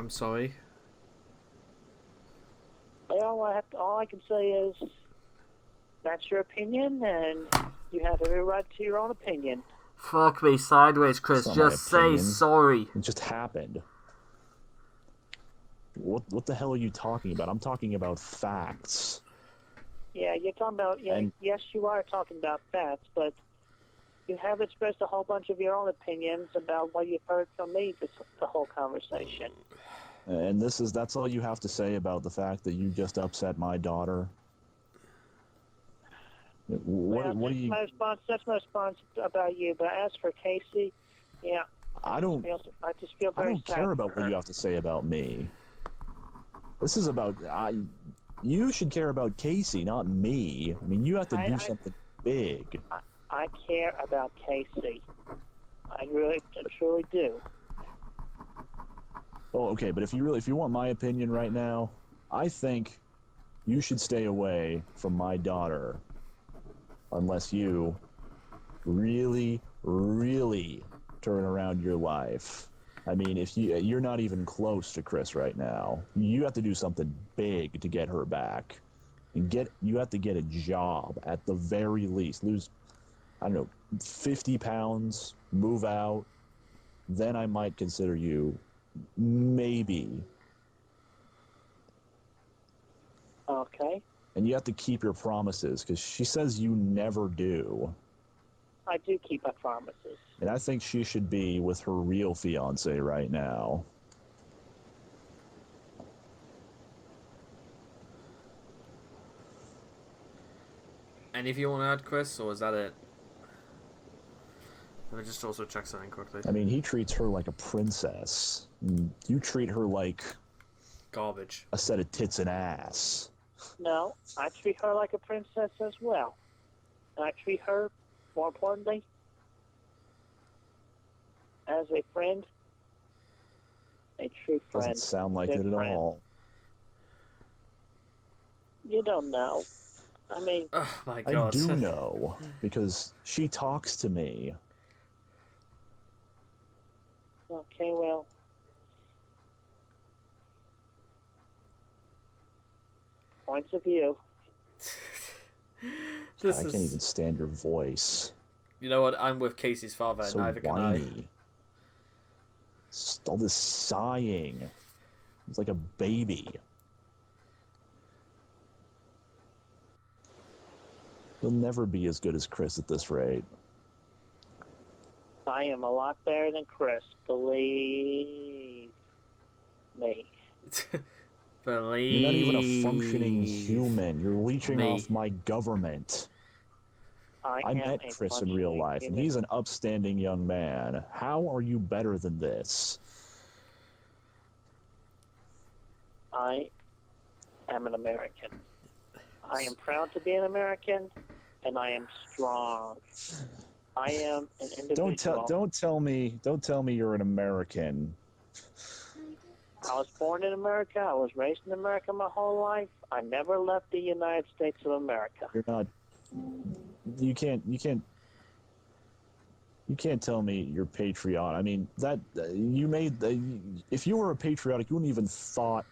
I'm sorry. Well, all I can say is that's your opinion, and you have every right to your own opinion. Fuck me sideways, Chris. It's not my Just say opinion. sorry. It just happened. What the hell are you talking about? I'm talking about facts. Yeah, you're talking about, yes, you are talking about facts, but you have expressed a whole bunch of your own opinions about what you've heard from me the whole conversation. And that's all you have to say about the fact that you just upset my daughter? What do you... That's my response about you, but as for Kacey, yeah, I don't very sad care about for what her. you have to say about me. This is about... you should care about Kacey, not me. I mean, you have to do something big. I care about Kacey. I really, truly do. Oh, okay, but if you want my opinion right now, I think you should stay away from my daughter unless you really, really turn around your life. I mean, if you're not even close to Chris right now, you have to do something big to get her back. And you have to get a job at the very least. Lose, I don't know, 50 pounds, move out, then I might consider you maybe. Okay. And you have to keep your promises, because she says you never do. I do keep my promises. And I think she should be with her real fiance right now. Anything you want to add, Chris, or is that it? Let me just also check something quickly. I mean, he treats her like a princess. You treat her like... garbage. a set of tits and ass. No, I treat her like a princess as well. And I treat her, more importantly, as a friend. A true friend. Doesn't sound like Good it at friend. all. You don't know. I mean... Oh my god. I do know, because she talks to me. Okay, well... points of view. I can't even stand your voice. You know what? I'm with Casey's father, So neither can whiny. All this sighing. It's like a baby. You'll never be as good as Chris at this rate. I am a lot better than Chris, believe me. Believe. You're not even a functioning human. You're leeching me. off my government. I met Chris in real life, and he's an upstanding young man. How are you better than this? I am an American. I am proud to be an American, and I am strong. I am an individual. Don't tell me you're an American. I was born in America. I was raised in America my whole life. I never left the United States of America. You're not. You can't tell me you're patriotic. I mean, that you made. If you were a patriotic, you wouldn't even thought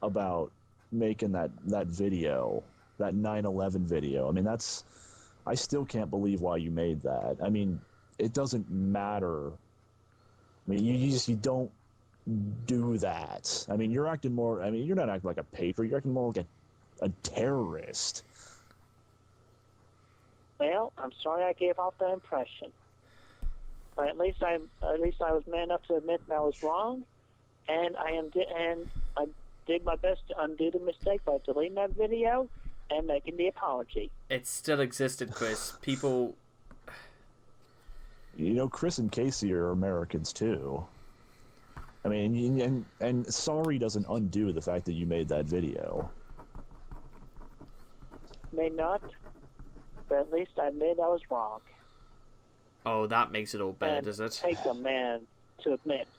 about making that video, that 9/11 video. I mean, that's. I still can't believe why you made that. I mean, it doesn't matter. I mean, you don't do that. I mean, you're acting more. I mean, you're not acting like a patriot. You're acting more like a terrorist. Well, I'm sorry I gave off that impression. But at least I was man enough to admit that I was wrong, and I did my best to undo the mistake by deleting that video and making the apology. It still existed, Chris. People... You know, Chris and Kacey are Americans, too. I mean, and sorry doesn't undo the fact that you made that video. May not, but at least I admit I was wrong. Oh, that makes it all better, And does it? it takes a man to admit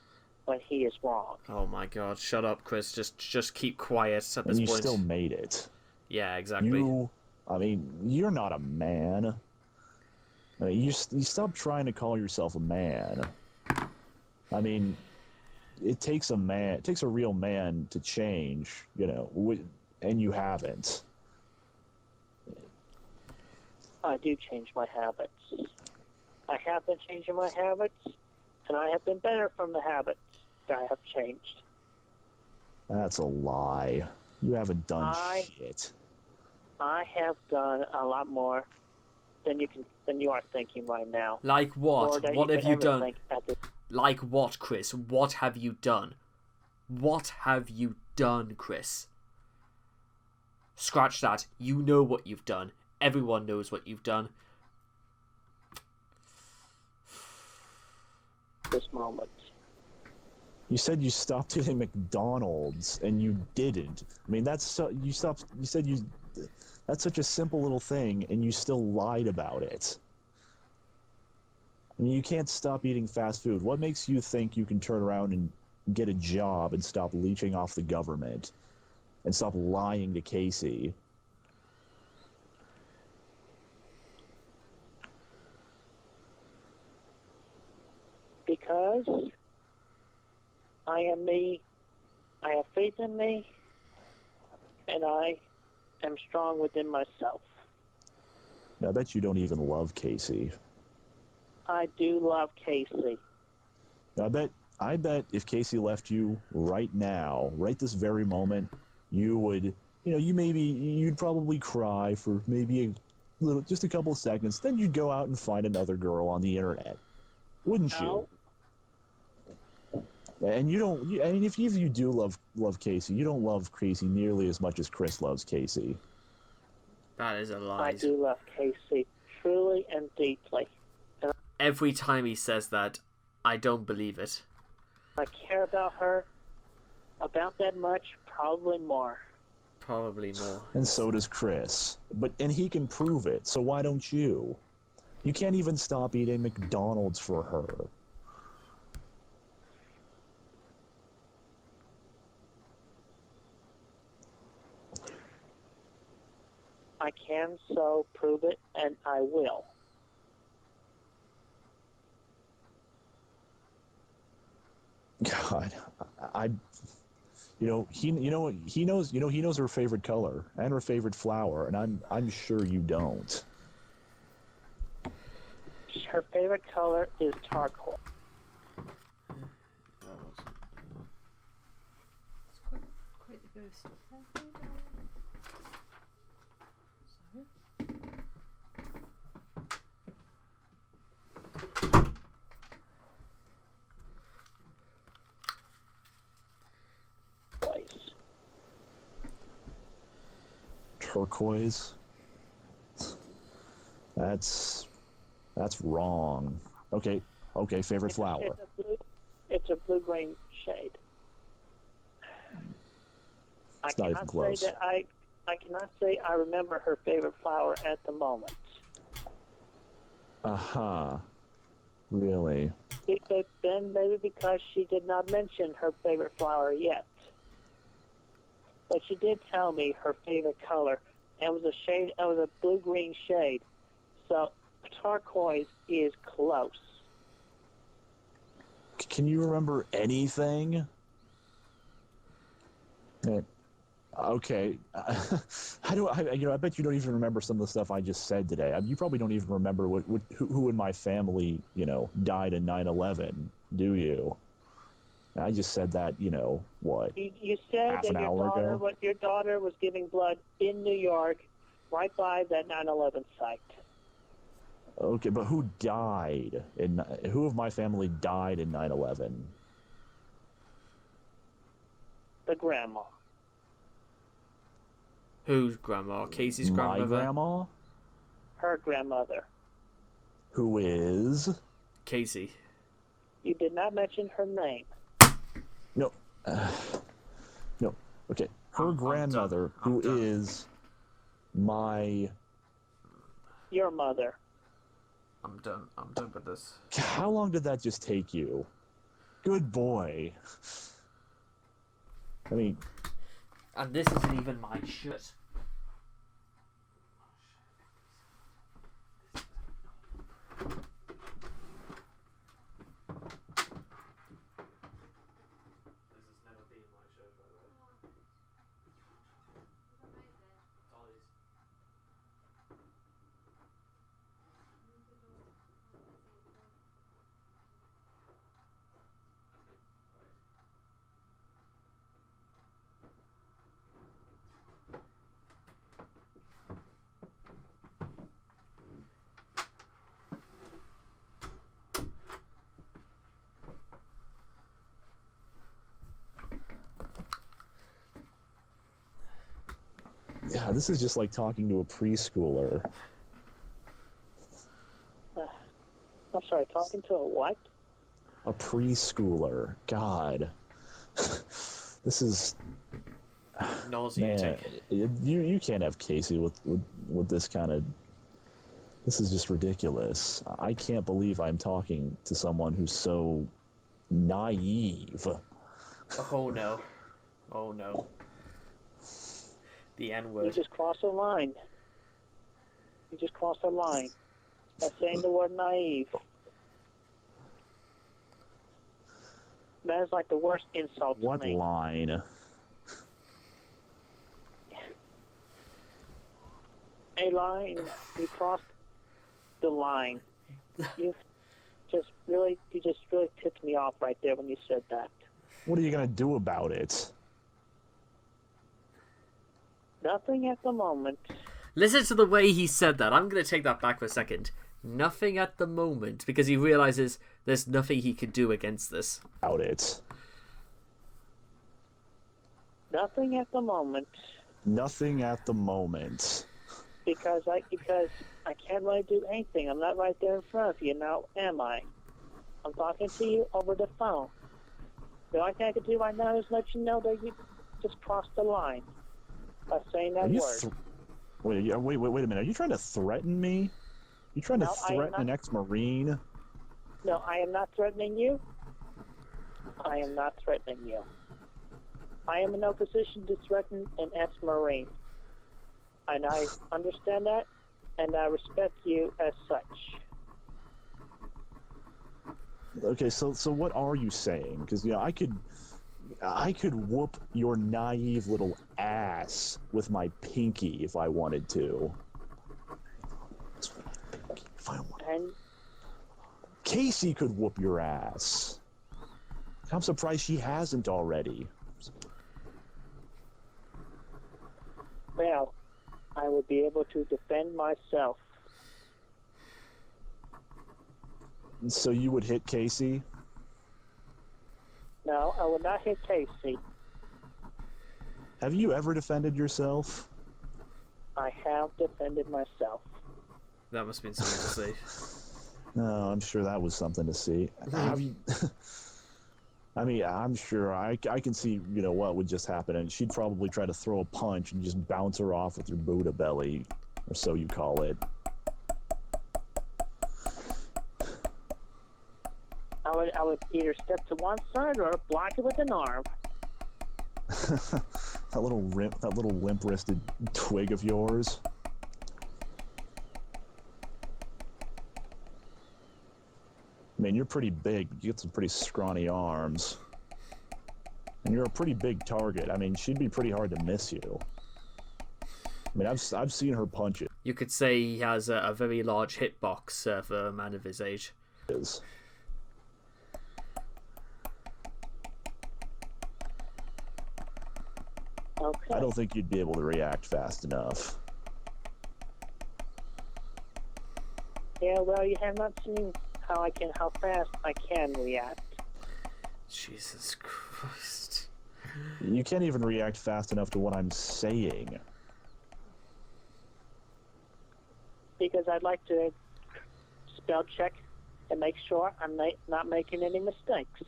when he is wrong. Oh my god, shut up, Chris. Just keep quiet at this And you point. still made it. Yeah, exactly. You're not a man. I mean, you stop trying to call yourself a man. I mean, it takes a man, it takes a real man to change, you know, and you haven't. I do change my habits. I have been changing my habits, and I have been better from the habits that I have changed. That's a lie. You haven't done shit. I have done a lot more than you are thinking right now. Like what? What have you done? This... Like what, Chris? What have you done? What have you done, Chris? Scratch that. You know what you've done. Everyone knows what you've done. This moment. You said you stopped eating McDonald's, and you didn't. I mean, that's you stopped. You said you. That's such a simple little thing, and you still lied about it. I mean, you can't stop eating fast food. What makes you think you can turn around and get a job and stop leeching off the government and stop lying to Kacey? Because I am me, I have faith in me, and I am strong within myself. I bet you don't even love Kacey. I do love Kacey. I bet if Kacey left you right now, right this very moment, you would, you'd probably cry for maybe just a couple of seconds. Then you'd go out and find another girl on the internet, wouldn't you? And you don't. I mean, if you do love Kacey, you don't love Kacey nearly as much as Chris loves Kacey. That is a lie. I do love Kacey truly and deeply. And every time he says that, I don't believe it. I care about her about that much, probably more. Probably more. And so does Chris. And he can prove it. So why don't you? You can't even stop eating McDonald's for her. I can so prove it, and I will. God, he knows her favorite color and her favorite flower, and I'm sure you don't. Her favorite color is turquoise. Quite the ghost. Turquoise. That's wrong. Okay, favorite flower. It's a blue-green shade. It's not even close. I cannot say I remember her favorite flower at the moment. Uh-huh. Really? Then maybe because she did not mention her favorite flower yet. But she did tell me her favorite color. It was a blue-green shade. So turquoise is close. Can you remember anything? Okay. I bet you don't even remember some of the stuff I just said today. You probably don't even remember who in my family, died in 9/11, do you? I just said that, what? You said that your daughter was giving blood in New York, right by that 9/11 site. Okay, but who died? Who of my family died in 9/11? The grandma. Whose grandma? Kacey's grandmother? My grandma? Her grandmother. Who is? Kacey. You did not mention her name. No. No. Okay. Her grandmother, who is my... Your mother. I'm done. I'm done with this. How long did that just take you? Good boy. I mean... And this isn't even my shirt. This is just like talking to a preschooler. I'm sorry, talking to a what? A preschooler. God. This is... Nauseating. Man, you can't have Kacey with this kind of... This is just ridiculous. I can't believe I'm talking to someone who's so naive. Oh no. Oh no. The You N-word. just crossed a line. You just crossed a line by saying the word naive. That is like the worst insult What to me. line? A line. You crossed the line. You just really tipped me off right there when you said that. What are you going to do about it? Nothing at the moment. Listen to the way he said that. I'm going to take that back for a second. Nothing at the moment, because he realizes there's nothing he can do against this. About it. Nothing at the moment. Nothing at the moment. Because I can't really do anything. I'm not right there in front of you now, am I? I'm talking to you over the phone. The only thing I can do right now is let you know that you just crossed the line by saying that word. Wait a minute. Are you trying to threaten me? You trying to No, I am threaten an not. ex-Marine? No, I am not threatening you. I am not threatening you. I am in no position to threaten an ex-Marine. And I understand that, and I respect you as such. Okay, so what are you saying? Because I could whoop your naive little ass with my pinky if I wanted to. If I wanted. And Kacey could whoop your ass. I'm surprised she hasn't already. well, I would be able to defend myself. So you would hit Kacey? No, I would not hit Kacey. Have you ever defended yourself? I have defended myself. That must have been something to see. No, I'm sure that was something to see. Have you... I mean, I'm sure I can see, what would just happen, and she'd probably try to throw a punch and just bounce her off with your Buddha belly, or so you call it. I would either step to one side or block it with an arm. that little limp-wristed twig of yours. I mean, you're pretty big, but you get some pretty scrawny arms. And you're a pretty big target. I mean, she'd be pretty hard to miss you. I mean, I've seen her punch it. You could say he has a very large hitbox for a man of his age. Okay. I don't think you'd be able to react fast enough. Yeah, well, you have not seen how fast I can react. Jesus Christ. You can't even react fast enough to what I'm saying. Because I'd like to spell check and make sure I'm not making any mistakes.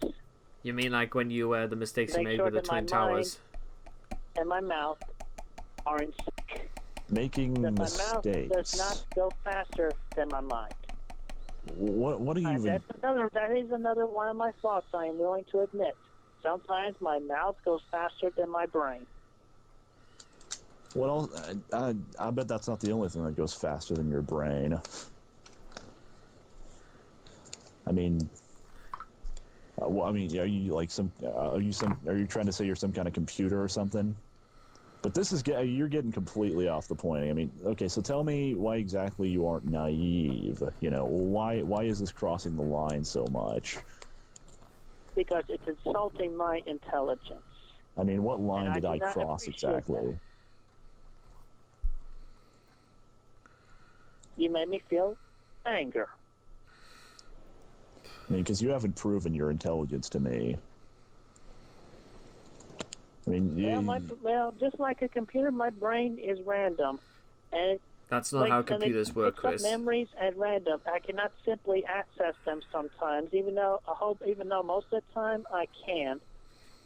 You mean like when the mistakes you Make made sure with the that my Twin Towers? And my mouth are in sync. Making That my mistakes. mouth does not go faster than my mind. What are you even... That is another one of my faults, I am willing to admit. Sometimes my mouth goes faster than my brain. Well, I bet that's not the only thing that goes faster than your brain. I mean... are you like are you trying to say you're some kind of computer or something? But this is you're getting completely off the point. I mean, okay, so tell me why exactly you aren't naive. Why is this crossing the line so much? Because it's insulting my intelligence. I mean, what line did I do not cross appreciate exactly? that. You made me feel anger. I mean, because you haven't proven your intelligence to me. I mean, Well, just like a computer, my brain is random, and it That's not how and it computers work, picks up Chris. memories at random. I cannot simply access them sometimes, even though most of the time I can,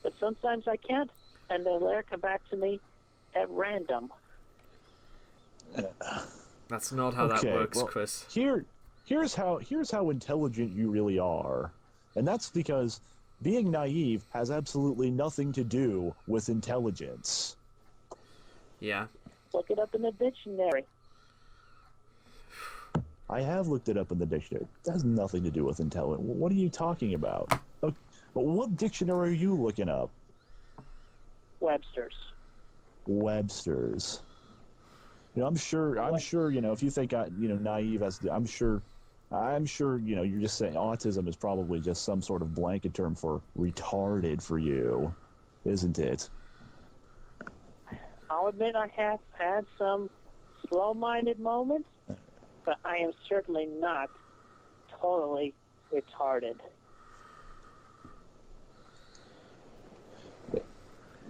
but sometimes I can't, and they later come back to me at random. That's not how that works, well, Chris. Here's how intelligent you really are, and that's because being naive has absolutely nothing to do with intelligence. Yeah. Look it up in the dictionary. I have looked it up in the dictionary. It has nothing to do with intelligence. What are you talking about? What dictionary are you looking up? Webster's. Webster's. I'm sure. If you think naive as I'm sure. You're just saying autism is probably just some sort of blanket term for retarded for you, isn't it? I'll admit I have had some slow-minded moments, but I am certainly not totally retarded.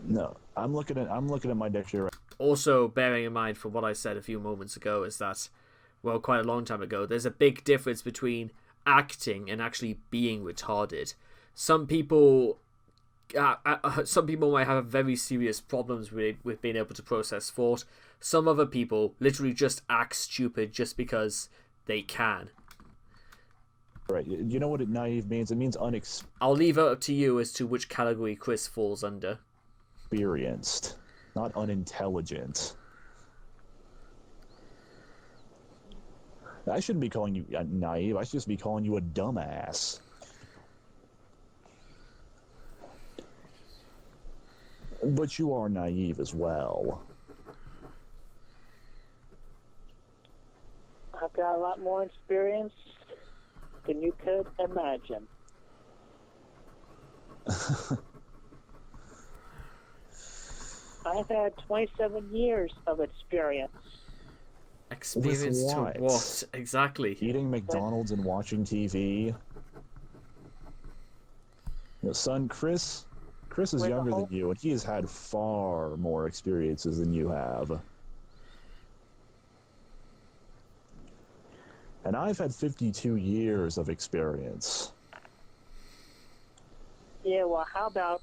No, I'm looking at my dictionary. Also, bearing in mind from what I said a few moments ago is that, well, quite a long time ago, there's a big difference between acting and actually being retarded. Some people might have very serious problems with being able to process thought. Some other people literally just act stupid just because they can. Right. You know what naive means? It means I'll leave it up to you as to which category Chris falls under. Experienced, not unintelligent. I shouldn't be calling you naive. I should just be calling you a dumbass. But you are naive as well. I've got a lot more experience than you could imagine. I've had 27 years of experience. Experience With to what? what? Exactly. Eating McDonald's and watching TV. Son, Chris is younger than you, and he has had far more experiences than you have. And I've had 52 years of experience. Yeah, well, how about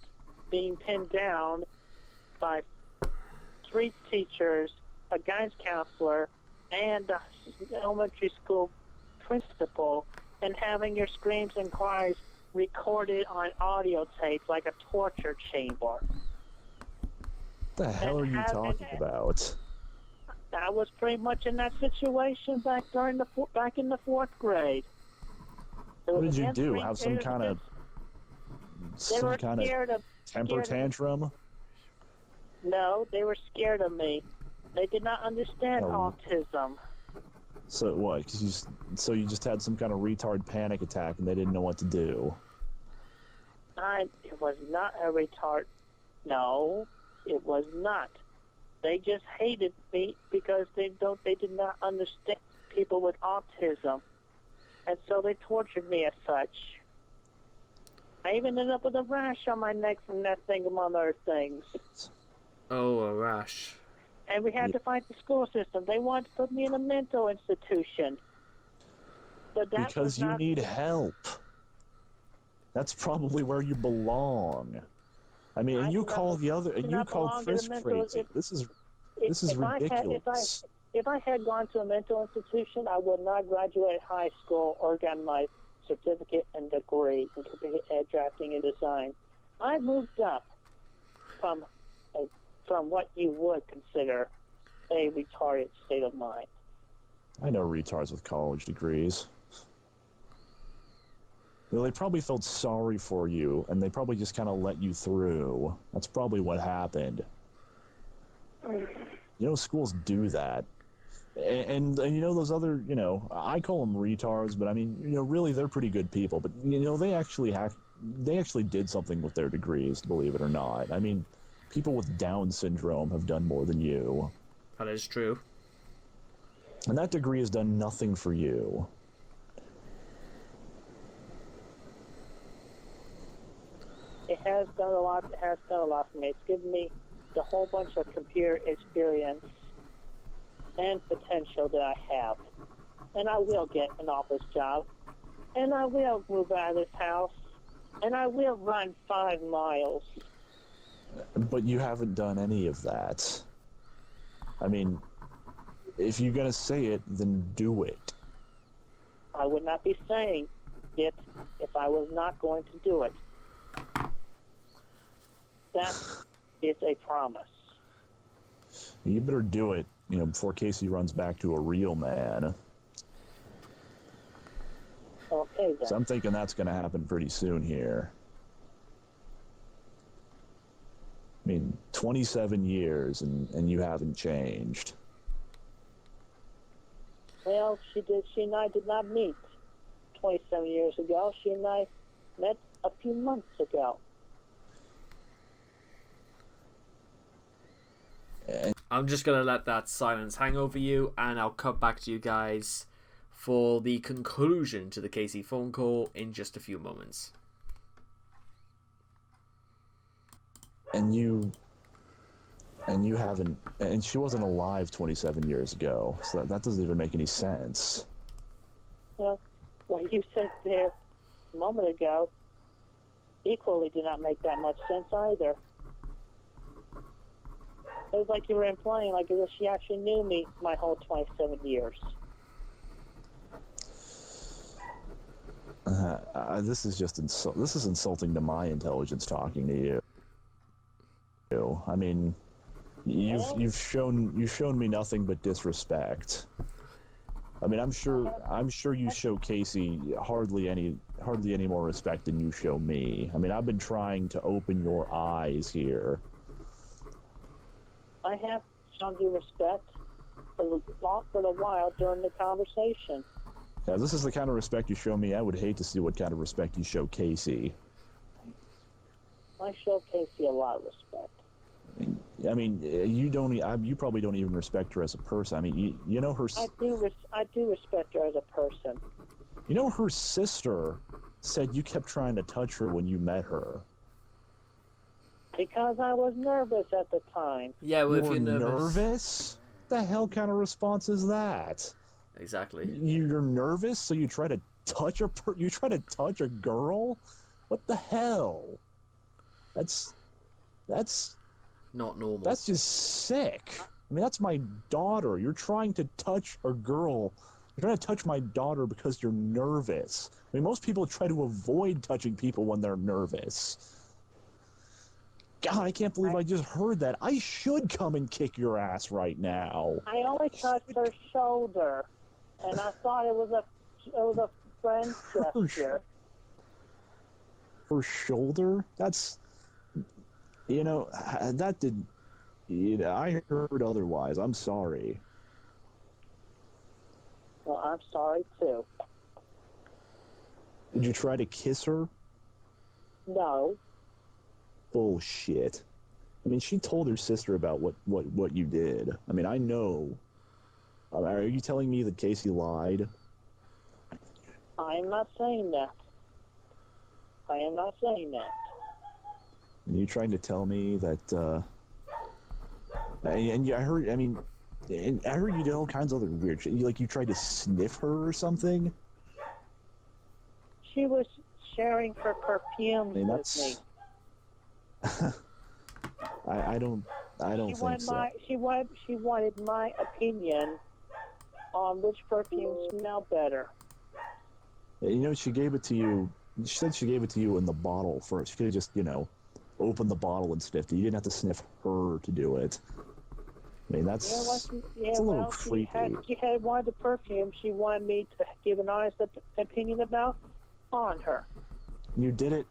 being pinned down by 3 teachers, a guidance counselor, and a elementary school principal, and having your screams and cries recorded on audio tape like a torture chamber? What the hell are you talking about? I was pretty much in that situation back in the 4th grade. What did you do? Have some kind of temper tantrum? No, they were scared of me. They did not understand autism. So what? So you just had some kind of retard panic attack and they didn't know what to do? It was not a retard. No, it was not. They just hated me because they did not understand people with autism. And so they tortured me as such. I even ended up with a rash on my neck from that thing, among other things. Oh, a rash. And we had to fight the school system. They wanted to put me in a mental institution. But that because you need help. That's probably where you belong. I mean, and you call Chris crazy. This is ridiculous. If I had gone to a mental institution, I would not graduate high school or gotten my certificate and degree in computer drafting and design. I moved up from what you would consider a retarded state of mind. I know retards with college degrees. They probably felt sorry for you, and they probably just kind of let you through. That's probably what happened. Schools do that. And those other, I call them retards, but I mean, really they're pretty good people. But, they actually did something with their degrees, believe it or not. I mean, people with Down syndrome have done more than you. That is true. And that degree has done nothing for you. It has done a lot. It has done a lot for me. It's given me the whole bunch of computer experience and potential that I have. And I will get an office job. And I will move out of this house. And I will run 5 miles. But you haven't done any of that. I mean, if you're gonna say it, then do it. I would not be saying it if I was not going to do it. That is a promise. You better do it, before Kacey runs back to a real man. Okay, then. So I'm thinking that's gonna happen pretty soon here. I mean, 27 years and you haven't changed. Well, she and I did not meet 27 years ago. She and I met a few months ago. I'm just going to let that silence hang over you, and I'll cut back to you guys for the conclusion to the Kacey phone call in just a few moments. And you haven't, and she wasn't alive 27 years ago, so that doesn't even make any sense. Well, what you said there a moment ago equally did not make that much sense either. It was like you were implying, like as if she actually knew me my whole 27 years. This is just this is insulting to my intelligence talking to you. I mean, you've shown me nothing but disrespect. I mean, I'm sure you show Kacey hardly any more respect than you show me. I mean, I've been trying to open your eyes here. I have shown you respect for a while during the conversation. Now, if this is the kind of respect you show me, I would hate to see what kind of respect you show Kacey. I show Kacey a lot of respect. I mean, you probably don't even respect her as a person. I mean, you know her. I do respect her as a person. You know, her sister said you kept trying to touch her when you met her. Because I was nervous at the time. Yeah, well, if You you're were nervous. nervous? The hell kind of response is that? Exactly. You're nervous, so you try to touch you try to touch a girl? What the hell? That's Not normal. That's just sick. I mean, that's my daughter. You're trying to touch a girl. You're trying to touch my daughter because you're nervous. I mean, most people try to avoid touching people when they're nervous. God, I can't believe I just heard that. I should come and kick your ass right now. I only touched her shoulder, and I thought it was a friend gesture. Her shoulder? That's... that did... I heard otherwise. I'm sorry. Well, I'm sorry, too. Did you try to kiss her? No. Bullshit. I mean, she told her sister about what you did. I mean, I know. Are you telling me that Kacey lied? I'm not saying that. I am not saying that. Are you trying to tell me that, I heard, I mean, I heard you did all kinds of other weird shit. You tried to sniff her or something? She was sharing her perfumes with me. I don't think so. She wanted my opinion on which perfumes smell better. She gave it to you. She said she gave it to you in the bottle first. She could have just, opened the bottle and sniffed it. You didn't have to sniff her to do it. I mean, that's a little creepy. She had wanted the perfume she wanted me to give an honest opinion about on her. You did it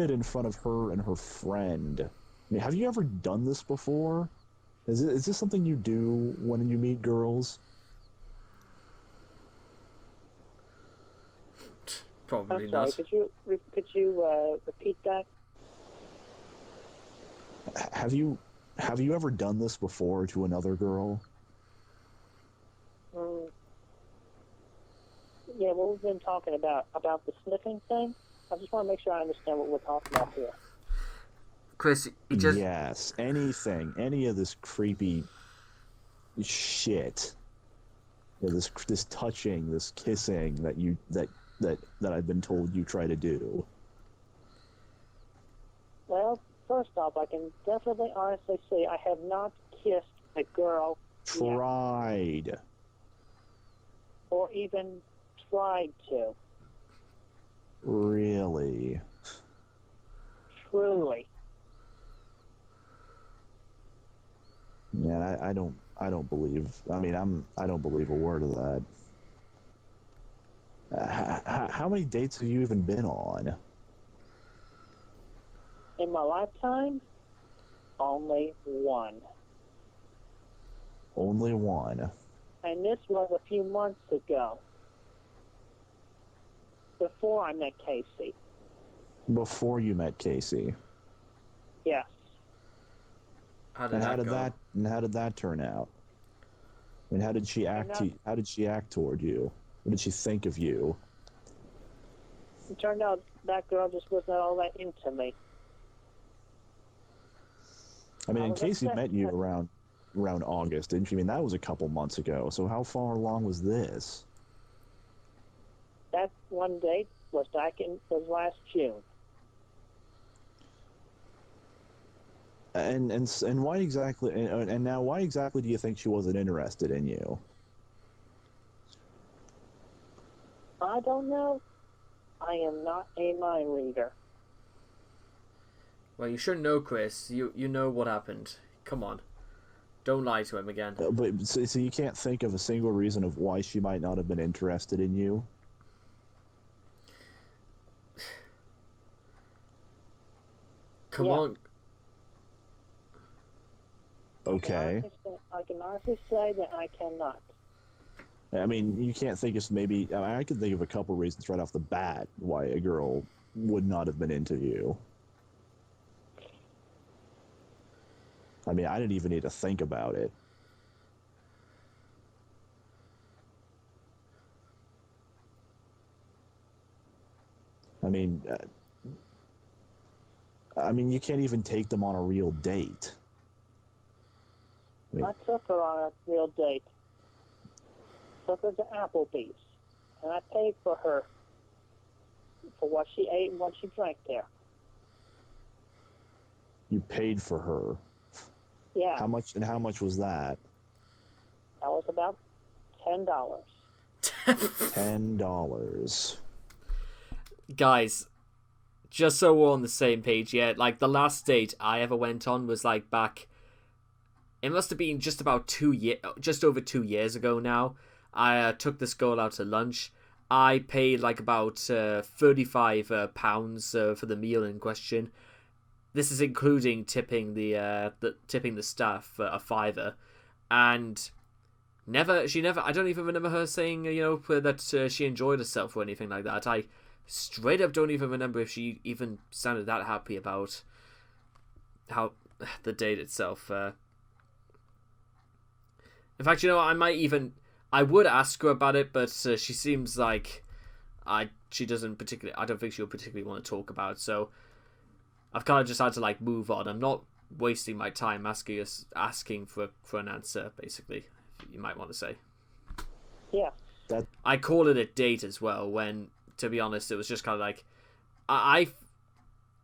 in front of her and her friend. I mean, have you ever done this before? Is this something you do when you meet girls? Probably I'm sorry, not. could you repeat that? Have you ever done this before to another girl? Yeah, what we've been talking about the sniffing thing? I just want to make sure I understand what we're talking about here. Chris, you just Yes, anything, any of this creepy shit, this touching, this kissing that I've been told you try to do. Well, first off, I can definitely honestly say I have not kissed a girl yet, Tried. or even tried to. Really? Truly. Yeah, I don't believe. I mean, I don't believe a word of that. How many dates have you even been on? In my lifetime, only one. Only one. And this was a few months ago, before I met Kacey. Before you met Kacey. Yes. how did And that go? how did that turn out? And how did she act? How did she act toward you? What did she think of you? It turned out that girl just was not all that into me. I mean, I and was Casey upset. met you around August, didn't she? I mean, that was a couple months ago. So how far along was this? That one date was last June. And why exactly? And now, why exactly do you think she wasn't interested in you? I don't know. I am not a mind reader. Well, you should know, Chris. You know what happened. Come on, don't lie to him again. But so you can't think of a single reason of why she might not have been interested in you. Come Yeah. on. Okay. I can honestly say that I cannot. I mean, you can't think of maybe. I could think of a couple reasons right off the bat why a girl would not have been into you. I mean, I didn't even need to think about it. I mean, you can't even take them on a real date. I took her on a real date. Took her to Applebee's. And I paid for her for what she ate and what she drank there. You paid for her. Yeah. How much? And how much was that? That was about $10. $10. Guys, just so we're on the same page, yeah, like the last date I ever went on was like back. It must have been just about just over 2 years ago now. I took this girl out to lunch. I paid like about £35 for the meal in question. This is including tipping the staff a fiver, and she never. I don't even remember her saying that she enjoyed herself or anything like that. I straight up don't even remember if she even sounded that happy about how the date itself. In fact, I would ask her about it, but she seems like she doesn't particularly. I don't think she'll particularly want to talk about it. So I've kind of just had to like move on. I'm not wasting my time asking for an answer. Basically, you might want to say. Yeah. I call it a date as well. When, to be honest, it was just kind of like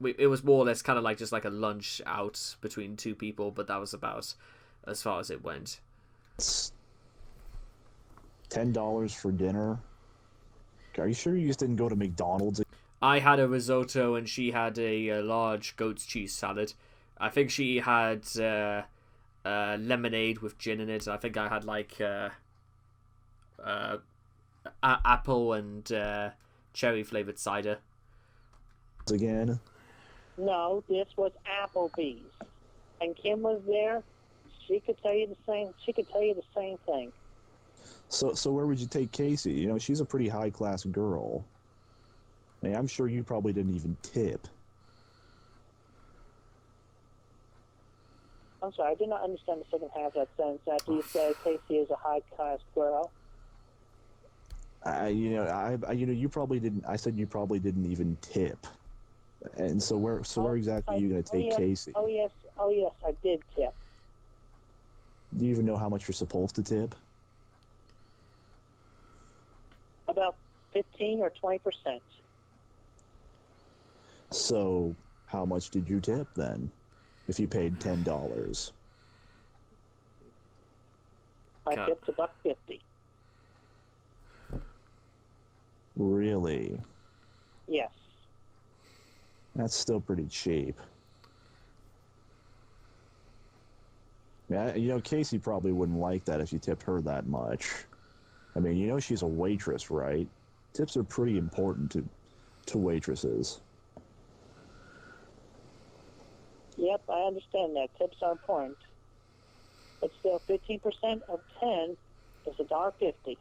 it was more or less kind of like just like a lunch out between two people, but that was about as far as it went. $10 for dinner? Are you sure you just didn't go to McDonald's? I had a risotto and she had a large goat's cheese salad. I think she had lemonade with gin in it. I think I had like apple and cherry flavored cider. Again? No, this was Applebee's. And Kim was there. She could tell you the same. She could tell you the same thing. So where would you take Kacey? You know, she's a pretty high class girl. I mean, I'm sure you probably didn't even tip. I'm sorry, I did not understand the second half of that sentence. After you said Kacey is a high class girl. You probably didn't. I said you probably didn't even tip. And so where exactly are you going to take Kacey? Oh yes, I did tip. Do you even know how much you're supposed to tip? About 15 or 20%. So how much did you tip then? If you paid $10, I tipped $1.50. Really? Yes. That's still pretty cheap. Yeah, Kacey probably wouldn't like that if you tipped her that much. I mean, she's a waitress, right? Tips are pretty important to waitresses. Yep, I understand that. Tips are important. But still, 15% of 10 is $1.50.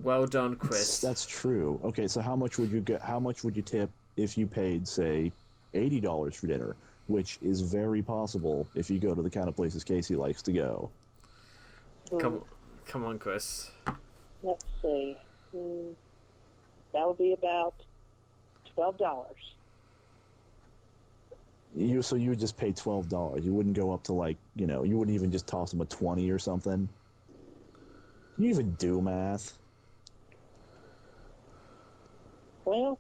Well done, Chris. That's true. Okay, so how much would you get? How much would you tip if you paid, say, $80 for dinner, which is very possible if you go to the kind of places Kacey likes to go? Come on, Chris. Let's see. That would be about $12. So you would just pay $12. You wouldn't go up to you wouldn't even just toss them a 20 or something. Can you even do math? Well,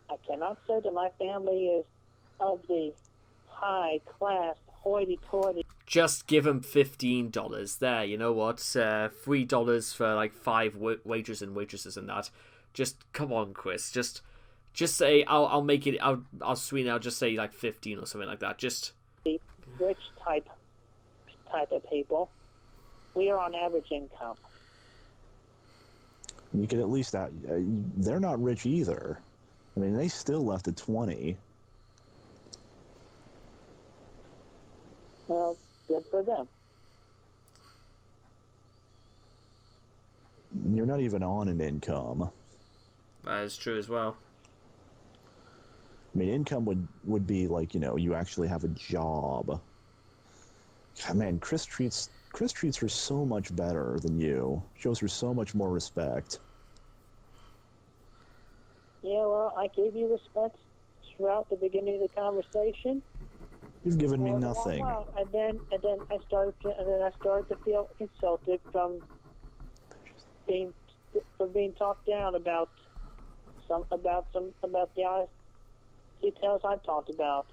I cannot say that my family is of the high class, hoity-toity. Just give him $15. There, you know what? $3 for like 5 waiters and waitresses and that. Just come on, Chris. Just say I'll make it. I'll sweeten. I'll just say like 15 or something like that. Just Rich type of people. We are on average income. You could at least they're not rich either. I mean, they still left at 20. Well, good for them. You're not even on an income. that is true as well. I mean, income would be like, you actually have a job. God, man, Chris treats her so much better than you. Shows her so much more respect. Yeah, well, I gave you respect throughout the beginning of the conversation. You've given me nothing. And then I started to feel insulted from being talked down about the honest details I talked about,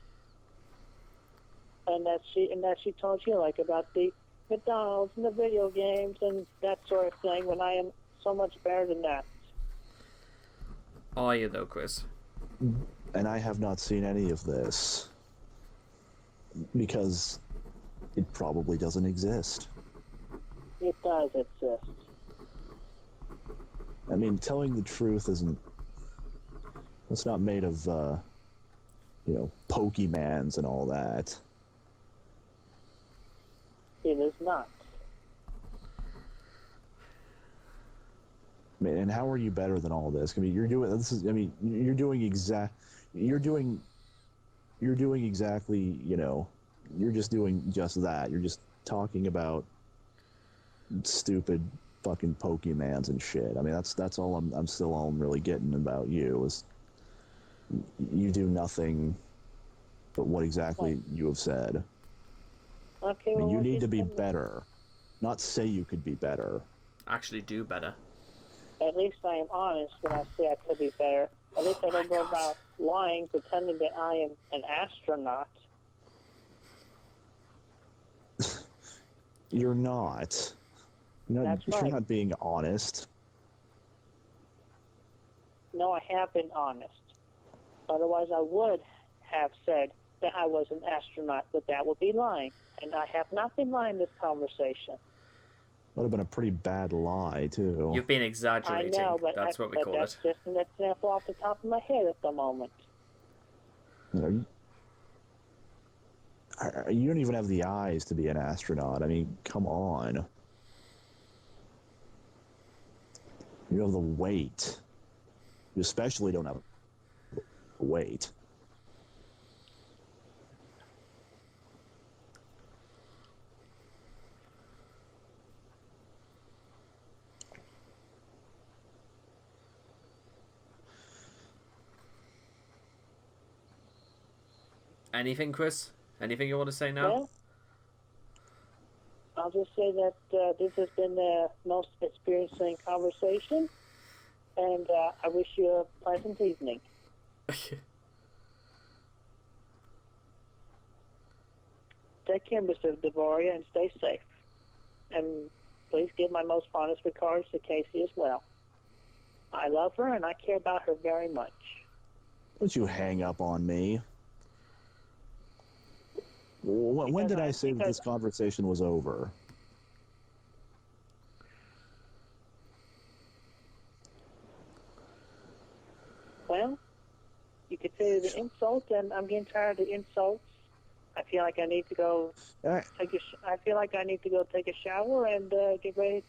and that she told you like about the McDonald's and the video games and that sort of thing, when I am so much better than that. Are you though, Chris? And I have not seen any of this because it probably doesn't exist. It does exist. I mean, telling the truth it's not made of Pokemans and all that. It is not. I mean, and how are you better than all this? I mean, you're doing exactly, you're just doing just that. You're just talking about stupid fucking Pokemans and shit. I mean, that's all I'm still all I'm really getting about you is you do nothing but what exactly you have said. Okay, I mean, well, you need to be better, not say you could be better. Actually, do better. At least I am honest when I say I could be better. At least I don't go about lying, pretending that I am an astronaut. You're not. That's right. You're not being honest. No, I have been honest. Otherwise, I would have said that I was an astronaut, but that would be lying. And I have not been lying this conversation. Would have been a pretty bad lie, too. You've been exaggerating. I know, but that's what we call that's it. just an example off the top of my head at the moment. You don't even have the eyes to be an astronaut. I mean, come on. You have the weight. You especially don't have the weight. Anything, Chris? Anything you want to say now? Well, I'll just say that this has been the most experiencing conversation, and I wish you a pleasant evening. Take care, Mr. Devoria, and stay safe. And please give my most fondest regards to Kacey as well. I love her, and I care about her very much. Don't you hang up on me. When did I say that this conversation was over? Well, you could say the insult, and I'm getting tired of the insults. I feel like I need to go I feel like I need to go take a shower and get ready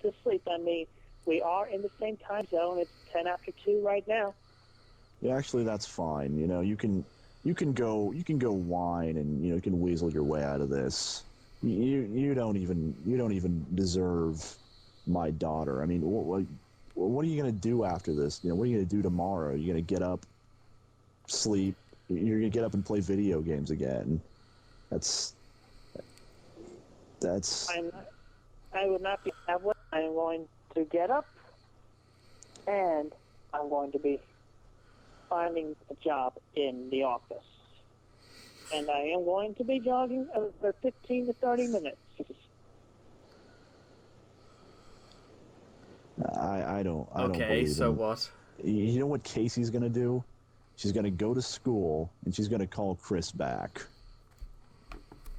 to sleep. I mean, we are in the same time zone. It's 10 after 2 right now. Yeah, actually, that's fine. You know, you can go whine and you can weasel your way out of this. You don't even deserve my daughter. I mean, what are you gonna do after this? What are you gonna do tomorrow? You're gonna get up, sleep. You're gonna get up and play video games again. That's. I would not be that way. I'm going to get up, and I'm going to be finding a job in the office. And I am going to be jogging for 15 to 30 minutes. I don't Okay, believe so in. what? You know what Kacey's gonna do? She's gonna go to school and she's gonna call Chris back.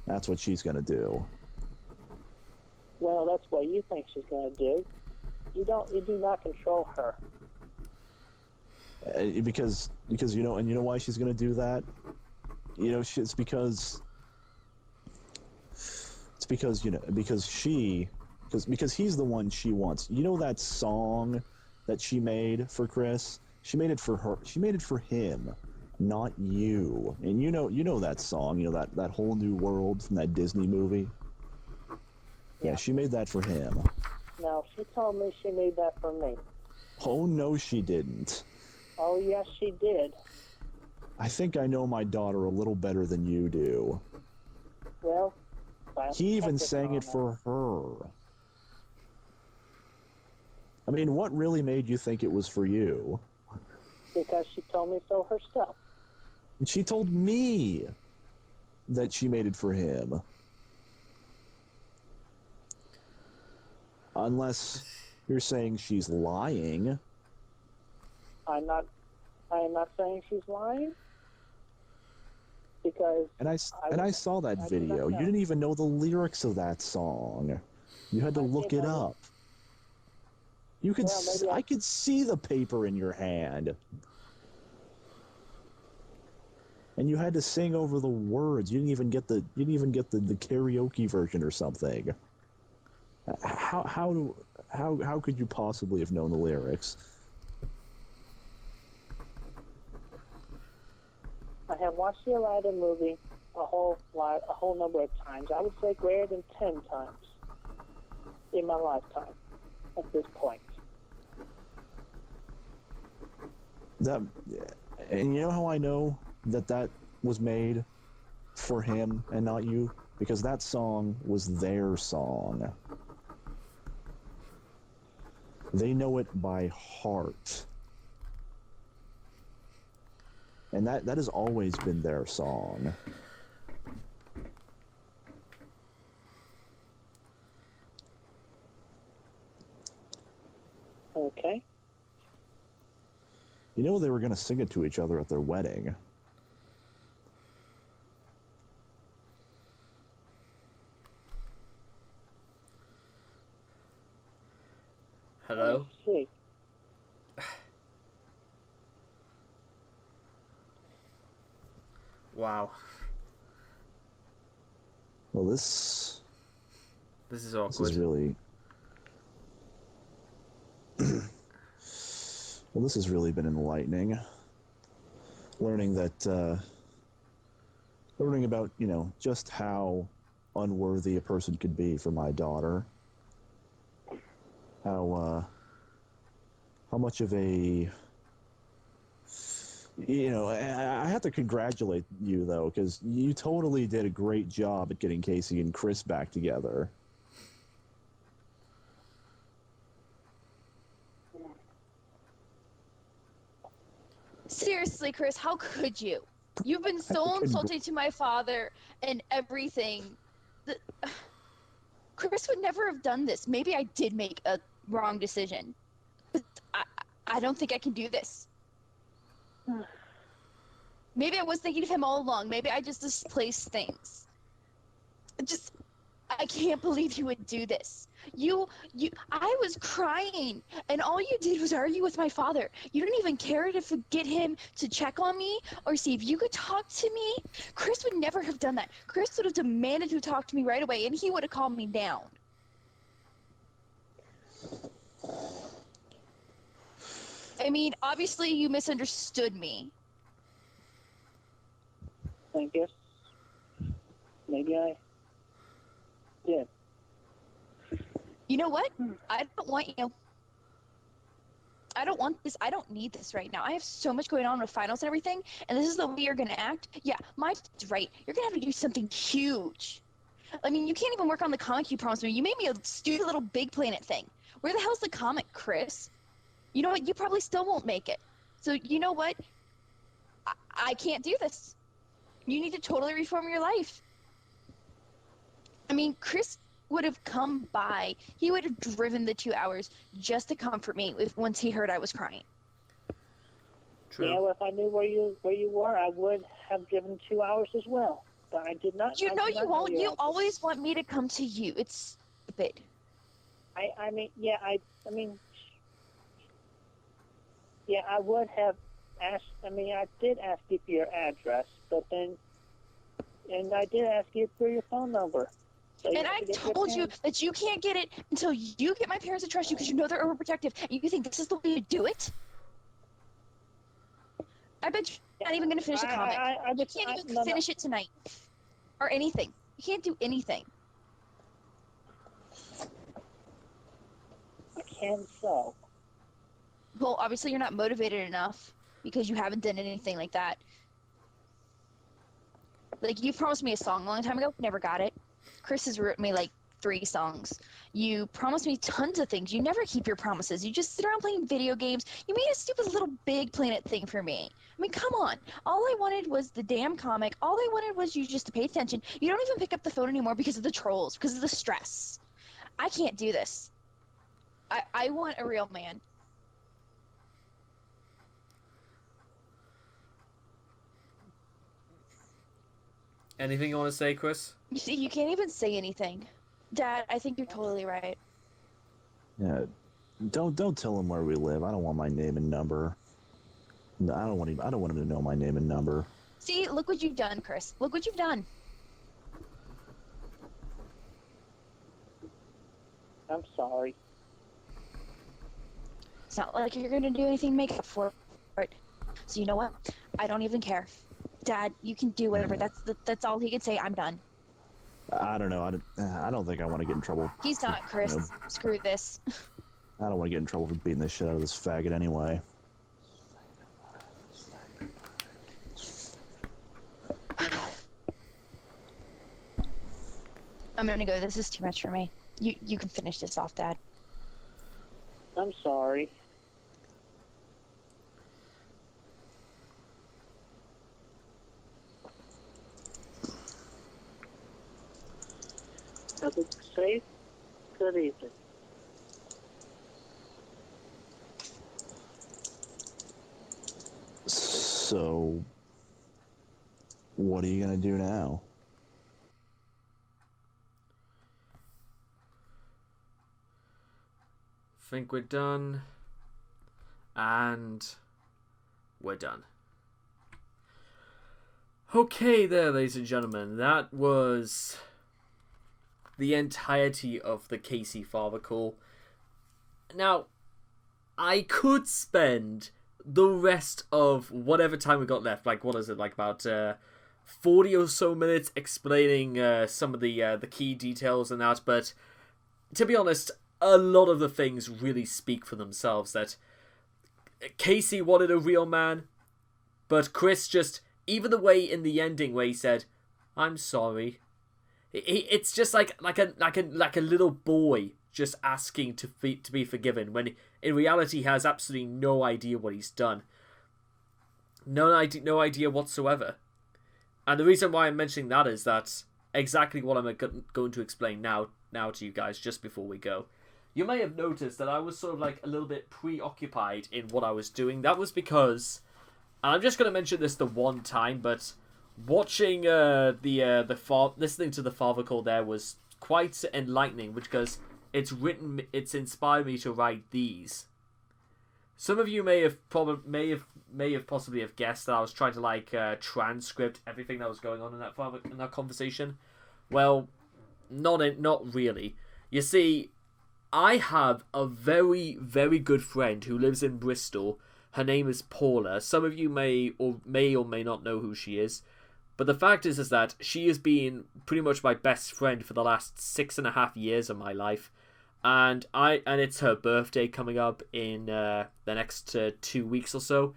That's what she's gonna do. Well, that's what you think she's going to do. You do not control her. Because you know why she's gonna do that? It's because he's the one she wants. You know that song that she made for Chris? She made it for her. She made it for him, not you. And you know that song. That whole new world from that Disney movie. Yeah, she made that for him. No, she told me she made that for me. Oh no, she didn't. Oh yes, she did. I think I know my daughter a little better than you do. Well, he even sang it for her. I mean, what really made you think it was for you? Because she told me so herself. And she told me that she made it for him. Unless you're saying she's lying. I am not saying she's lying. Because I saw that video. You didn't even know the lyrics of that song. You had to look it up. You could I could see the paper in your hand. And you had to sing over the words. You didn't even get the karaoke version or something. How could you possibly have known the lyrics? I have watched the Aladdin movie a whole number of times. I would say greater than 10 times in my lifetime at this point. And you know how I know that was made for him and not you? Because that song was their song. They know it by heart. And that has always been their song. Okay. You know they were going to sing it to each other at their wedding. Hello? Let's see. Wow. Well, this is awkward. This is really... Well, this has really been enlightening. Learning about, just how unworthy a person could be for my daughter. How much of a You know, I have to congratulate you though, because you totally did a great job at getting Kacey and Chris back together. Seriously, Chris, how could you? You've been so insulting to my father and everything. The- Chris would never have done this. Maybe I did make a wrong decision. But I don't think I can do this. Maybe I was thinking of him all along. Maybe I just displaced things. I can't believe you would do this. I was crying, and all you did was argue with my father. You didn't even care to get him to check on me or see if you could talk to me. Chris would never have done that. Chris would have demanded to talk to me right away, and he would have calmed me down. I mean, obviously you misunderstood me. I guess maybe I did. You know what? I don't want you. I don't want this. I don't need this right now. I have so much going on with finals and everything, and this is the way you're going to act? Yeah, my dad's right. You're going to have to do something huge. I mean, you can't even work on the comic you promised me. You made me a stupid little Big Planet thing. Where the hell's the comic, Chris? You know what? You probably still won't make it. So, you know what? I can't do this. You need to totally reform your life. I mean, Chris would have come by. He would have driven the 2 hours just to comfort me once he heard I was crying. True. Yeah, well, if I knew where you were, I would have driven 2 hours as well. But I did not. You know you won't. You always want me to come to you. It's stupid. I mean, yeah, I mean, yeah, I would have asked. I mean, I did ask you for your address, but then, and I did ask you for your phone number. So and I told you that you can't get it until you get my parents to trust you because you know they're overprotective. And you think this is the way to do it? I bet you're not even going to finish the comic. You can't even finish it tonight. Or anything. You can't do anything. I can so. Well, obviously you're not motivated enough because you haven't done anything like that. Like, you promised me a song a long time ago. Never got it. Chris has written me like 3 songs. You promised me tons of things. You never keep your promises. You just sit around playing video games. You made a stupid little Big Planet thing for me. I mean, come on. All I wanted was the damn comic. All I wanted was you just to pay attention. You don't even pick up the phone anymore because of the trolls, because of the stress. I can't do this. I want a real man. Anything you want to say, Chris? You see, you can't even say anything. Dad, I think you're totally right. Yeah, don't tell him where we live. I don't want my name and number. No, I don't want him to know my name and number. See, look what you've done, Chris. Look what you've done. I'm sorry. It's not like you're gonna do anything to make up for it. So you know what? I don't even care. Dad, you can do whatever. That's all he can say. I'm done. I don't know. I don't think I want to get in trouble. He's not, Chris. No. Screw this. I don't want to get in trouble for beating the shit out of this faggot anyway. I'm gonna go. This is too much for me. You can finish this off, Dad. I'm sorry. Have a safe, good evening. So, what are you gonna do now? Think we're done. And we're done. Okay there, ladies and gentlemen. That was the entirety of the Kacey father call. Now, I could spend the rest of whatever time we got left, like, what is it, like about 40 or so minutes explaining some of the key details and that, but to be honest, a lot of the things really speak for themselves. That Kacey wanted a real man, But Chris just, even the way in the ending where he said, "I'm sorry," it's just like a little boy just asking to be forgiven, when in reality he has absolutely no idea what he's done. No idea whatsoever. And the reason why I'm mentioning that is that exactly what I'm going to explain now to you guys just before we go. You may have noticed that I was sort of like a little bit preoccupied in what I was doing. That was because, and I'm just going to mention this the one time, but watching listening to the Father Call there was quite enlightening, because it's inspired me to write these. Some of you may have possibly have guessed that I was trying to transcript everything that was going on in that conversation. Well, not really. You see, I have a very, very good friend who lives in Bristol. Her name is Paula. Some of you may or may not know who she is. But the fact is that she has been pretty much my best friend for the last 6.5 years of my life. And it's her birthday coming up in the next 2 weeks or so.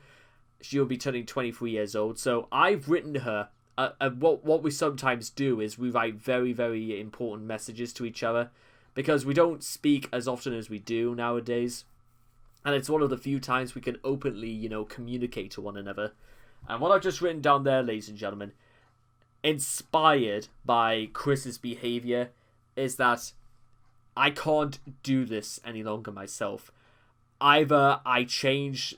She'll be turning 23 years old. So I've written her. What we sometimes do is we write very, very important messages to each other, because we don't speak as often as we do nowadays. And it's one of the few times we can openly, communicate to one another. And what I've just written down there, ladies and gentlemen, inspired by Chris's behavior, is that I can't do this any longer myself. Either I change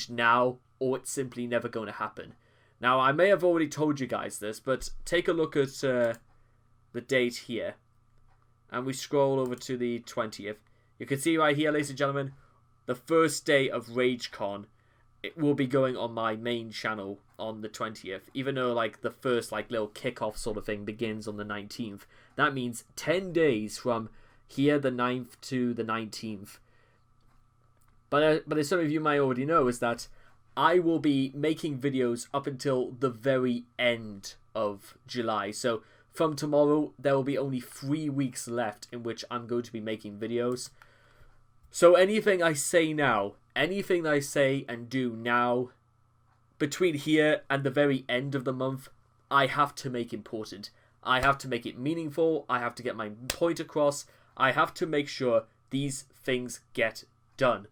now, or it's simply never going to happen. Now, I may have already told you guys this, but take a look at the date here. And we scroll over to the 20th. You can see right here, ladies and gentlemen, the first day of RageCon. It will be going on my main channel on the 20th. Even though the first little kickoff sort of thing begins on the 19th. That means 10 days from here, the 9th to the 19th. But as some of you might already know, is that I will be making videos up until the very end of July. So from tomorrow, there will be only 3 weeks left in which I'm going to be making videos. So anything I say now, anything that I say and do now, between here and the very end of the month, I have to make important. I have to make it meaningful. I have to get my point across. I have to make sure these things get done.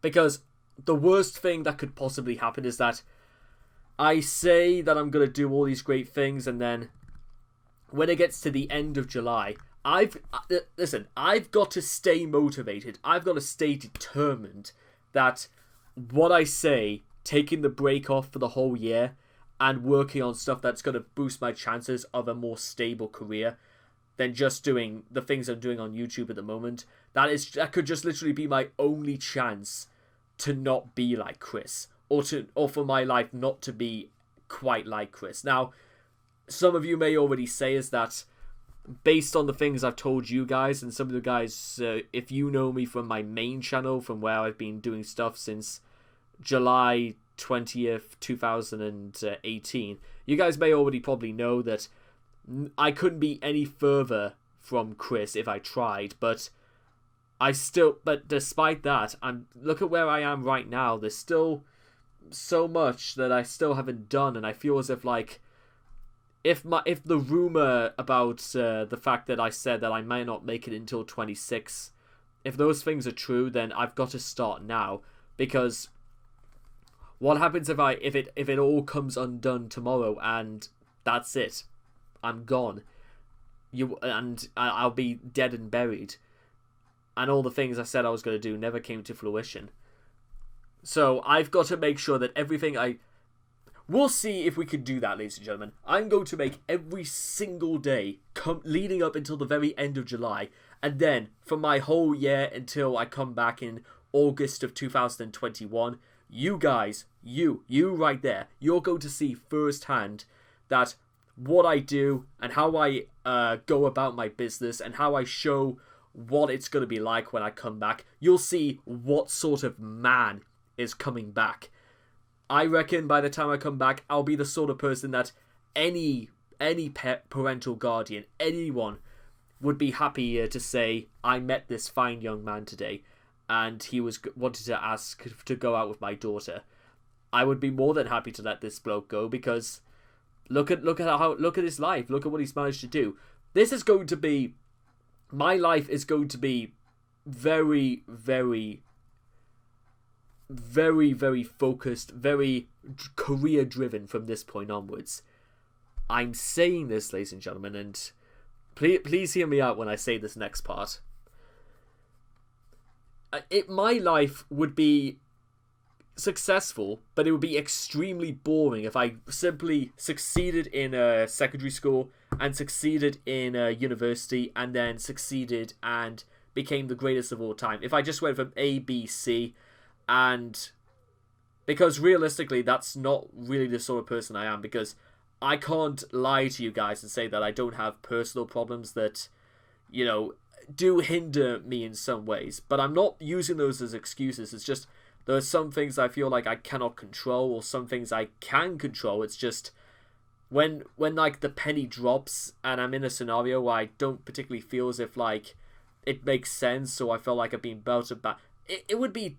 Because the worst thing that could possibly happen is that I say that I'm going to do all these great things, and then when it gets to the end of July, I've got to stay motivated. I've got to stay determined that what I say, taking the break off for the whole year and working on stuff that's going to boost my chances of a more stable career than just doing the things I'm doing on YouTube at the moment, that could just literally be my only chance to not be like Chris, or for my life not to be quite like Chris. Now, some of you may already say is that, based on the things I've told you guys, and some of the guys, if you know me from my main channel, from where I've been doing stuff since July 20th, 2018, you guys may already probably know that I couldn't be any further from Chris if I tried, but despite that, look at where I am right now. There's still so much that I still haven't done, and I feel as if if the rumor about the fact that I said that I might not make it until 26, if those things are true, then I've got to start now, because what happens if it all comes undone tomorrow and that's it? I'm gone. I'll be dead and buried. And all the things I said I was going to do never came to fruition. So I've got to make sure that everything we'll see if we can do that, ladies and gentlemen. I'm going to make every single day leading up until the very end of July. And then for my whole year until I come back in August of 2021, you guys, you right there, you're going to see firsthand that what I do and how I go about my business and how I show what it's going to be like when I come back. You'll see what sort of man is coming back. I reckon by the time I come back, I'll be the sort of person that any parental guardian, anyone would be happy to say, I met this fine young man today. and he wanted to ask to go out with my daughter, I would be more than happy to let this bloke go, because look at his life. Look at what he's managed to do. This is going to be, my life is going to be very, very, very, very focused, very career driven from this point onwards. I'm saying this, ladies and gentlemen, and please hear me out when I say this next part. My life would be successful, but it would be extremely boring if I simply succeeded in a secondary school and succeeded in a university and then succeeded and became the greatest of all time. If I just went from A, B, C, and because realistically that's not really the sort of person I am, because I can't lie to you guys and say that I don't have personal problems that, you know, do hinder me in some ways, but I'm not using those as excuses. It's just there are some things I feel like I cannot control, or some things I can control. It's just when like the penny drops and I'm in a scenario where I don't particularly feel as if like it makes sense, so I feel like I'm being belted back. It would be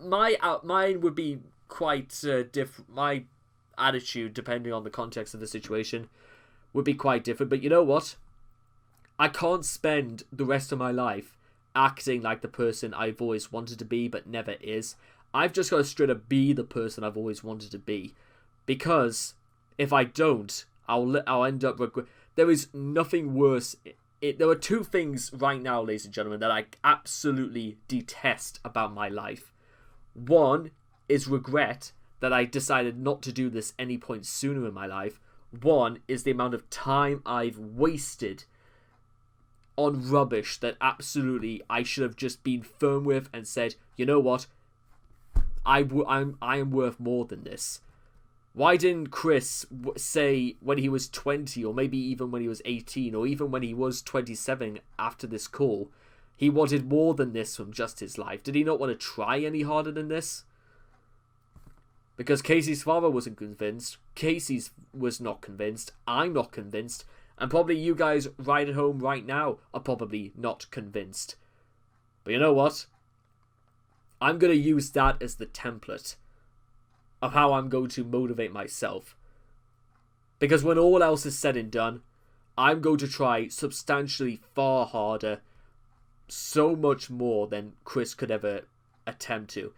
mine would be quite different. My attitude, depending on the context of the situation, would be quite different. But you know what? I can't spend the rest of my life acting like the person I've always wanted to be but never is. I've just got to straight up be the person I've always wanted to be, because if I don't, I'll end up there is nothing worse. There are two things right now, ladies and gentlemen, that I absolutely detest about my life. One is regret that I decided not to do this any point sooner in my life. One is the amount of time I've wasted on rubbish that absolutely I should have just been firm with and said, you know what, I am worth more than this. Why didn't Chris say when he was 20, or maybe even when he was 18, or even when he was 27 after this call, he wanted more than this from just his life? Did he not want to try any harder than this? Because Kacey's father wasn't convinced, Kacey's was not convinced, I'm not convinced, and probably you guys right at home right now are probably not convinced. But you know what? I'm going to use that as the template of how I'm going to motivate myself. Because when all else is said and done, I'm going to try substantially far harder, so much more than Chris could ever attempt to.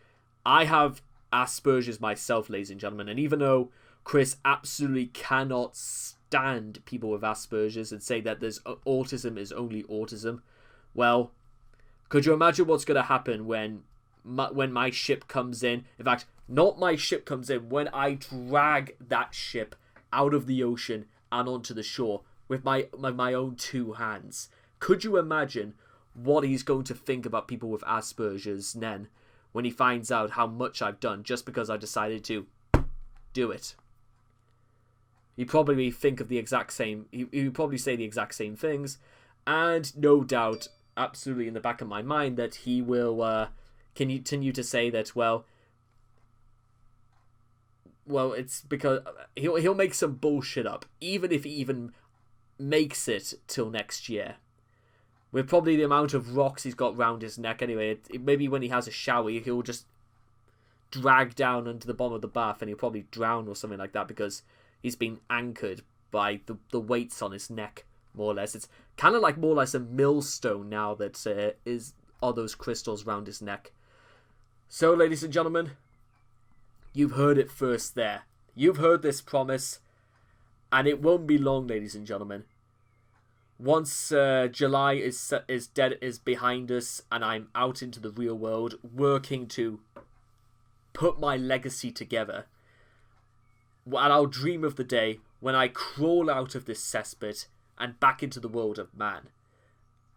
I have Asperger's myself, ladies and gentlemen, and even though Chris absolutely cannot stand people with Asperger's and say that there's autism is only autism, well, could you imagine what's going to happen when my ship comes in? In fact, not my ship comes in, when I drag that ship out of the ocean and onto the shore with my own two hands. Could you imagine what he's going to think about people with Asperger's then, when he finds out how much I've done just because I decided to do it? He'd probably think of the exact same, he'd probably say the exact same things, and no doubt, absolutely in the back of my mind, that he will continue to say that, well, it's because he'll make some bullshit up, even if he even makes it till next year. With probably the amount of rocks he's got round his neck anyway, maybe when he has a shower, he'll just drag down into the bottom of the bath and he'll probably drown or something like that, because he's been anchored by the weights on his neck, more or less. It's kind of like more or less a millstone now that are those crystals round his neck. So, ladies and gentlemen, you've heard it first there. You've heard this promise, and it won't be long, ladies and gentlemen. Once July is behind us, and I'm out into the real world, working to put my legacy together, and I'll dream of the day when I crawl out of this cesspit and back into the world of man.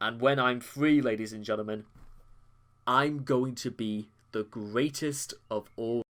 And when I'm free, ladies and gentlemen, I'm going to be the greatest of all